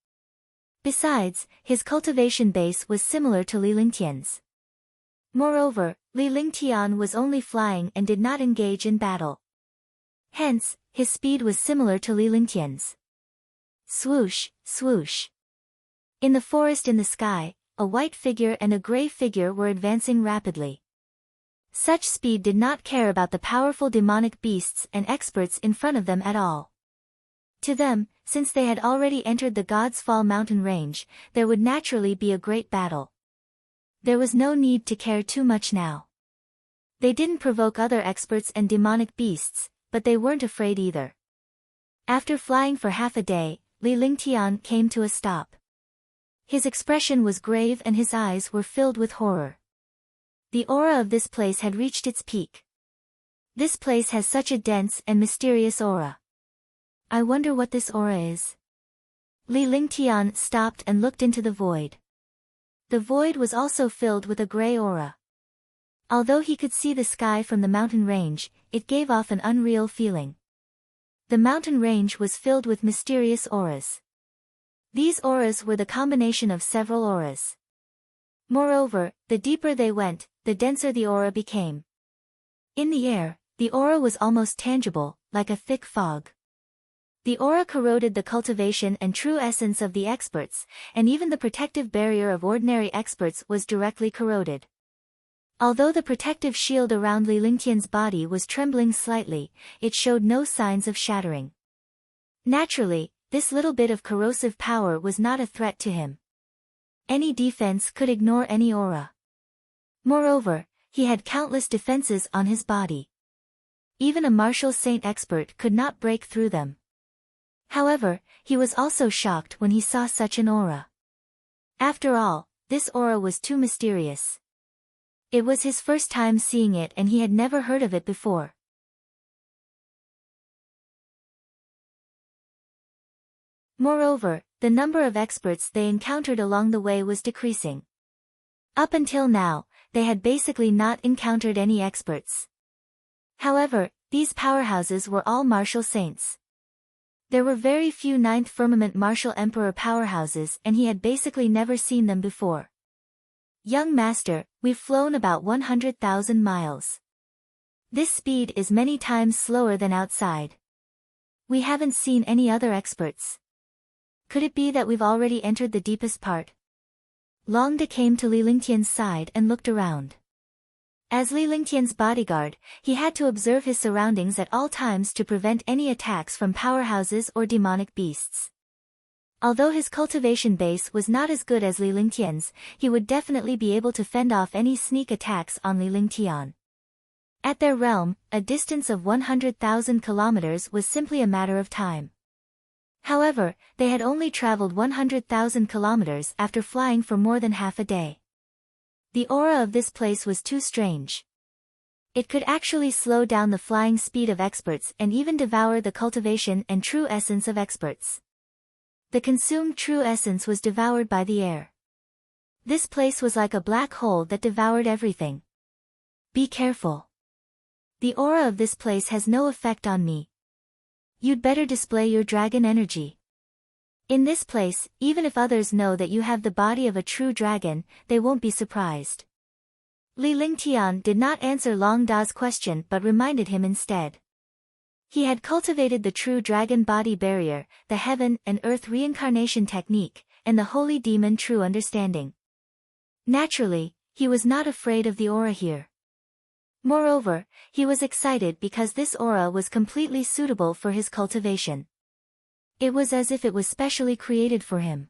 Speaker 1: Besides, his cultivation base was similar to Li Lingtian's. Moreover, Li Lingtian was only flying and did not engage in battle. Hence, his speed was similar to Li Lingtian's. Swoosh, swoosh. In the forest in the sky, a white figure and a gray figure were advancing rapidly. Such speed did not care about the powerful demonic beasts and experts in front of them at all. To them, since they had already entered the God's Fall mountain range, there would naturally be a great battle. There was no need to care too much now. They didn't provoke other experts and demonic beasts, but they weren't afraid either. After flying for half a day, Li Lingtian came to a stop. His expression was grave and his eyes were filled with horror. The aura of this place had reached its peak. This place has such a dense and mysterious aura. I wonder what this aura is. Li Lingtian stopped and looked into the void. The void was also filled with a gray aura. Although he could see the sky from the mountain range, it gave off an unreal feeling. The mountain range was filled with mysterious auras. These auras were the combination of several auras. Moreover, the deeper they went, the denser the aura became. In the air, the aura was almost tangible, like a thick fog. The aura corroded the cultivation and true essence of the experts, and even the protective barrier of ordinary experts was directly corroded. Although the protective shield around Li Lingtian's body was trembling slightly, it showed no signs of shattering. Naturally, this little bit of corrosive power was not a threat to him. Any defense could ignore any aura. Moreover, he had countless defenses on his body. Even a martial saint expert could not break through them. However, he was also shocked when he saw such an aura. After all, this aura was too mysterious. It was his first time seeing it and he had never heard of it before. Moreover, the number of experts they encountered along the way was decreasing. Up until now, they had basically not encountered any experts. However, these powerhouses were all martial saints. There were very few Ninth Firmament Martial Emperor powerhouses and he had basically never seen them before. Young Master, we've flown about 100,000 miles. This speed is many times slower than outside. We haven't seen any other experts. Could it be that we've already entered the deepest part? Long De came to Li Lingtian's side and looked around. As Li Lingtian's bodyguard, he had to observe his surroundings at all times to prevent any attacks from powerhouses or demonic beasts. Although his cultivation base was not as good as Li Lingtian's, he would definitely be able to fend off any sneak attacks on Li Lingtian. At their realm, a distance of 100,000 kilometers was simply a matter of time. However, they had only traveled 100,000 kilometers after flying for more than half a day. The aura of this place was too strange. It could actually slow down the flying speed of experts and even devour the cultivation and true essence of experts. The consumed true essence was devoured by the air. This place was like a black hole that devoured everything. Be careful. The aura of this place has no effect on me. You'd better display your dragon energy. In this place, even if others know that you have the body of a true dragon, they won't be surprised. Li Lingtian did not answer Long Da's question but reminded him instead. He had cultivated the true dragon body barrier, the heaven and earth reincarnation technique, and the holy demon true understanding. Naturally, he was not afraid of the aura here. Moreover, he was excited because this aura was completely suitable for his cultivation. It was as if it was specially created for him.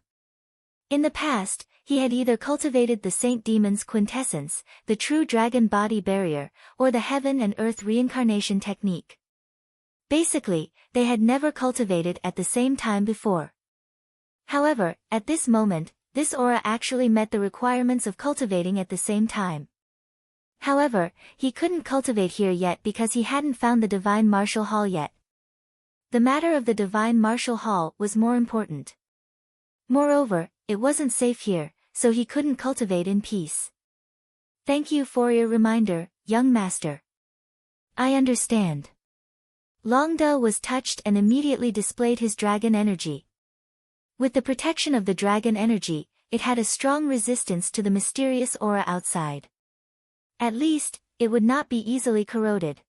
Speaker 1: In the past, he had either cultivated the Saint Demon's quintessence, the true dragon body barrier, or the heaven and earth reincarnation technique. Basically, they had never cultivated at the same time before. However, at this moment, this aura actually met the requirements of cultivating at the same time. However, he couldn't cultivate here yet because he hadn't found the Divine Martial Hall yet. The matter of the Divine Martial Hall was more important. Moreover, it wasn't safe here, so he couldn't cultivate in peace. Thank you for your reminder, young master. I understand. Long De was touched and immediately displayed his dragon energy. With the protection of the dragon energy, it had a strong resistance to the mysterious aura outside. At least, it would not be easily corroded.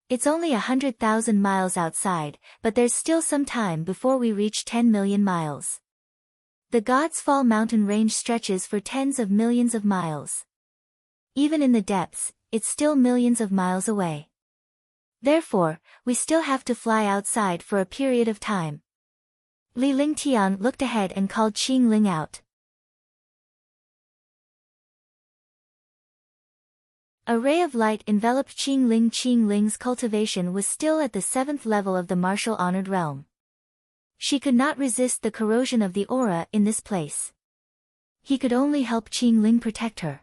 Speaker 1: It's only 100,000 miles outside, but there's still some time before we reach 10 million miles. The God's Fall mountain range stretches for tens of millions of miles. Even in the depths, it's still millions of miles away. Therefore, we still have to fly outside for a period of time. Li Lingtian looked ahead and called Qing Ling out. A ray of light enveloped Qing Ling. Qing Ling's cultivation was still at the 7th level of the martial honored realm. She could not resist the corrosion of the aura in this place. He could only help Qing Ling protect her.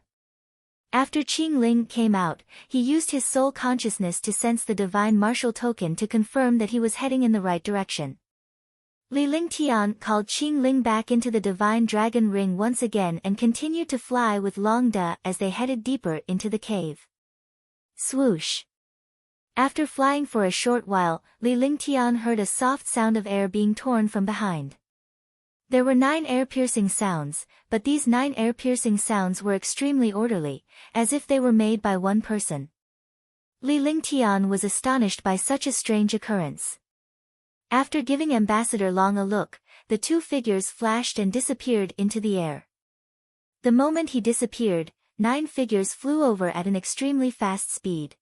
Speaker 1: After Qing Ling came out, he used his soul consciousness to sense the divine martial token to confirm that he was heading in the right direction. Li Lingtian called Qing Ling back into the divine dragon ring once again and continued to fly with Long De as they headed deeper into the cave. Swoosh! After flying for a short while, Li Lingtian heard a soft sound of air being torn from behind. There were 9 air-piercing sounds, but these 9 air-piercing sounds were extremely orderly, as if they were made by one person. Li Lingtian was astonished by such a strange occurrence. After giving Ambassador Long a look, the 2 figures flashed and disappeared into the air. The moment he disappeared, 9 figures flew over at an extremely fast speed.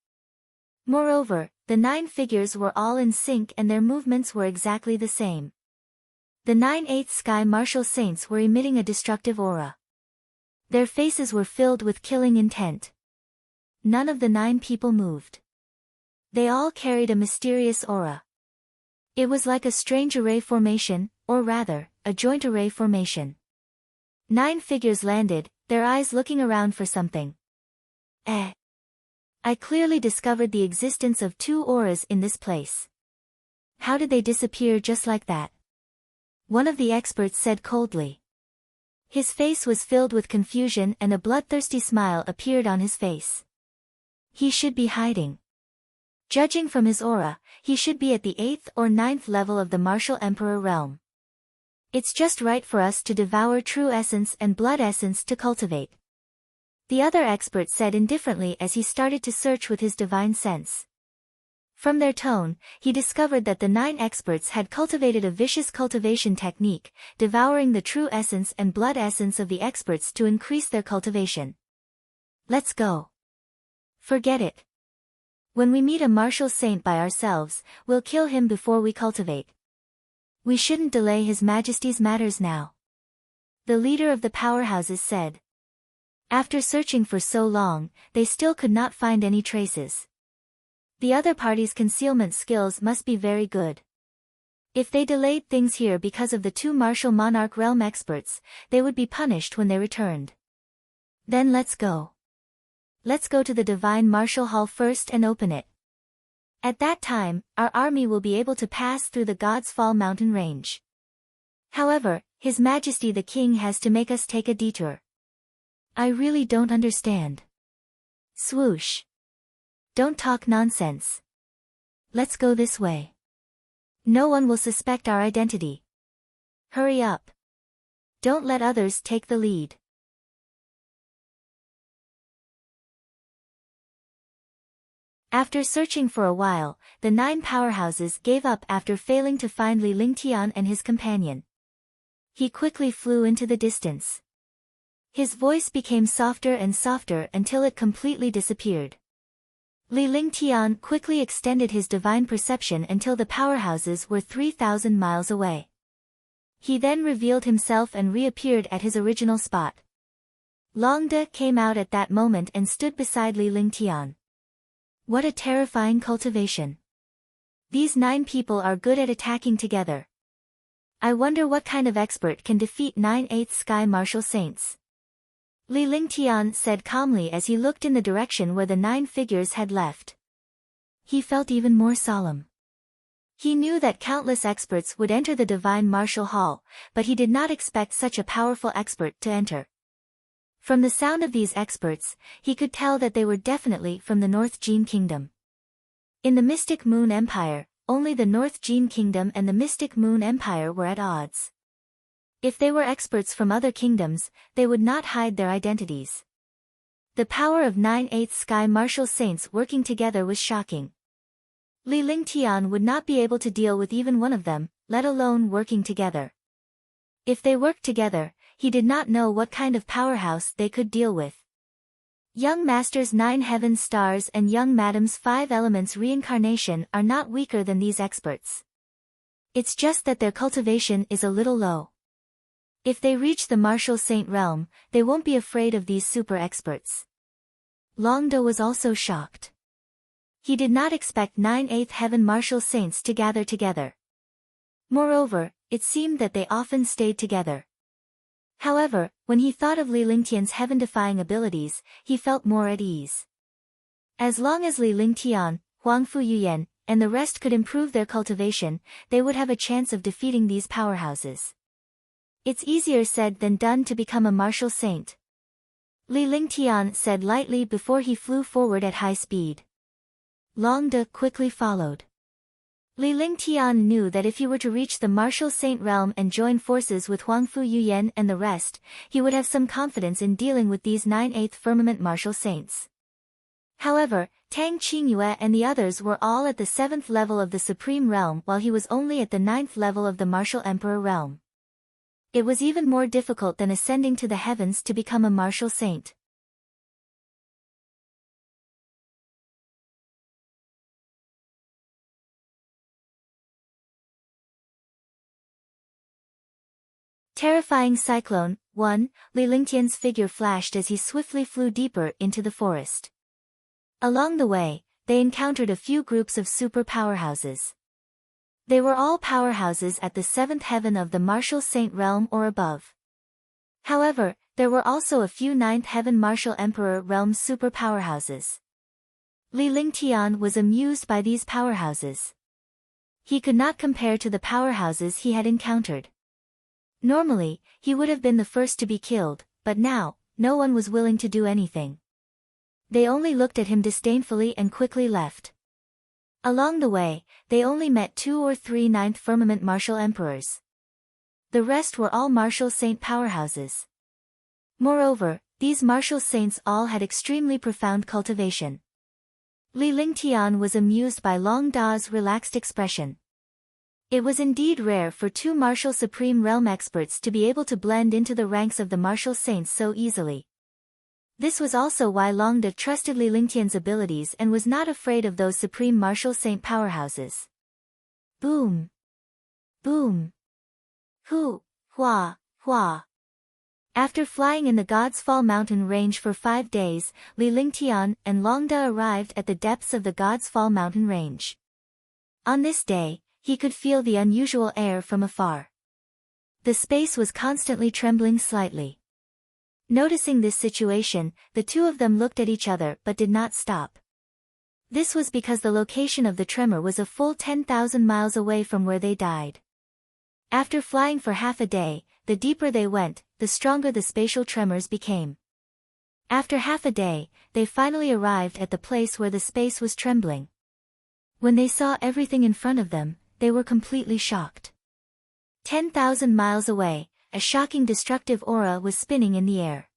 Speaker 1: Moreover, the 9 figures were all in sync and their movements were exactly the same. The 9/8 sky martial saints were emitting a destructive aura. Their faces were filled with killing intent. None of the 9 people moved. They all carried a mysterious aura. It was like a strange array formation, or rather, a joint array formation. 9 figures landed, their eyes looking around for something. I clearly discovered the existence of 2 auras in this place. How did they disappear just like that? One of the experts said coldly. His face was filled with confusion and a bloodthirsty smile appeared on his face. He should be hiding. Judging from his aura, he should be at the 8th or 9th level of the martial emperor realm. It's just right for us to devour true essence and blood essence to cultivate. The other expert said indifferently as he started to search with his divine sense. From their tone, he discovered that the 9 experts had cultivated a vicious cultivation technique, devouring the true essence and blood essence of the experts to increase their cultivation. Let's go. Forget it. When we meet a martial saint by ourselves, we'll kill him before we cultivate. We shouldn't delay His Majesty's matters now. The leader of the powerhouses said. After searching for so long, they still could not find any traces. The other party's concealment skills must be very good. If they delayed things here because of the 2 martial monarch realm experts, they would be punished when they returned. Then let's go. Let's go to the Divine Martial Hall first and open it. At that time, our army will be able to pass through the God's Fall mountain range. However, His Majesty the King has to make us take a detour. I really don't understand. Swoosh. Don't talk nonsense. Let's go this way. No one will suspect our identity. Hurry up. Don't let others take the lead. After searching for a while, the 9 powerhouses gave up after failing to find Li Lingtian and his companion. He quickly flew into the distance. His voice became softer and softer until it completely disappeared. Li Lingtian quickly extended his divine perception until the powerhouses were 3,000 miles away. He then revealed himself and reappeared at his original spot. Longde came out at that moment and stood beside Li Lingtian. What a terrifying cultivation. These 9 people are good at attacking together. I wonder what kind of expert can defeat 9/8 sky martial saints. Li Lingtian said calmly as he looked in the direction where the 9 figures had left. He felt even more solemn. He knew that countless experts would enter the Divine Martial Hall, but he did not expect such a powerful expert to enter. From the sound of these experts, he could tell that they were definitely from the North Jin Kingdom. In the Mystic Moon Empire, only the North Jin Kingdom and the Mystic Moon Empire were at odds. If they were experts from other kingdoms, they would not hide their identities. The power of 9/8 sky martial saints working together was shocking. Li Lingtian would not be able to deal with even one of them, let alone working together. If they worked together, he did not know what kind of powerhouse they could deal with. Young Master's 9 heaven stars and Young Madam's 5 elements reincarnation are not weaker than these experts. It's just that their cultivation is a little low. If they reach the martial saint realm, they won't be afraid of these super experts. Longde was also shocked. He did not expect 9/8 heaven martial saints to gather together. Moreover, it seemed that they often stayed together. However, when he thought of Li Lingtian's heaven-defying abilities, he felt more at ease. As long as Li Lingtian, Huangfu Yuyan, and the rest could improve their cultivation, they would have a chance of defeating these powerhouses. It's easier said than done to become a martial saint. Li Lingtian said lightly before he flew forward at high speed. Longde quickly followed. Li Lingtian knew that if he were to reach the martial saint realm and join forces with Huangfu Yuyan and the rest, he would have some confidence in dealing with these 9/8 firmament martial saints. However, Tang Qingyue and the others were all at the 7th level of the supreme realm while he was only at the 9th level of the martial emperor realm. It was even more difficult than ascending to the heavens to become a martial saint. Terrifying cyclone. 1. Li Lingtian's figure flashed as he swiftly flew deeper into the forest. Along the way, they encountered a few groups of super powerhouses. They were all powerhouses at the 7th heaven of the martial saint realm or above. However, there were also a few 9th heaven martial emperor realm super powerhouses. Li Lingtian was amused by these powerhouses. He could not compare to the powerhouses he had encountered. Normally, he would have been the first to be killed, but now, no one was willing to do anything. They only looked at him disdainfully and quickly left. Along the way, they only met 2 or 3 9th firmament martial emperors. The rest were all martial saint powerhouses. Moreover, these martial saints all had extremely profound cultivation. Li Lingtian was amused by Long Da's relaxed expression. It was indeed rare for 2 martial supreme realm experts to be able to blend into the ranks of the martial saints so easily. This was also why Long Da trusted Li Lingtian's abilities and was not afraid of those supreme martial saint powerhouses. Boom! Boom! Hu! Hua! Hua! After flying in the God's Fall mountain range for 5 days, Li Lingtian and Long Da arrived at the depths of the God's Fall mountain range. On this day, he could feel the unusual air from afar. The space was constantly trembling slightly. Noticing this situation, the two of them looked at each other but did not stop. This was because the location of the tremor was a full 10,000 miles away from where they died. After flying for half a day, the deeper they went, the stronger the spatial tremors became. After half a day, they finally arrived at the place where the space was trembling. When they saw everything in front of them, they were completely shocked. 10,000 miles away, a shocking destructive aura was spinning in the air.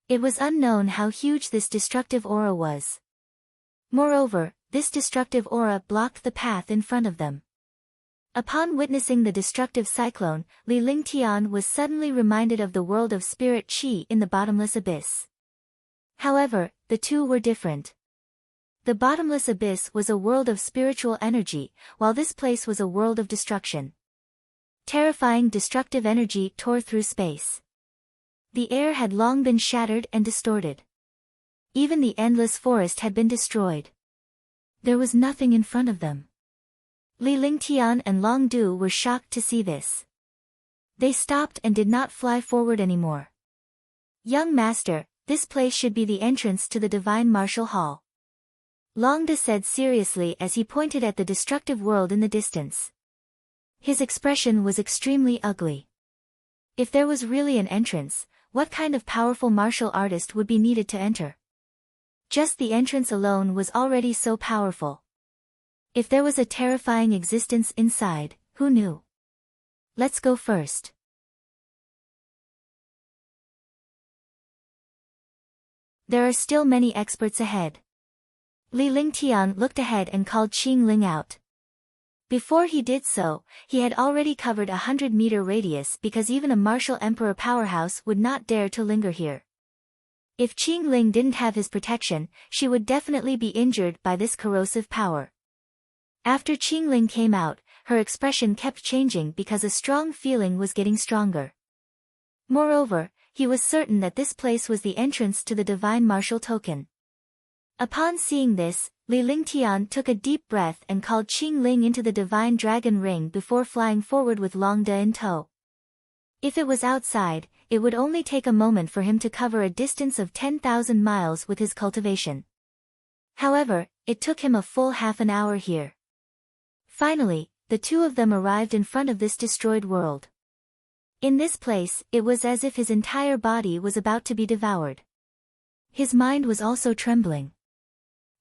Speaker 1: It was unknown how huge this destructive aura was. Moreover, this destructive aura blocked the path in front of them. Upon witnessing the destructive cyclone, Li Lingtian was suddenly reminded of the world of spirit qi in the bottomless abyss. However, the two were different. The bottomless abyss was a world of spiritual energy, while this place was a world of destruction. Terrifying destructive energy tore through space. The air had long been shattered and distorted. Even the endless forest had been destroyed. There was nothing in front of them. Li Lingtian and Long Du were shocked to see this. They stopped and did not fly forward anymore. "Young master, this place should be the entrance to the divine martial hall," Long Du said seriously as he pointed at the destructive world in the distance. His expression was extremely ugly. If there was really an entrance, what kind of powerful martial artist would be needed to enter? Just the entrance alone was already so powerful. If there was a terrifying existence inside, who knew? Let's go first. There are still many experts ahead. Li Lingtian looked ahead and called Qing Ling out. Before he did so, he had already covered a 100-meter radius because even a martial emperor powerhouse would not dare to linger here. If Qing Ling didn't have his protection, she would definitely be injured by this corrosive power. After Qing Ling came out, her expression kept changing because a strong feeling was getting stronger. Moreover, he was certain that this place was the entrance to the divine martial token. Upon seeing this, Li Lingtian took a deep breath and called Qing Ling into the divine dragon ring before flying forward with Long Da in tow. If it was outside, it would only take a moment for him to cover a distance of 10,000 miles with his cultivation. However, it took him a full half an hour here. Finally, the two of them arrived in front of this destroyed world. In this place, it was as if his entire body was about to be devoured. His mind was also trembling.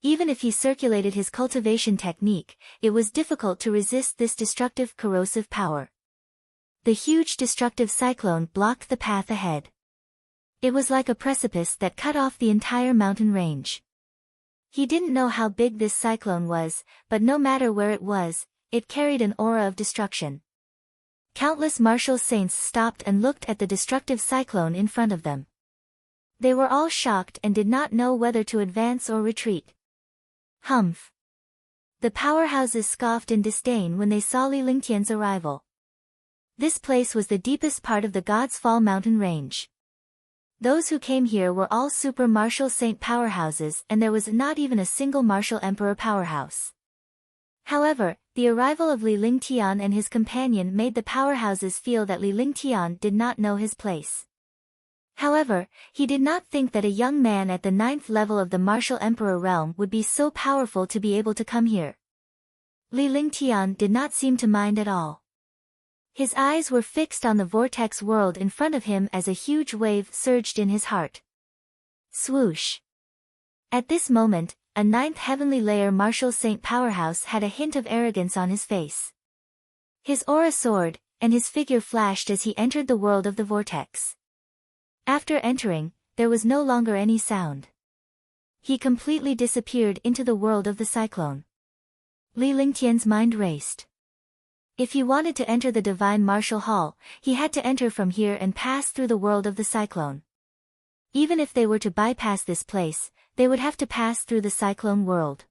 Speaker 1: Even if he circulated his cultivation technique, it was difficult to resist this destructive corrosive power. The huge destructive cyclone blocked the path ahead. It was like a precipice that cut off the entire mountain range. He didn't know how big this cyclone was, but no matter where it was, it carried an aura of destruction. Countless martial saints stopped and looked at the destructive cyclone in front of them. They were all shocked and did not know whether to advance or retreat. Humph! The powerhouses scoffed in disdain when they saw Li Lingtian's arrival. This place was the deepest part of the God's Fall mountain range. Those who came here were all super martial saint powerhouses, and there was not even a single martial emperor powerhouse. However, the arrival of Li Lingtian and his companion made the powerhouses feel that Li Lingtian did not know his place. However, he did not think that a young man at the 9th level of the martial emperor realm would be so powerful to be able to come here. Li Lingtian did not seem to mind at all. His eyes were fixed on the vortex world in front of him as a huge wave surged in his heart. Swoosh! At this moment, a 9th heavenly layer martial saint powerhouse had a hint of arrogance on his face. His aura soared, and his figure flashed as he entered the world of the vortex. After entering, there was no longer any sound. He completely disappeared into the world of the cyclone. Li Lingtian's mind raced. If he wanted to enter the divine martial hall, he had to enter from here and pass through the world of the cyclone. Even if they were to bypass this place, they would have to pass through the cyclone world.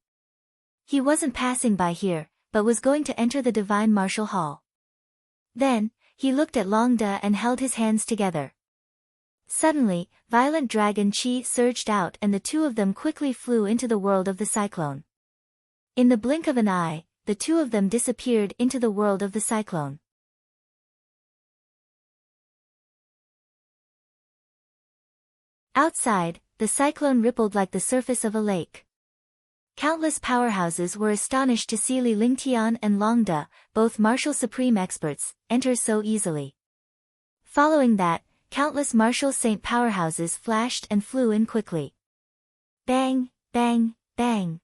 Speaker 1: He wasn't passing by here, but was going to enter the divine martial hall. Then, he looked at Long De and held his hands together. Suddenly, violent dragon chi surged out and the two of them quickly flew into the world of the cyclone. In the blink of an eye, the two of them disappeared into the world of the cyclone. Outside, the cyclone rippled like the surface of a lake. Countless powerhouses were astonished to see Li Lingtian and Long De, both martial supreme experts, enter so easily. Following that, countless martial saint powerhouses flashed and flew in quickly. Bang, bang, bang.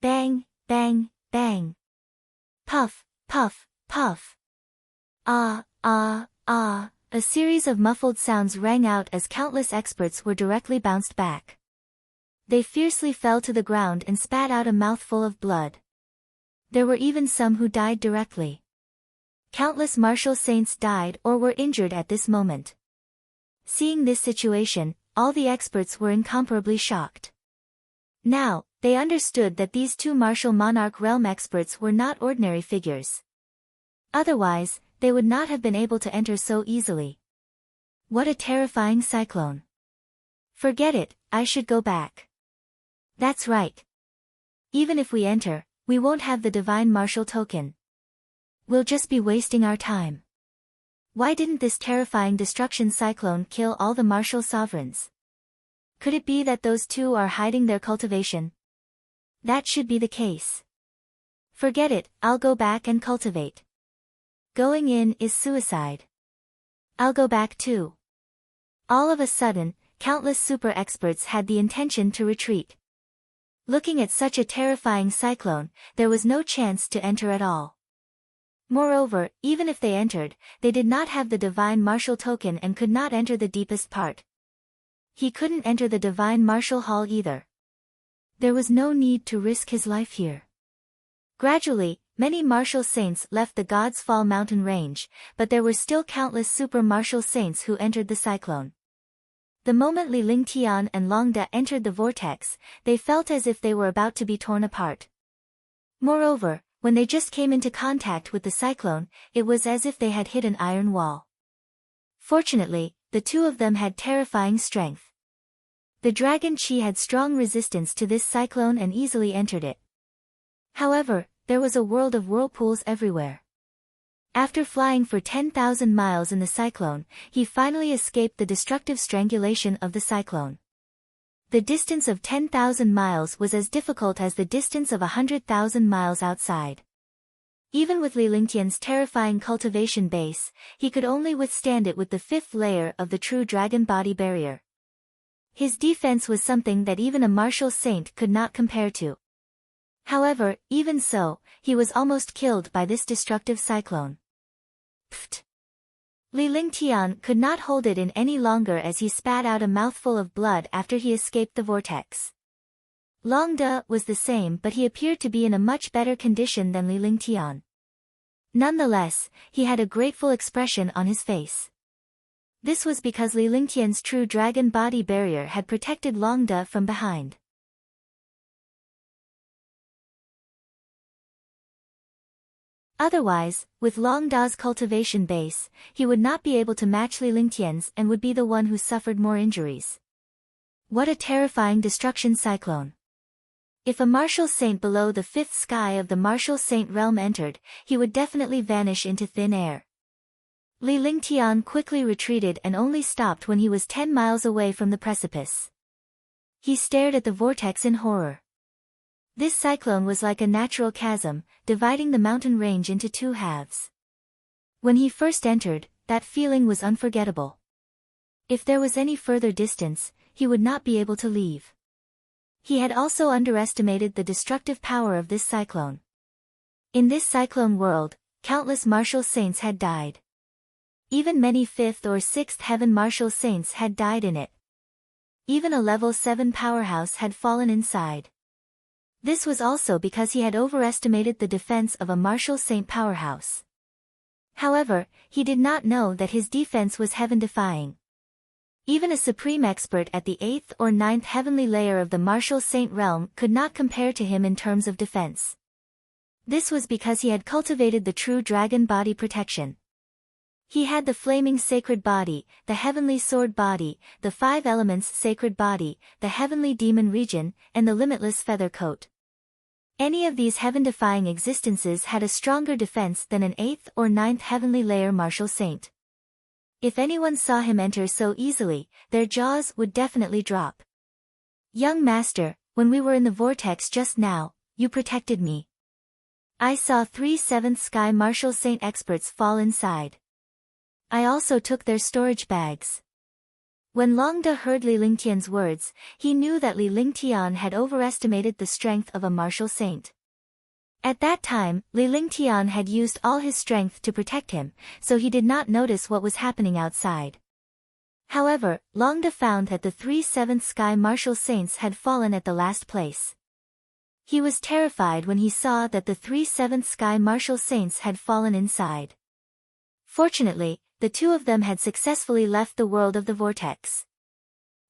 Speaker 1: Bang, bang, bang. Puff, puff, puff. Ah, ah, ah. A series of muffled sounds rang out as countless experts were directly bounced back. They fiercely fell to the ground and spat out a mouthful of blood. There were even some who died directly. Countless martial saints died or were injured at this moment. Seeing this situation, all the experts were incomparably shocked. Now, they understood that these two martial monarch realm experts were not ordinary figures. Otherwise, they would not have been able to enter so easily. What a terrifying cyclone. Forget it, I should go back. That's right. Even if we enter, we won't have the divine martial token. We'll just be wasting our time. Why didn't this terrifying destruction cyclone kill all the martial sovereigns? Could it be that those two are hiding their cultivation? That should be the case. Forget it, I'll go back and cultivate. Going in is suicide. I'll go back too. All of a sudden, countless super experts had the intention to retreat. Looking at such a terrifying cyclone, there was no chance to enter at all. Moreover, even if they entered, they did not have the divine martial token and could not enter the deepest part. He couldn't enter the divine martial hall either. There was no need to risk his life here. Gradually, many martial saints left the God's Fall mountain range, but there were still countless super martial saints who entered the cyclone. The moment Li Lingtian and Long De entered the vortex, they felt as if they were about to be torn apart. Moreover, when they just came into contact with the cyclone, it was as if they had hit an iron wall. Fortunately, the two of them had terrifying strength. The dragon chi had strong resistance to this cyclone and easily entered it. However, there was a world of whirlpools everywhere. After flying for 10,000 miles in the cyclone, he finally escaped the destructive strangulation of the cyclone. The distance of 10,000 miles was as difficult as the distance of 100,000 miles outside. Even with Li Lingtian's terrifying cultivation base, he could only withstand it with the 5th layer of the true dragon body barrier. His defense was something that even a martial saint could not compare to. However, even so, he was almost killed by this destructive cyclone. Pfft! Li Lingtian could not hold it in any longer as he spat out a mouthful of blood after he escaped the vortex. Long De was the same, but he appeared to be in a much better condition than Li Lingtian. Nonetheless, he had a grateful expression on his face. This was because Li Lingtian's true dragon body barrier had protected Long De from behind. Otherwise, with Long Da's cultivation base, he would not be able to match Li Lingtian's and would be the one who suffered more injuries. What a terrifying destruction cyclone! If a martial saint below the fifth sky of the martial saint realm entered, he would definitely vanish into thin air. Li Lingtian quickly retreated and only stopped when he was 10 miles away from the precipice. He stared at the vortex in horror. This cyclone was like a natural chasm, dividing the mountain range into two halves. When he first entered, that feeling was unforgettable. If there was any further distance, he would not be able to leave. He had also underestimated the destructive power of this cyclone. In this cyclone world, countless martial saints had died. Even many 5th or 6th heaven martial saints had died in it. Even a level 7 powerhouse had fallen inside. This was also because he had overestimated the defense of a martial saint powerhouse. However, he did not know that his defense was heaven-defying. Even a supreme expert at the 8th or 9th heavenly layer of the martial saint realm could not compare to him in terms of defense. This was because he had cultivated the true dragon body protection. He had the flaming sacred body, the heavenly sword body, the 5 elements sacred body, the heavenly demon region, and the limitless feather coat. Any of these heaven-defying existences had a stronger defense than an 8th or 9th heavenly layer martial saint. If anyone saw him enter so easily, their jaws would definitely drop. Young master, when we were in the vortex just now, you protected me. I saw 3 7th sky martial saint experts fall inside. I also took their storage bags. When Long Da heard Li Lingtian's words, he knew that Li Lingtian had overestimated the strength of a martial saint. At that time, Li Lingtian had used all his strength to protect him, so he did not notice what was happening outside. However, Long Da found that the 3 7th sky martial saints had fallen at the last place. He was terrified when he saw that the 3 7th sky martial saints had fallen inside. Fortunately, the 2 of them had successfully left the world of the vortex.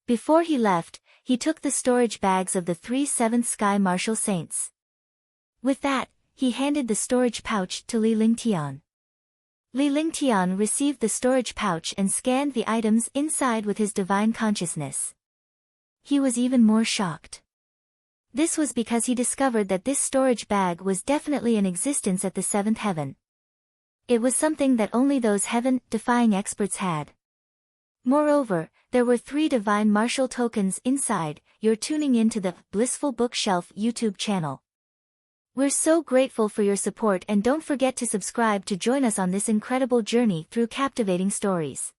Speaker 1: Before he left, he took the storage bags of the 3 7th sky martial saints. With that, he handed the storage pouch to Li Lingtian. Li Lingtian received the storage pouch and scanned the items inside with his divine consciousness. He was even more shocked. This was because he discovered that this storage bag was definitely in existence at the 7th heaven. It was something that only those heaven-defying experts had. Moreover, there were 3 divine martial tokens inside. You're tuning into the Blissful Bookshelf YouTube channel. We're so grateful for your support, and don't forget to subscribe to join us on this incredible journey through captivating stories.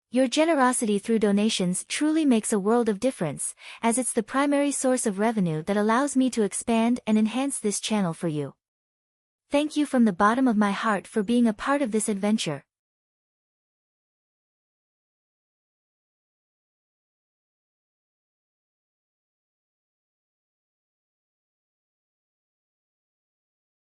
Speaker 1: Your generosity through donations truly makes a world of difference, as it's the primary source of revenue that allows me to expand and enhance this channel for you. Thank you from the bottom of my heart for being a part of this adventure.